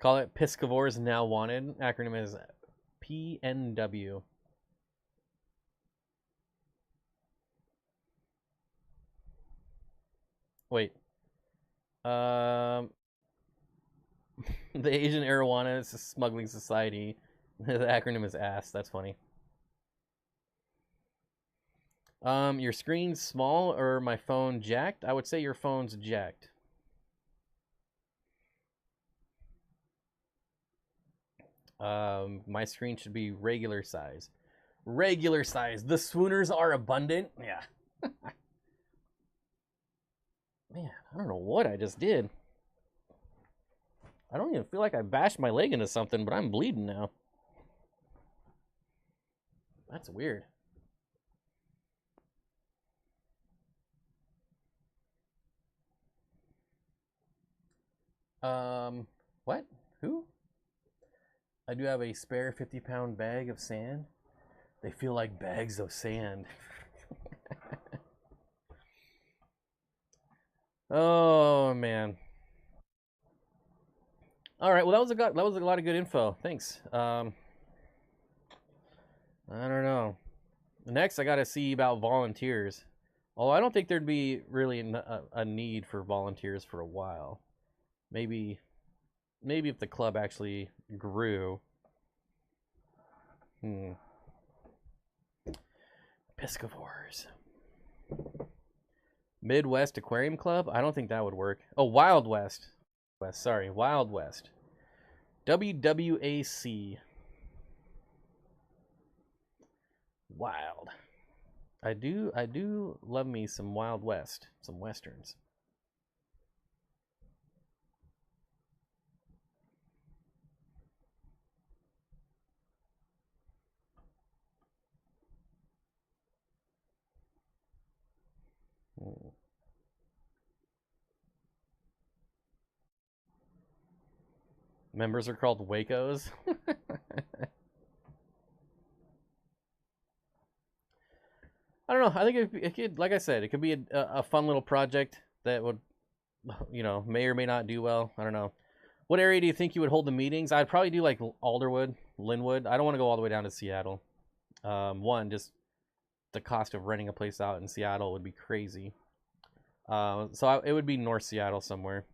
Call it Piscivores Now Wanted. Acronym is PNW. Wait. The Asian Arowana Smuggling Society. The acronym is ASS. That's funny. Your screen's small or my phone jacked? I would say your phone's jacked. My screen should be regular size. Regular size. The swooners are abundant. Yeah. Man, I don't know what I just did. I don't even feel like I bashed my leg into something, but I'm bleeding now. That's weird. What? Who? I do have a spare 50-pound bag of sand. They feel like bags of sand. Oh man. All right. Well, that was a lot of good info. Thanks. I don't know. Next, I got to see about volunteers. Although I don't think there'd be really a need for volunteers for a while. Maybe if the club actually grew. Piscivores. Midwest Aquarium Club? I don't think that would work. Oh, Wild West. Sorry, Wild West. WWAC. Wild. I do love me some Wild West, some westerns. Members are called Wacos. I don't know. I think it could, like I said, it could be a fun little project that would, you know, may or may not do well. I don't know. What area do you think you would hold the meetings? I'd probably do like Alderwood, Linwood. I don't want to go all the way down to Seattle. One, just the cost of renting a place out in Seattle would be crazy. So it would be North Seattle somewhere.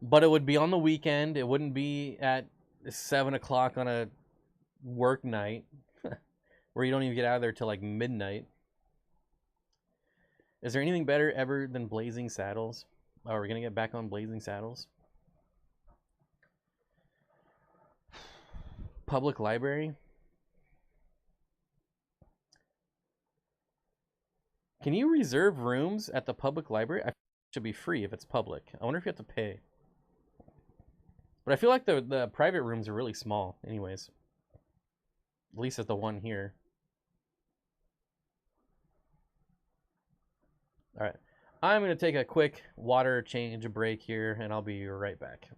But it would be on the weekend. It wouldn't be at 7 o'clock on a work night where you don't even get out of there till like midnight. Is there anything better ever than Blazing Saddles? Oh, are we going to get back on Blazing Saddles? Public library? Can you reserve rooms at the public library? I think it should be free if it's public. I wonder if you have to pay. But I feel like the private rooms are really small anyways. At least at the one here. All right. I'm going to take a quick water change break here, and I'll be right back.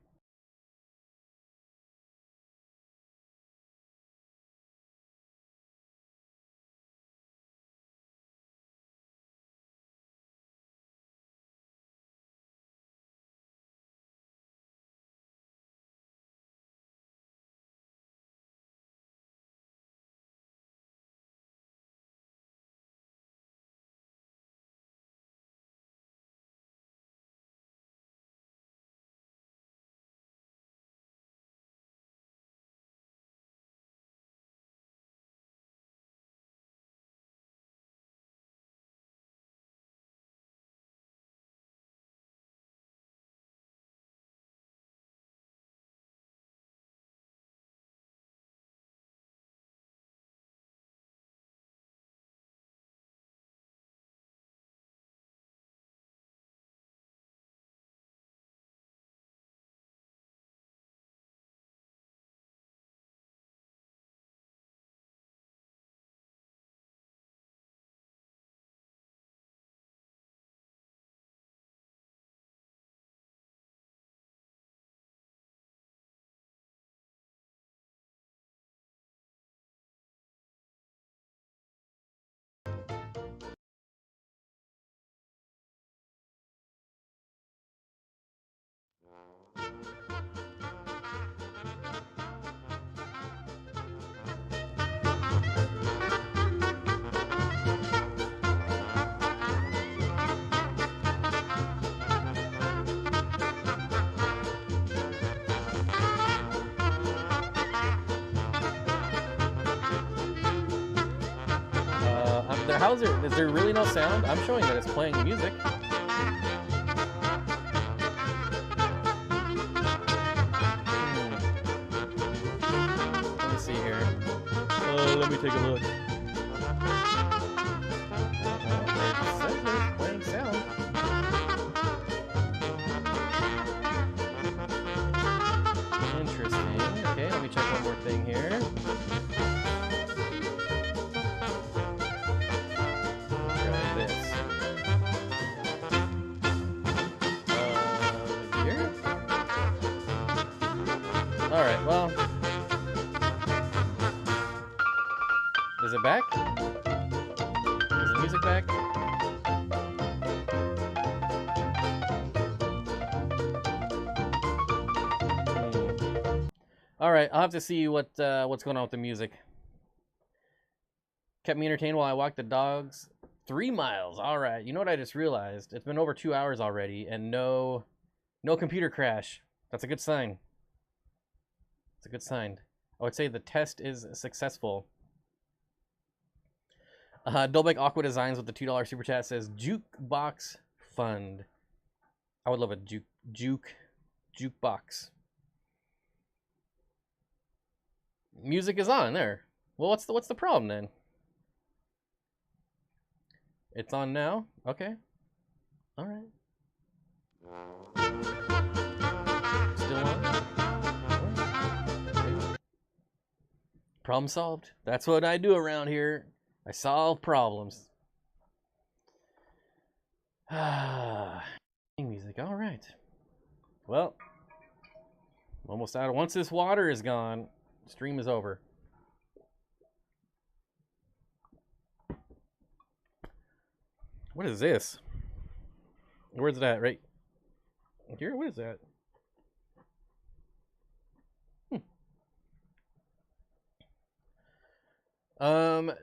Is there really no sound? I'm showing that it's playing music. Let me see here. Let me take a look. It says there's playing sound. Interesting. Okay, let me check one more thing here. Alright, well. Is it back? Is the music back? Alright, I'll have to see what's going on with the music. Kept me entertained while I walked the dogs. 3 miles. Alright, you know what I just realized? It's been over 2 hours already and no computer crash. That's a good sign. It's a good sign. I would say the test is successful. Dolbeck Aqua Designs with the $2 super chat says Jukebox Fund. I would love a jukebox. Music is on there. Well, what's the problem then? It's on now. Okay. All right. Still on. Problem solved. That's what I do around here. I solve problems. Music. All right. Well, almost out. Once this water is gone, stream is over. What is this? Where's that? Right here? What is that?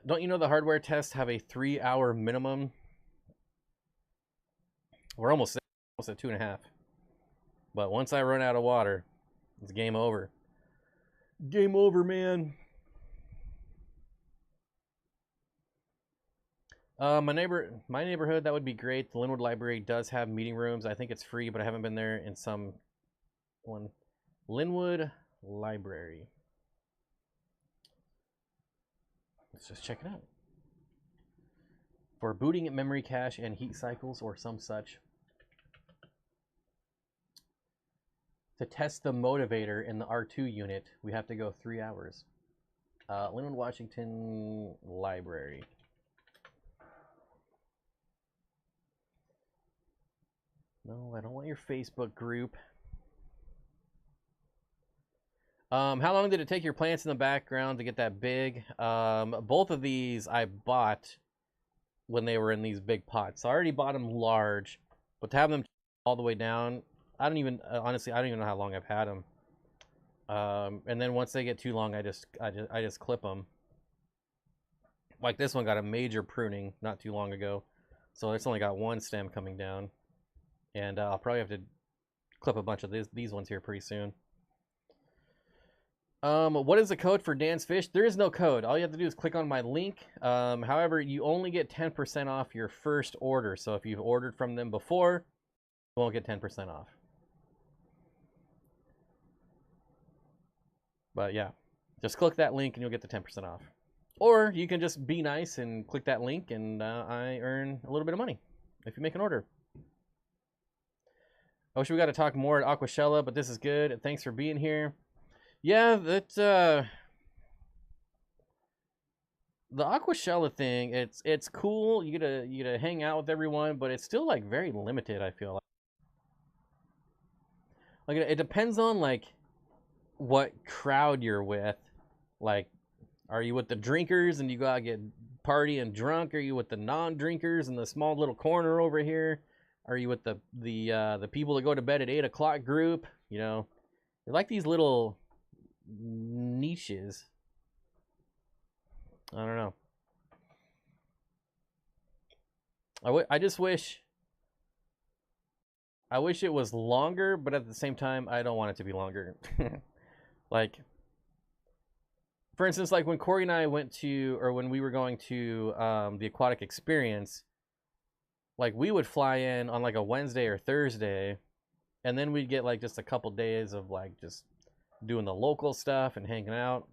Don't you know the hardware tests have a 3-hour minimum? We're almost at 2.5. But once I run out of water, it's game over. Game over, man. My neighborhood, that would be great. The Linwood Library does have meeting rooms. I think it's free, but I haven't been there in some one. Linwood Library. Let's just check it out. For booting memory cache and heat cycles or some such. To test the motivator in the R2 unit, we have to go 3 hours. Linwood, Washington Library. No, I don't want your Facebook group. How long did it take your plants in the background to get that big? Both of these I bought when they were in these big pots. So I already bought them large, but to have them all the way down, I don't even honestly, I don't even know how long I've had them. And then once they get too long, I just clip them. Like this one got a major pruning not too long ago, so it's only got one stem coming down, and I'll probably have to clip a bunch of these ones here pretty soon. What is the code for Dan's Fish? There is no code. All you have to do is click on my link. However, you only get 10% off your first order. So if you've ordered from them before, you won't get 10% off. But yeah, just click that link and you'll get the 10% off. Or you can just be nice and click that link, and I earn a little bit of money if you make an order. I wish we got to talk more at Aquashella, but this is good. Thanks for being here. Yeah, that the Aquashella thing, it's cool. You get to hang out with everyone, but it's still like very limited, I feel like it depends on like what crowd you're with. Like, are you with the drinkers and you gotta get party and drunk? Are you with the non-drinkers in the small little corner over here? Are you with the people that go to bed at 8 o'clock group? You know, they're like these little niches. I don't know. I just wish it was longer, but at the same time, I don't want it to be longer. Like, for instance, like when Corey and I went to, or when we were going to the aquatic experience, like we would fly in on like a Wednesday or Thursday, and then we'd get like just a couple days of like just doing the local stuff and hanging out.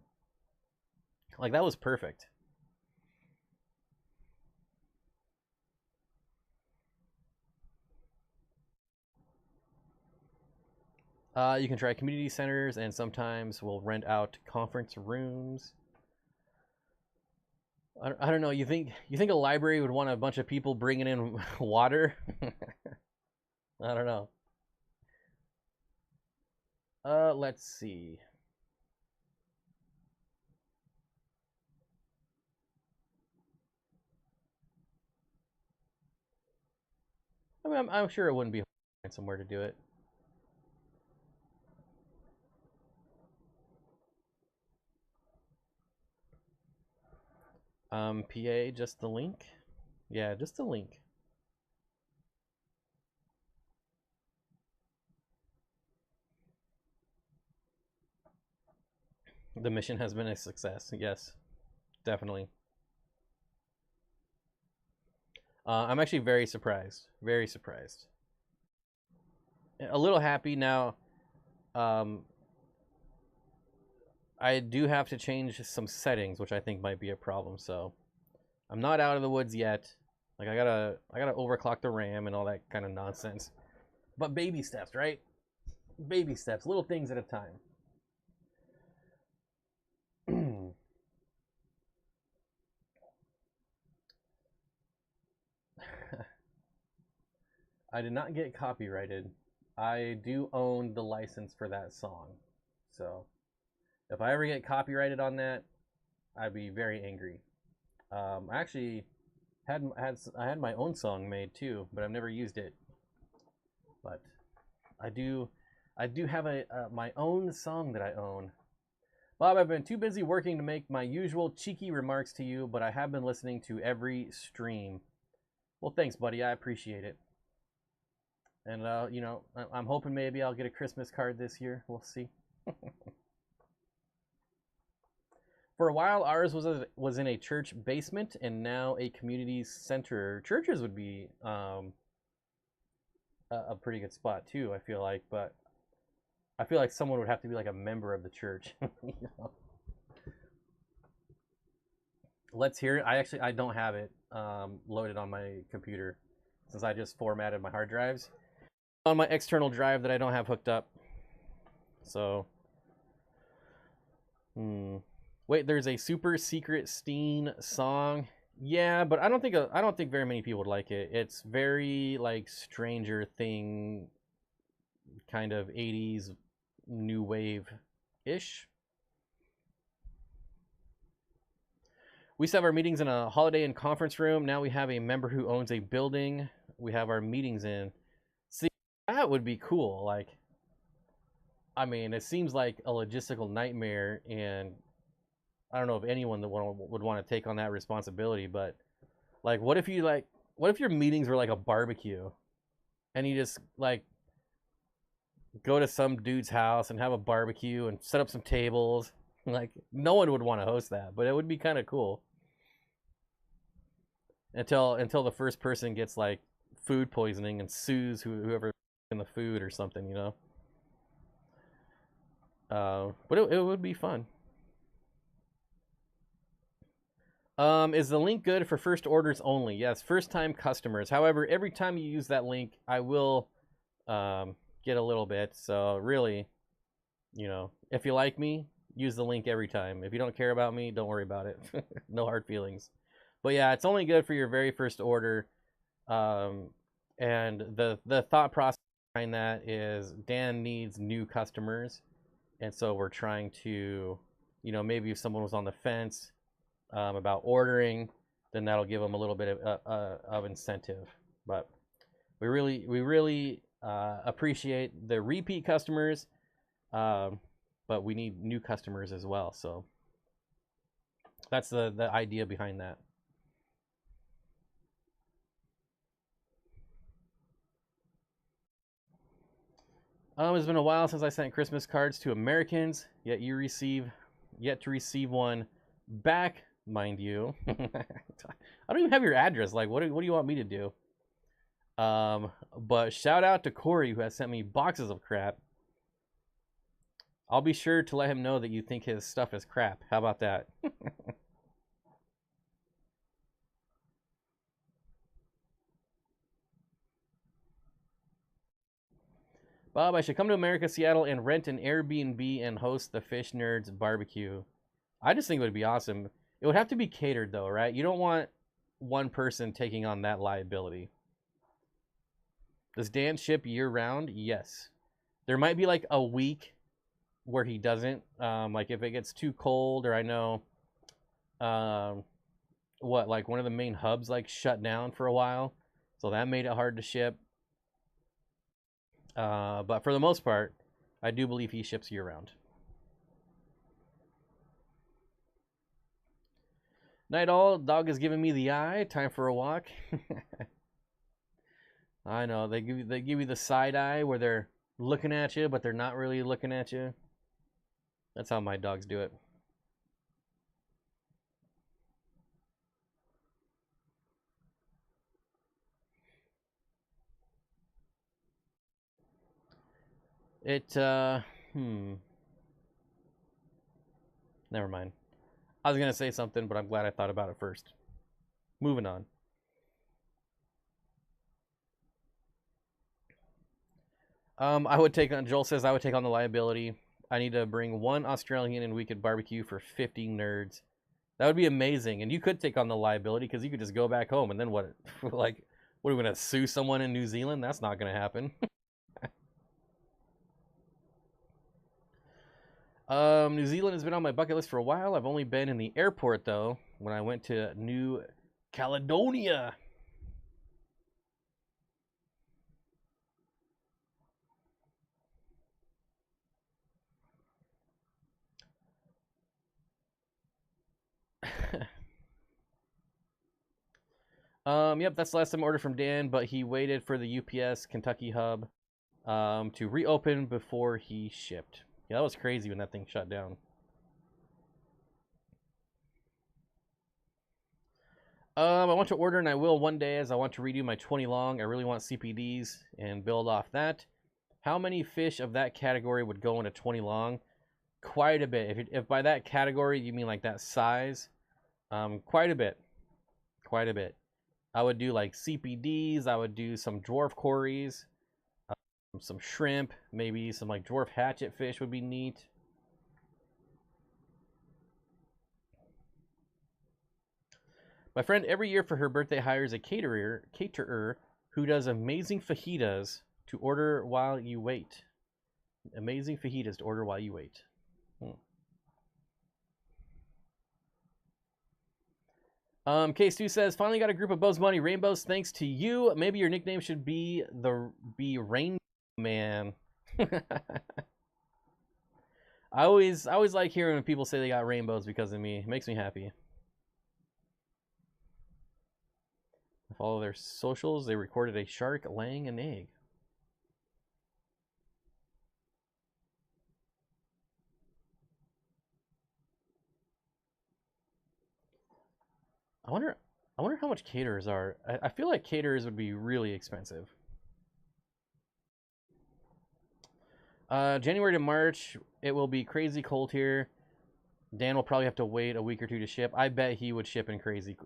Like that was perfect. You can try community centers, and sometimes we'll rent out conference rooms. I don't know. You think a library would want a bunch of people bringing in water? I don't know. Let's see. I mean, I'm sure it wouldn't be hard to find somewhere to do it. PA, just the link? Yeah, just the link. The mission has been a success. Yes, definitely. I'm actually very surprised. Very surprised. A little happy now. I do have to change some settings, which I think might be a problem. So I'm not out of the woods yet. Like I gotta overclock the RAM and all that kind of nonsense. But baby steps, right? Baby steps, little things at a time. I did not get copyrighted. I do own the license for that song. So if I ever get copyrighted on that, I'd be very angry. I actually I had my own song made too, but I've never used it. But I do have my own song that I own. Bob, I've been too busy working to make my usual cheeky remarks to you, but I have been listening to every stream. Well, thanks, buddy. I appreciate it. And you know, I'm hoping maybe I'll get a Christmas card this year. We'll see. For a while, ours was in a church basement, and now a community center. Churches would be a pretty good spot too, I feel like, but I feel like someone would have to be like a member of the church. You know? Let's hear it. I don't have it loaded on my computer since I just formatted my hard drives on my external drive that I don't have hooked up. So, wait, there's a super secret Steen song. Yeah, but I don't think very many people would like it. It's very like Stranger Thing kind of 80s new wave ish. We used to have our meetings in a Holiday Inn conference room. Now we have a member who owns a building we have our meetings in. See, that would be cool. Like, I mean, it seems like a logistical nightmare, and I don't know if anyone would want to take on that responsibility, but like, what if your meetings were like a barbecue and you just like go to some dude's house and have a barbecue and set up some tables? Like, no one would want to host that, but it would be kind of cool. Until the first person gets like food poisoning and sues whoever in the food or something, you know. But it would be fun. Is the link good for first orders only? Yes, first time customers. However, every time you use that link, I will get a little bit. So really, you know, if you like me, use the link every time. If you don't care about me, don't worry about it. No hard feelings. But yeah, it's only good for your very first order. And the thought process behind that is Dan needs new customers. And so we're trying to, you know, maybe if someone was on the fence about ordering, then that'll give them a little bit of incentive. But we really appreciate the repeat customers, but we need new customers as well. So that's the idea behind that. It's been a while since I sent Christmas cards to Americans, yet to receive one back, mind you. I don't even have your address. Like, what do you want me to do? But shout out to Corey, who has sent me boxes of crap. I'll be sure to let him know that you think his stuff is crap. How about that? Bob, I should come to America, Seattle, and rent an Airbnb and host the Fish Nerds barbecue. I just think it would be awesome. It would have to be catered, though, right? You don't want one person taking on that liability. Does Dan ship year-round? Yes. There might be, like, a week where he doesn't. Like, if it gets too cold, or I know, like, one of the main hubs, like, shut down for a while. So that made it hard to ship. But for the most part, I do believe he ships year-round. Night all, dog is giving me the eye. Time for a walk. I know, they give you the side eye where they're looking at you, but they're not really looking at you. That's how my dogs do it. Never mind. I was going to say something, but I'm glad I thought about it first. Moving on. Joel says I would take on the liability. I need to bring one Australian and we could barbecue for 50 nerds. That would be amazing. And you could take on the liability because you could just go back home and then what? Like, what are we going to sue someone in New Zealand? That's not going to happen. New Zealand has been on my bucket list for a while. I've only been in the airport, though, when I went to New Caledonia. Yep, that's the last time I ordered from Dan, but he waited for the UPS Kentucky hub to reopen before he shipped. Yeah, that was crazy when that thing shut down. I want to order, and I will one day, as I want to redo my 20 long. I really want CPDs and build off that. How many fish of that category would go into 20 long? Quite a bit. If by that category you mean like that size, quite a bit. Quite a bit. I would do like CPDs. I would do some dwarf cories, some shrimp, maybe some like dwarf hatchet fish would be neat. My friend every year for her birthday hires a caterer who does amazing fajitas to order while you wait. Amazing fajitas to order while you wait. K-Stu says, finally got a group of Bugs Bunny rainbows thanks to you. Maybe your nickname should be Rainbow Man. I always like hearing when people say they got rainbows because of me. It makes me happy. I follow their socials. They recorded a shark laying an egg. I wonder how much caterers are. I feel like caterers would be really expensive. January to March, it will be crazy cold here. Dan will probably have to wait a week or two to ship. I bet he would ship in crazy.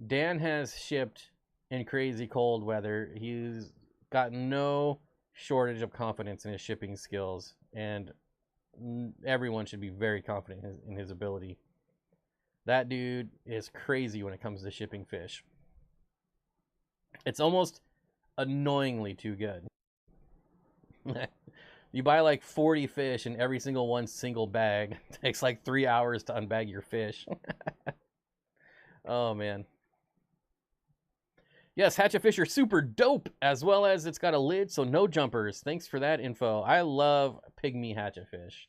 Dan has shipped in crazy cold weather. He's got no shortage of confidence in his shipping skills, and everyone should be very confident in his ability. That dude is crazy when it comes to shipping fish. It's almost annoyingly too good. You buy like 40 fish and every single one single bag. It takes like 3 hours to unbag your fish. Oh, man. Yes, hatchet fish are super dope, as well as it's got a lid, so no jumpers. Thanks for that info. I love pygmy hatchet fish.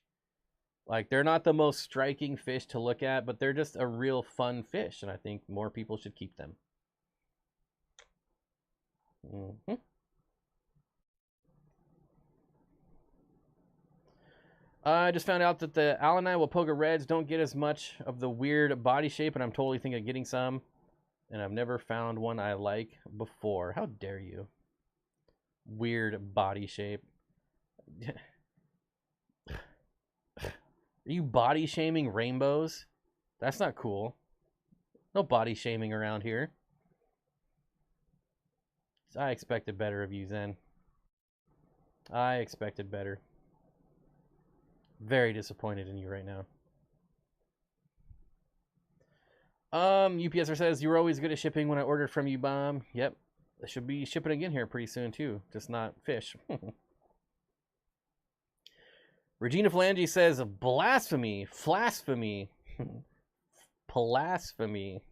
Like, they're not the most striking fish to look at, but they're just a real fun fish, and I think more people should keep them. I just found out that the Alani Wapoga Reds don't get as much of the weird body shape, and I'm totally thinking of getting some. And I've never found one I like before. How dare you? Weird body shape. Are you body shaming rainbows? That's not cool. No body shaming around here. I expected better of you, Zen. I expected better. Very disappointed in you right now. UPSer says, you were always good at shipping when I ordered from you, Bomb. Yep. I should be shipping again here pretty soon, too. Just not fish. Regina Phalange says, blasphemy. Blasphemy. Blasphemy.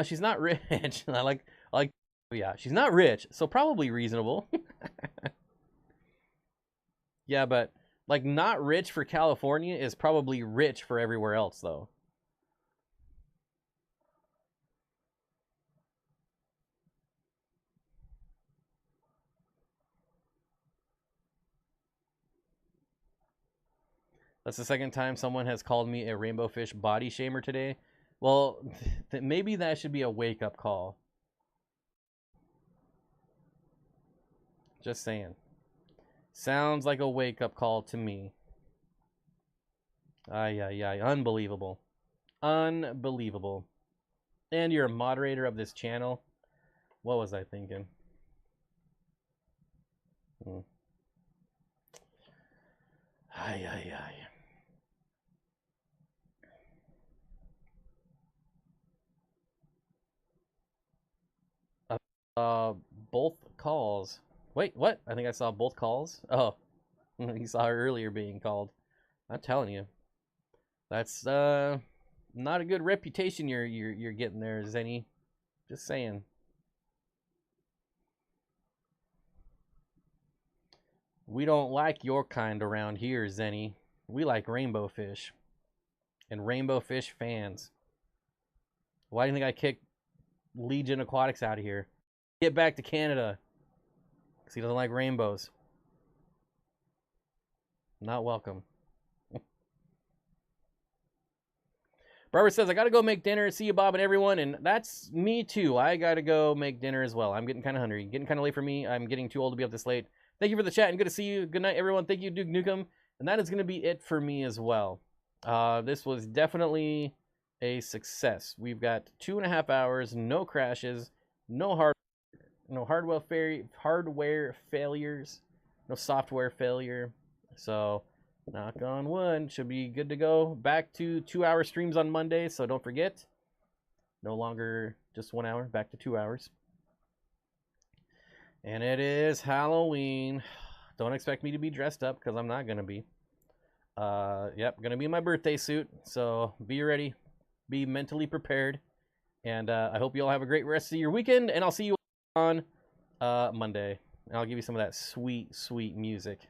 She's not rich. I like, yeah, she's not rich, so probably reasonable. Yeah, but like not rich for California is probably rich for everywhere else, though. That's the second time someone has called me a Rainbowfish body shamer today. Well, maybe that should be a wake-up call. Just saying. Sounds like a wake-up call to me. Ay, ay, ay. Unbelievable. Unbelievable. And you're a moderator of this channel. What was I thinking? Ay, ay, ay. Both calls. Wait, what? I think I saw both calls. Oh, you saw her earlier being called. I'm telling you. That's not a good reputation you're getting there, Zenny. Just saying. We don't like your kind around here, Zenny. We like rainbowfish. And rainbowfish fans. Why do you think I kicked Legion Aquatics out of here? Get back to Canada. Because he doesn't like rainbows. Not welcome. Barbara says, I gotta go make dinner. See you, Bob, and everyone. And that's me, too. I gotta go make dinner as well. I'm getting kind of hungry. Getting kind of late for me. I'm getting too old to be up this late. Thank you for the chat, and good to see you. Good night, everyone. Thank you, Duke Nukem. And that is going to be it for me as well. This was definitely a success. We've got 2.5 hours, no crashes, no hardware failures, no software failure. So, knock on wood, should be good to go. Back to 2-hour streams on Monday, so don't forget. No longer just 1 hour, back to 2 hours. And it is Halloween. Don't expect me to be dressed up because I'm not going to be. Yep, going to be in my birthday suit. So be ready. Be mentally prepared. And I hope you all have a great rest of your weekend. And I'll see you on Monday. And I'll give you some of that sweet, sweet music.